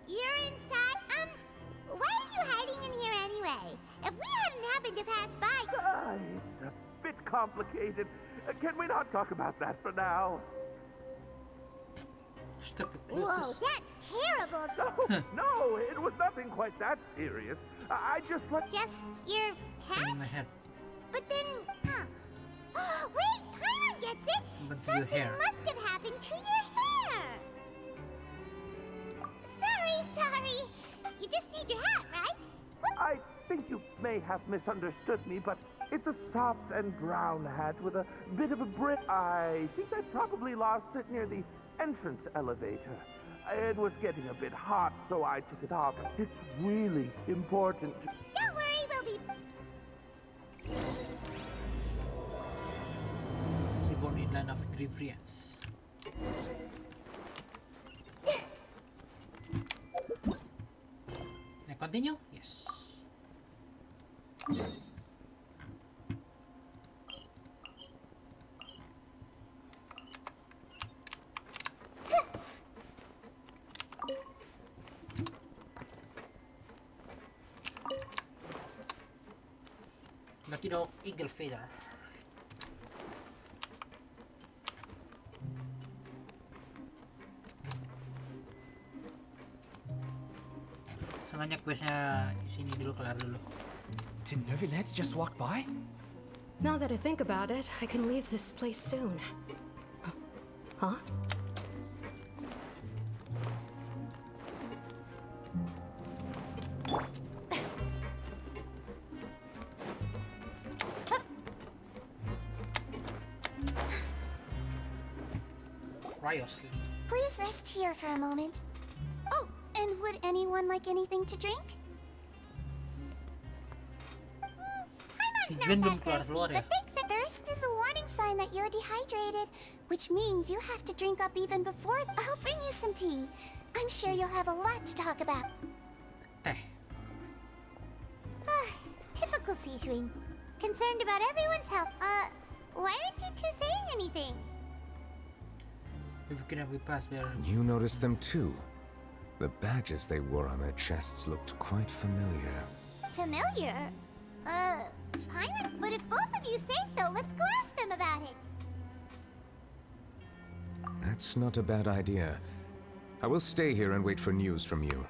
You're inside? Why are you hiding in here anyway? If we hadn't happened to pass by... It's a bit complicated. Can we not talk about that for now? Whoa, that's terrible. No, it was nothing quite that serious. I just Just your hat? But then, wait, Paimon gets it. Something must have happened to your hair. Sorry. You just need your hat, right? I think you may have misunderstood me, but it's a soft and brown hat with a bit of a brim. I think I probably lost it near the entrance elevator. It was getting a bit hot, so I took it off. It's really important. Don't worry, we'll be... Reborn in land of grievance. Can I continue? Yes. Lucky dog, eagle feather. Sengaja questnya sini dulu, kelar dulu. Did Neuvillette just walk by? Now that I think about it, I can leave this place soon. Huh? Rios. Please rest here for a moment. Oh, and would anyone like anything to drink? Si Not Jun that belum keluar ya. thirsty, but thinks that thirst is a warning sign that you're dehydrated, which means you have to drink up even before. I'll bring you some tea. I'm sure you'll have a lot to talk about. Teh. Typical Sejuing. Concerned about everyone's health. Why aren't you two saying anything? You noticed them too. The badges they wore on their chests looked quite familiar. Familiar? Pilot? But if both of you say so, let's go ask them about it. That's not a bad idea. I will stay here and wait for news from you.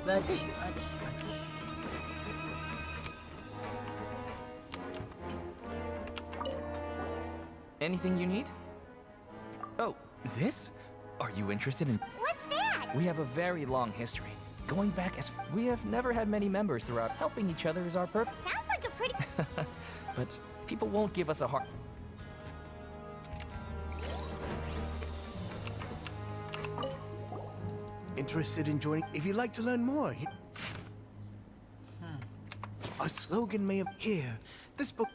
Badge. Anything you need? Oh, this? Are you interested in... What's that? We have a very long history. Going back as... We have never had many members throughout. Helping each other is our purpose. Sounds like a pretty... But people won't give us a heart. Interested in joining? If you'd like to learn more, our slogan may appear. This book.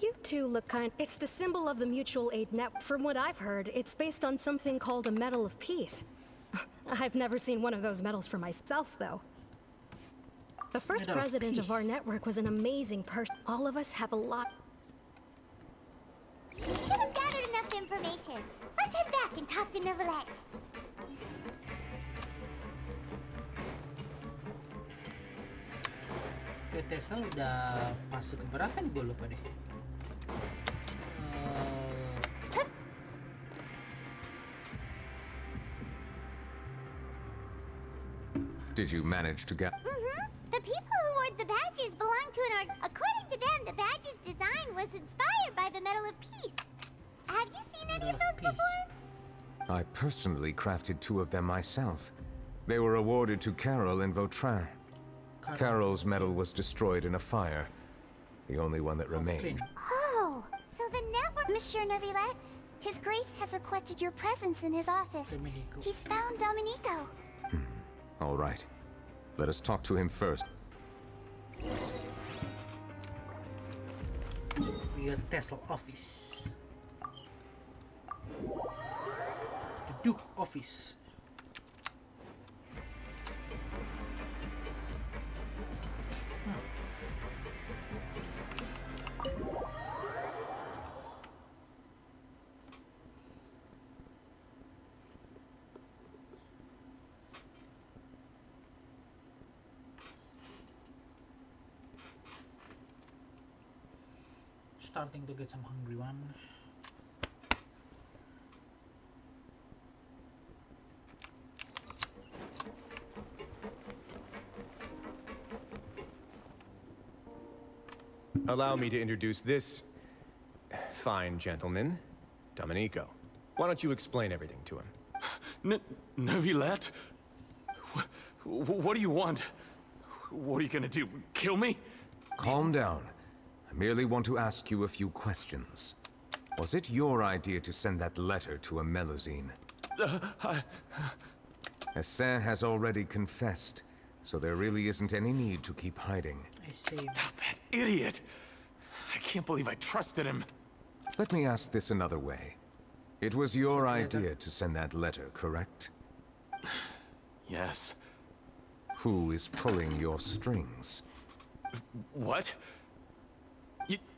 You two look kind. It's the symbol of the Mutual Aid Network. From what I've heard, it's based on something called a Medal of Peace. I've never seen one of those medals for myself, though. The first president of our network was an amazing person. All of us have a lot. We should have gathered enough information. Let's head back and talk to Neuvillette. Tesla udah masuk ke berapa nih, gue lupa deh. Did you manage to get... The people who wore the badges belong to an org. According to them, the badge's design was inspired by the Medal of Peace. Have you seen any of those before? I personally crafted 2 of them myself. They were awarded to Carol and Vautrin. Carol's medal was destroyed in a fire. The only one that remained. Oh, so the network... Monsieur Neuvillette, His Grace has requested your presence in his office. He's found Domenico. All right. Let us talk to him first. We got Tesla office. The Duke office. Starting to get some hungry one. Allow me to introduce this fine gentleman, Domenico. Why don't you explain everything to him? Neuvillette? What do you want? What are you gonna do? Kill me? Calm down. I merely want to ask you a few questions. Was it your idea to send that letter to a Melusine? Essin has already confessed, so there really isn't any need to keep hiding. I see. That idiot! I can't believe I trusted him. Let me ask this another way. It was your idea to send that letter, correct? Yes. Who is pulling your strings? What?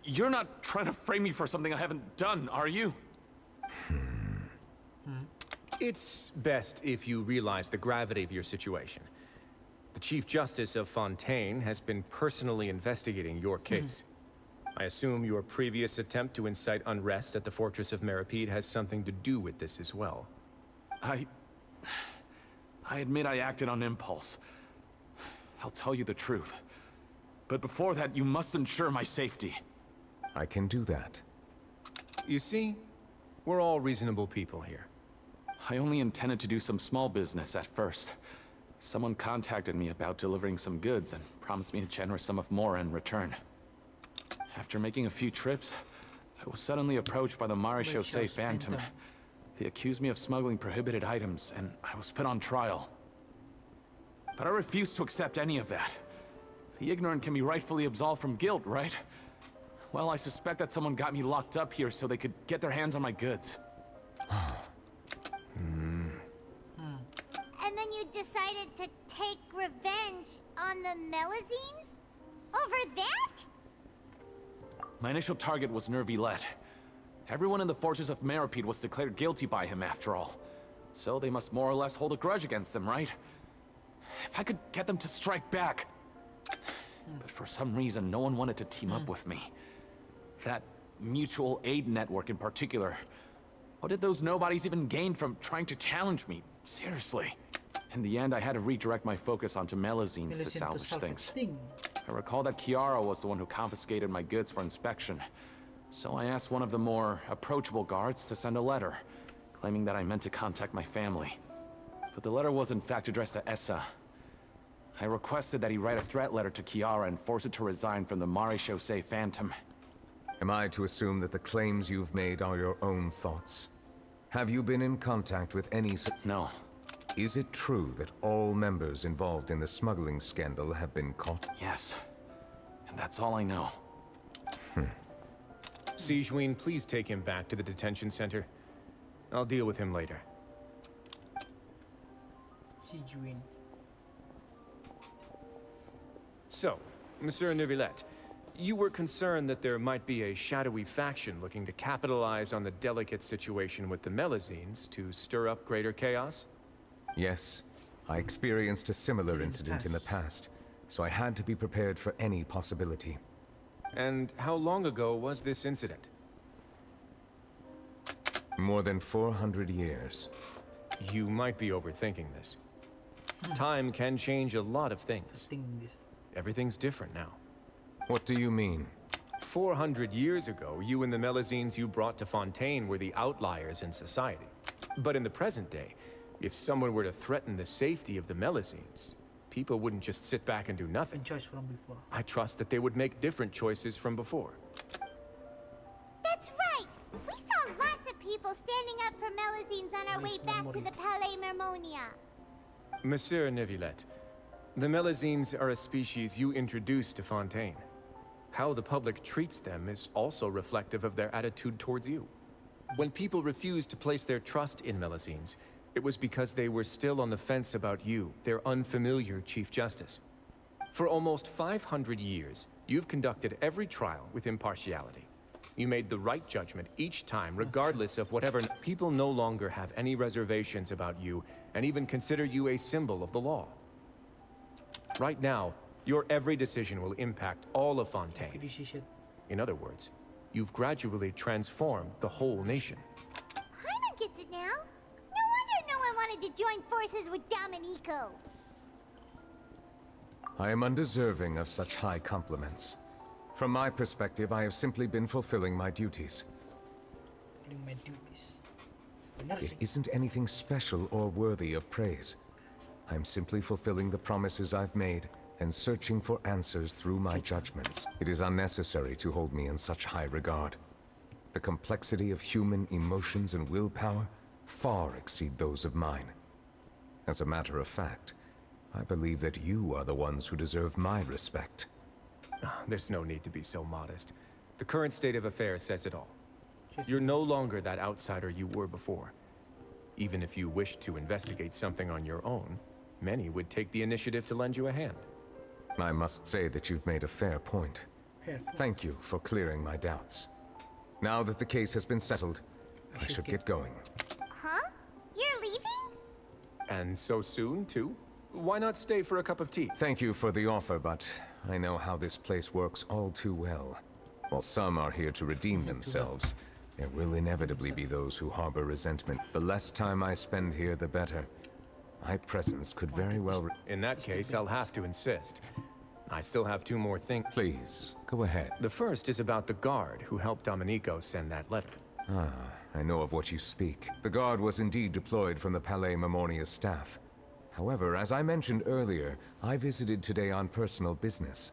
You're not trying to frame me for something I haven't done, are you? It's best if you realize the gravity of your situation. The Chief Justice of Fontaine has been personally investigating your case. I assume your previous attempt to incite unrest at the Fortress of Meripede has something to do with this as well. I admit I acted on impulse. I'll tell you the truth. But before that, you must ensure my safety. I can do that. You see, we're all reasonable people here. I only intended to do some small business at first. Someone contacted me about delivering some goods and promised me a generous sum of more in return. After making a few trips, I was suddenly approached by the Maréchaussée Phantom. They accused me of smuggling prohibited items, and I was put on trial. But I refused to accept any of that. The ignorant can be rightfully absolved from guilt, right? Well, I suspect that someone got me locked up here so they could get their hands on my goods. And then you decided to take revenge on the Melazines? Over that? My initial target was Nervilette. Everyone in the Fortress of Meripede was declared guilty by him, after all. So they must more or less hold a grudge against him, right? If I could get them to strike back. But for some reason, no one wanted to team up with me. That mutual aid network in particular. What did those nobodies even gain from trying to challenge me? Seriously. In the end, I had to redirect my focus onto Melazines to salvage things. I recall that Kiara was the one who confiscated my goods for inspection. So I asked one of the more approachable guards to send a letter, claiming that I meant to contact my family. But the letter was in fact addressed to Essa. I requested that he write a threat letter to Kiara and force her to resign from the Maréchaussée Phantom. Am I to assume that the claims you've made are your own thoughts? Have you been in contact with any... No. Is it true that all members involved in the smuggling scandal have been caught? Yes. And that's all I know. Sijuin, please take him back to the detention center. I'll deal with him later. Sijuin. So, Monsieur Nervilette, you were concerned that there might be a shadowy faction looking to capitalize on the delicate situation with the Melazines to stir up greater chaos? Yes. I experienced a similar incident in the past, so I had to be prepared for any possibility. And how long ago was this incident? More than 400 years. You might be overthinking this. Time can change a lot of things. Everything's different now. What do you mean? 400 years ago, you and the Melazines you brought to Fontaine were the outliers in society. But in the present day, if someone were to threaten the safety of the Melazines, people wouldn't just sit back and do nothing. Choice from before. I trust that they would make different choices from before. That's right! We saw lots of people standing up for Melazines on our way back to the Palais Mermonia. Monsieur Nervilette, the Melazines are a species you introduced to Fontaine. How the public treats them is also reflective of their attitude towards you. When people refused to place their trust in Melazines, it was because they were still on the fence about you, their unfamiliar Chief Justice. For almost 500 years, you've conducted every trial with impartiality. You made the right judgment each time, regardless of whatever. People no longer have any reservations about you, and even consider you a symbol of the law. Right now, your every decision will impact all of Fontaine. In other words, you've gradually transformed the whole nation. Paimon gets it now. No wonder no one wanted to join forces with Domenico. I am undeserving of such high compliments. From my perspective, I have simply been fulfilling my duties. It isn't anything special or worthy of praise. I'm simply fulfilling the promises I've made and searching for answers through my judgments. It is unnecessary to hold me in such high regard. The complexity of human emotions and willpower far exceed those of mine. As a matter of fact, I believe that you are the ones who deserve my respect. There's no need to be so modest. The current state of affairs says it all. You're no longer that outsider you were before. Even if you wished to investigate something on your own, many would take the initiative to lend you a hand. I must say that you've made a fair point. Thank you for clearing my doubts. Now that the case has been settled, I should get going. Huh? You're leaving? And so soon, too? Why not stay for a cup of tea? Thank you for the offer, but I know how this place works all too well. While some are here to redeem themselves, there will inevitably be those who harbor resentment. The less time I spend here, the better. My presence could very well... In that case, I'll have to insist. I still have 2 more things. Please, go ahead. The first is about the guard who helped Domenico send that letter. Ah, I know of what you speak. The guard was indeed deployed from the Palais Memornia staff. However, as I mentioned earlier, I visited today on personal business.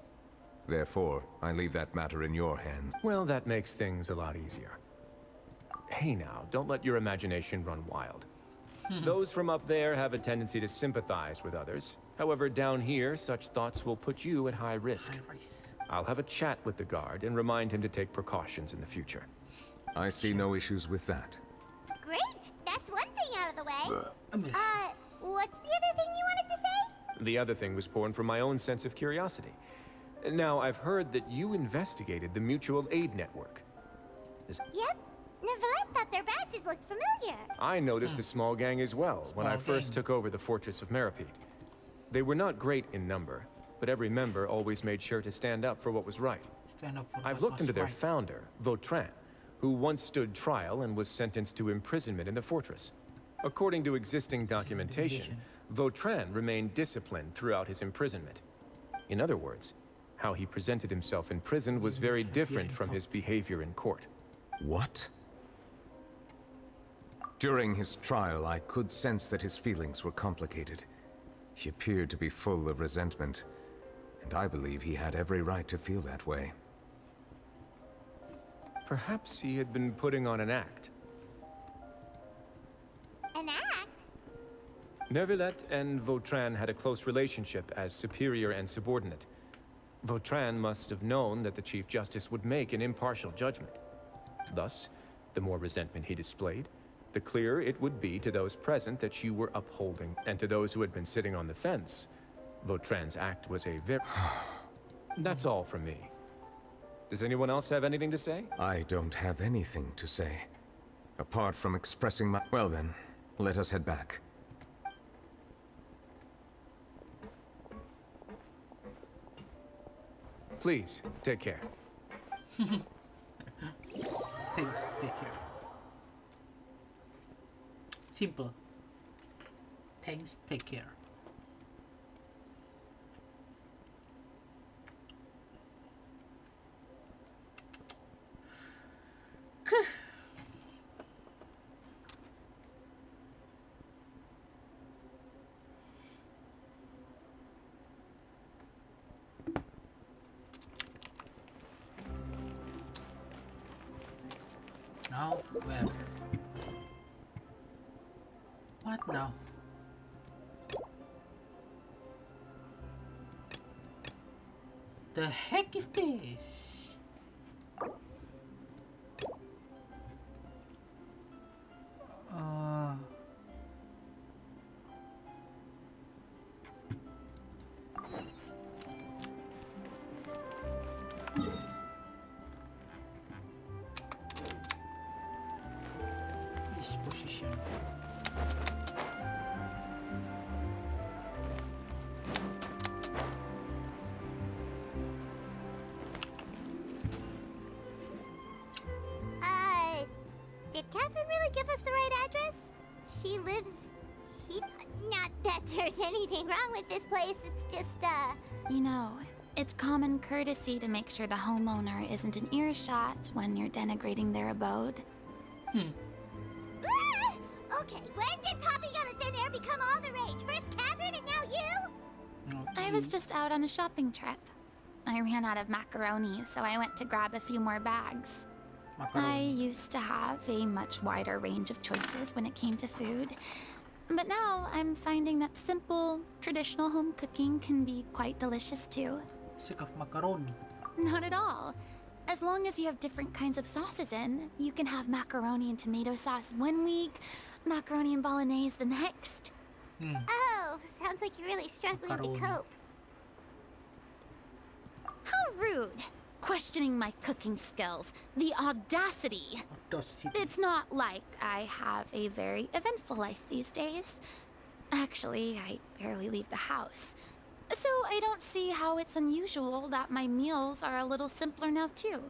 Therefore, I leave that matter in your hands. Well, that makes things a lot easier. Hey now, don't let your imagination run wild. Those from up there have a tendency to sympathize with others. However, down here, such thoughts will put you at high risk. I'll have a chat with the guard and remind him to take precautions in the future. I see no issues with that. Great! That's one thing out of the way. What's the other thing you wanted to say? The other thing was born from my own sense of curiosity. Now, I've heard that you investigated the mutual aid network. Yep. Nevertheless thought their badges looked familiar. I noticed the small gang as well when I first took over the Fortress of Meripede. They were not great in number, but every member always made sure to stand up for what was right. I've looked into their founder, Vautrin, who once stood trial and was sentenced to imprisonment in the fortress. According to existing documentation, Vautrin remained disciplined throughout his imprisonment. In other words, how he presented himself in prison was very different from his behavior in court. What? During his trial, I could sense that his feelings were complicated. He appeared to be full of resentment, and I believe he had every right to feel that way. Perhaps he had been putting on an act. An act? Neuvillette and Vautrin had a close relationship as superior and subordinate. Vautrin must have known that the Chief Justice would make an impartial judgment. Thus, the more resentment he displayed, the clearer it would be to those present that you were upholding, and to those who had been sitting on the fence. Vautrin's act was a very... That's all from me. Does anyone else have anything to say? I don't have anything to say. Apart from expressing my... Well then, let us head back. Please, take care. Thanks, take care. Simple. Thanks, take care. Now, where? What now? The heck is this? This position. Did Catherine really give us the right address? She lives here. Not that there's anything wrong with this place, it's just, You know, it's common courtesy to make sure the homeowner isn't in earshot when you're denigrating their abode. Ah! Okay, when did popping out of thin air become all the rage? First Catherine and now you? I was just out on a shopping trip. I ran out of macaroni, so I went to grab a few more bags. I used to have a much wider range of choices when it came to food, but now I'm finding that simple, traditional home cooking can be quite delicious too. Sick of macaroni. Not at all. As long as you have different kinds of sauces in, you can have macaroni and tomato sauce one week, macaroni and bolognese the next. Oh, sounds like you're really struggling to cope. How rude. Questioning my cooking skills. The audacity. It's not like I have a very eventful life these days. Actually, I barely leave the house. So I don't see how it's unusual that my meals are a little simpler now too.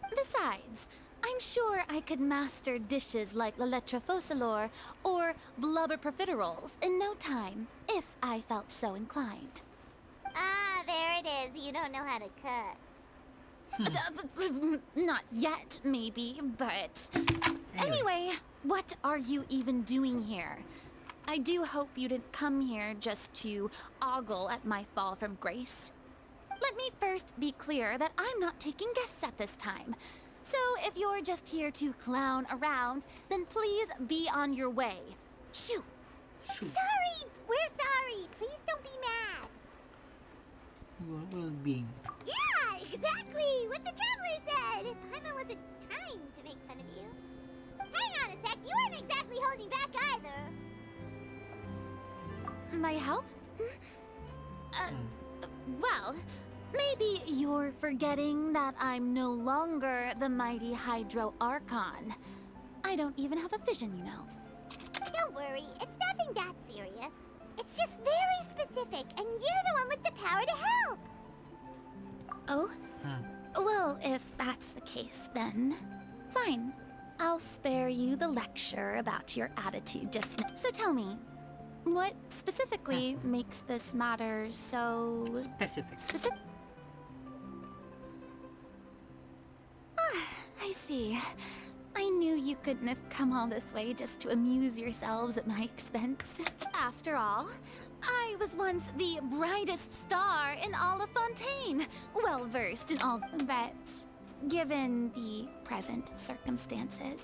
Besides, I'm sure I could master dishes like la lettre focilor or blubber profiteroles in no time, if I felt so inclined. Ah, there it is. You don't know how to cook. Not yet, maybe, but... Anyway, what are you even doing here? I do hope you didn't come here just to ogle at my fall from grace. Let me first be clear that I'm not taking guests at this time. So if you're just here to clown around, then please be on your way. Shoo! Sorry! We're sorry! Please don't be mad! Well-being. Yeah, exactly! What the traveler said! Paimon wasn't trying to make fun of you. Hang on a sec, you weren't exactly holding back either. My help? Well, maybe you're forgetting that I'm no longer the mighty Hydro Archon. I don't even have a vision, you know. Don't worry, it's nothing that serious. It's just very specific, and you're the one with the power to help. Oh? Well, if that's the case, then fine. I'll spare you the lecture about your attitude just now. So tell me, what specifically makes this matter so... Specific? I see. I knew you couldn't have come all this way just to amuse yourselves at my expense. After all, I was once the brightest star in all of Fontaine, well versed in all. But given the present circumstances,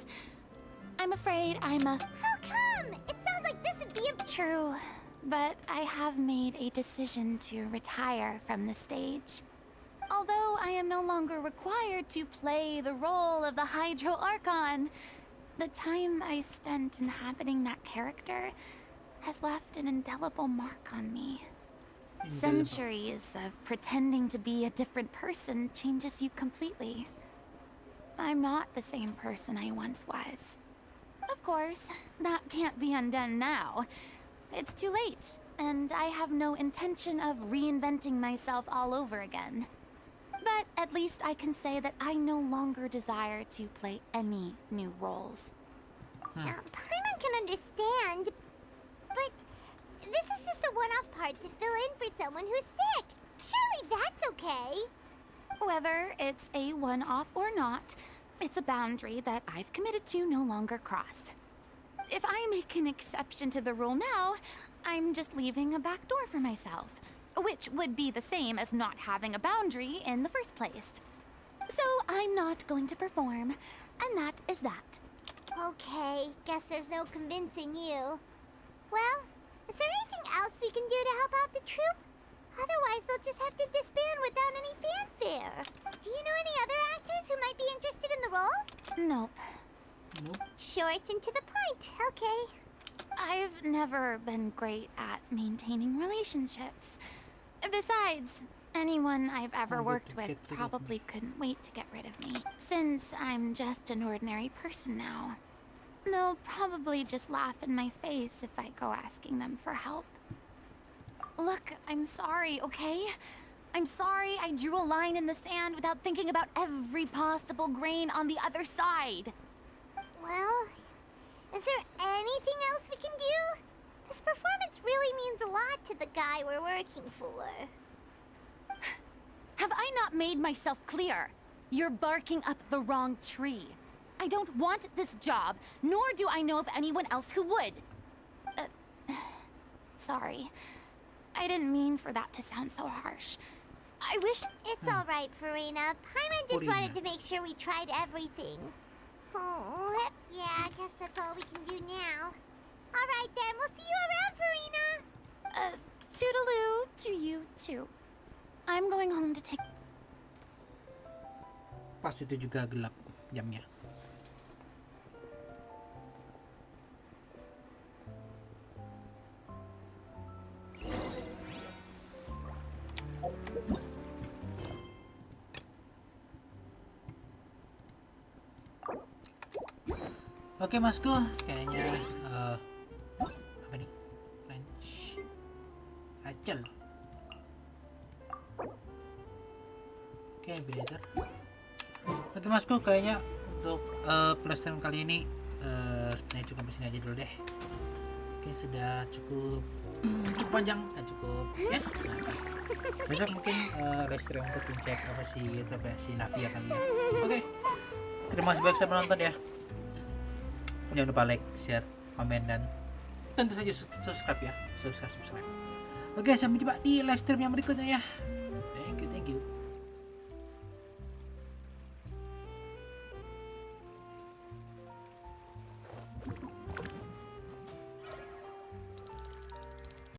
I'm afraid I'm a... How come? It sounds like this would be a... True, but I have made a decision to retire from the stage. Although I am no longer required to play the role of the Hydro Archon, the time I spent inhabiting that character has left an indelible mark on me. Centuries of pretending to be a different person changes you completely. I'm not the same person I once was. Of course, that can't be undone now. It's too late, and I have no intention of reinventing myself all over again. But at least I can say that I no longer desire to play any new roles. Paimon can understand, but this is just a one-off part to fill in for someone who's sick. Surely that's okay. Whether it's a one-off or not, it's a boundary that I've committed to no longer cross. If I make an exception to the rule now, I'm just leaving a back door for myself, which would be the same as not having a boundary in the first place. So I'm not going to perform, and that is that. Okay, guess there's no convincing you. Well, is there anything else we can do to help out the troupe? Otherwise, they'll just have to disband without any fanfare. Do you know any other actors who might be interested in the role? Nope. Short and to the point, okay. I've never been great at maintaining relationships. Besides, anyone I've ever worked with probably couldn't wait to get rid of me, since I'm just an ordinary person now. They'll probably just laugh in my face if I go asking them for help. Look, I'm sorry, okay? I'm sorry I drew a line in the sand without thinking about every possible grain on the other side. Well, is there anything else we can do? This performance really means a lot to the guy we're working for. Have I not made myself clear? You're barking up the wrong tree. I don't want this job, nor do I know of anyone else who would. Sorry. I didn't mean for that to sound so harsh. I wish... It's all right, Farina. Paimon just wanted to make sure we tried everything. Oh, yeah, I guess that's all we can do now. All right, then. We'll see you around, Farina. Toodaloo to you, too. I'm going home to take... Pas itu juga gelap jamnya. Oke, Masku, kayaknya apa nih? Twitter. Oke Masku, kayaknya untuk pelajaran kali ini sebenarnya cukup di sini aja dulu deh. Oke, sudah cukup panjang dan cukup ya. Besok mungkin live stream untuk mencek apa sih si Navia kali ya. Oke, terima kasih banyak sudah menonton ya. Jangan lupa like, share, komen, dan tentu saja subscribe ya. Subscribe. Oke, sampai jumpa di live stream yang berikutnya ya.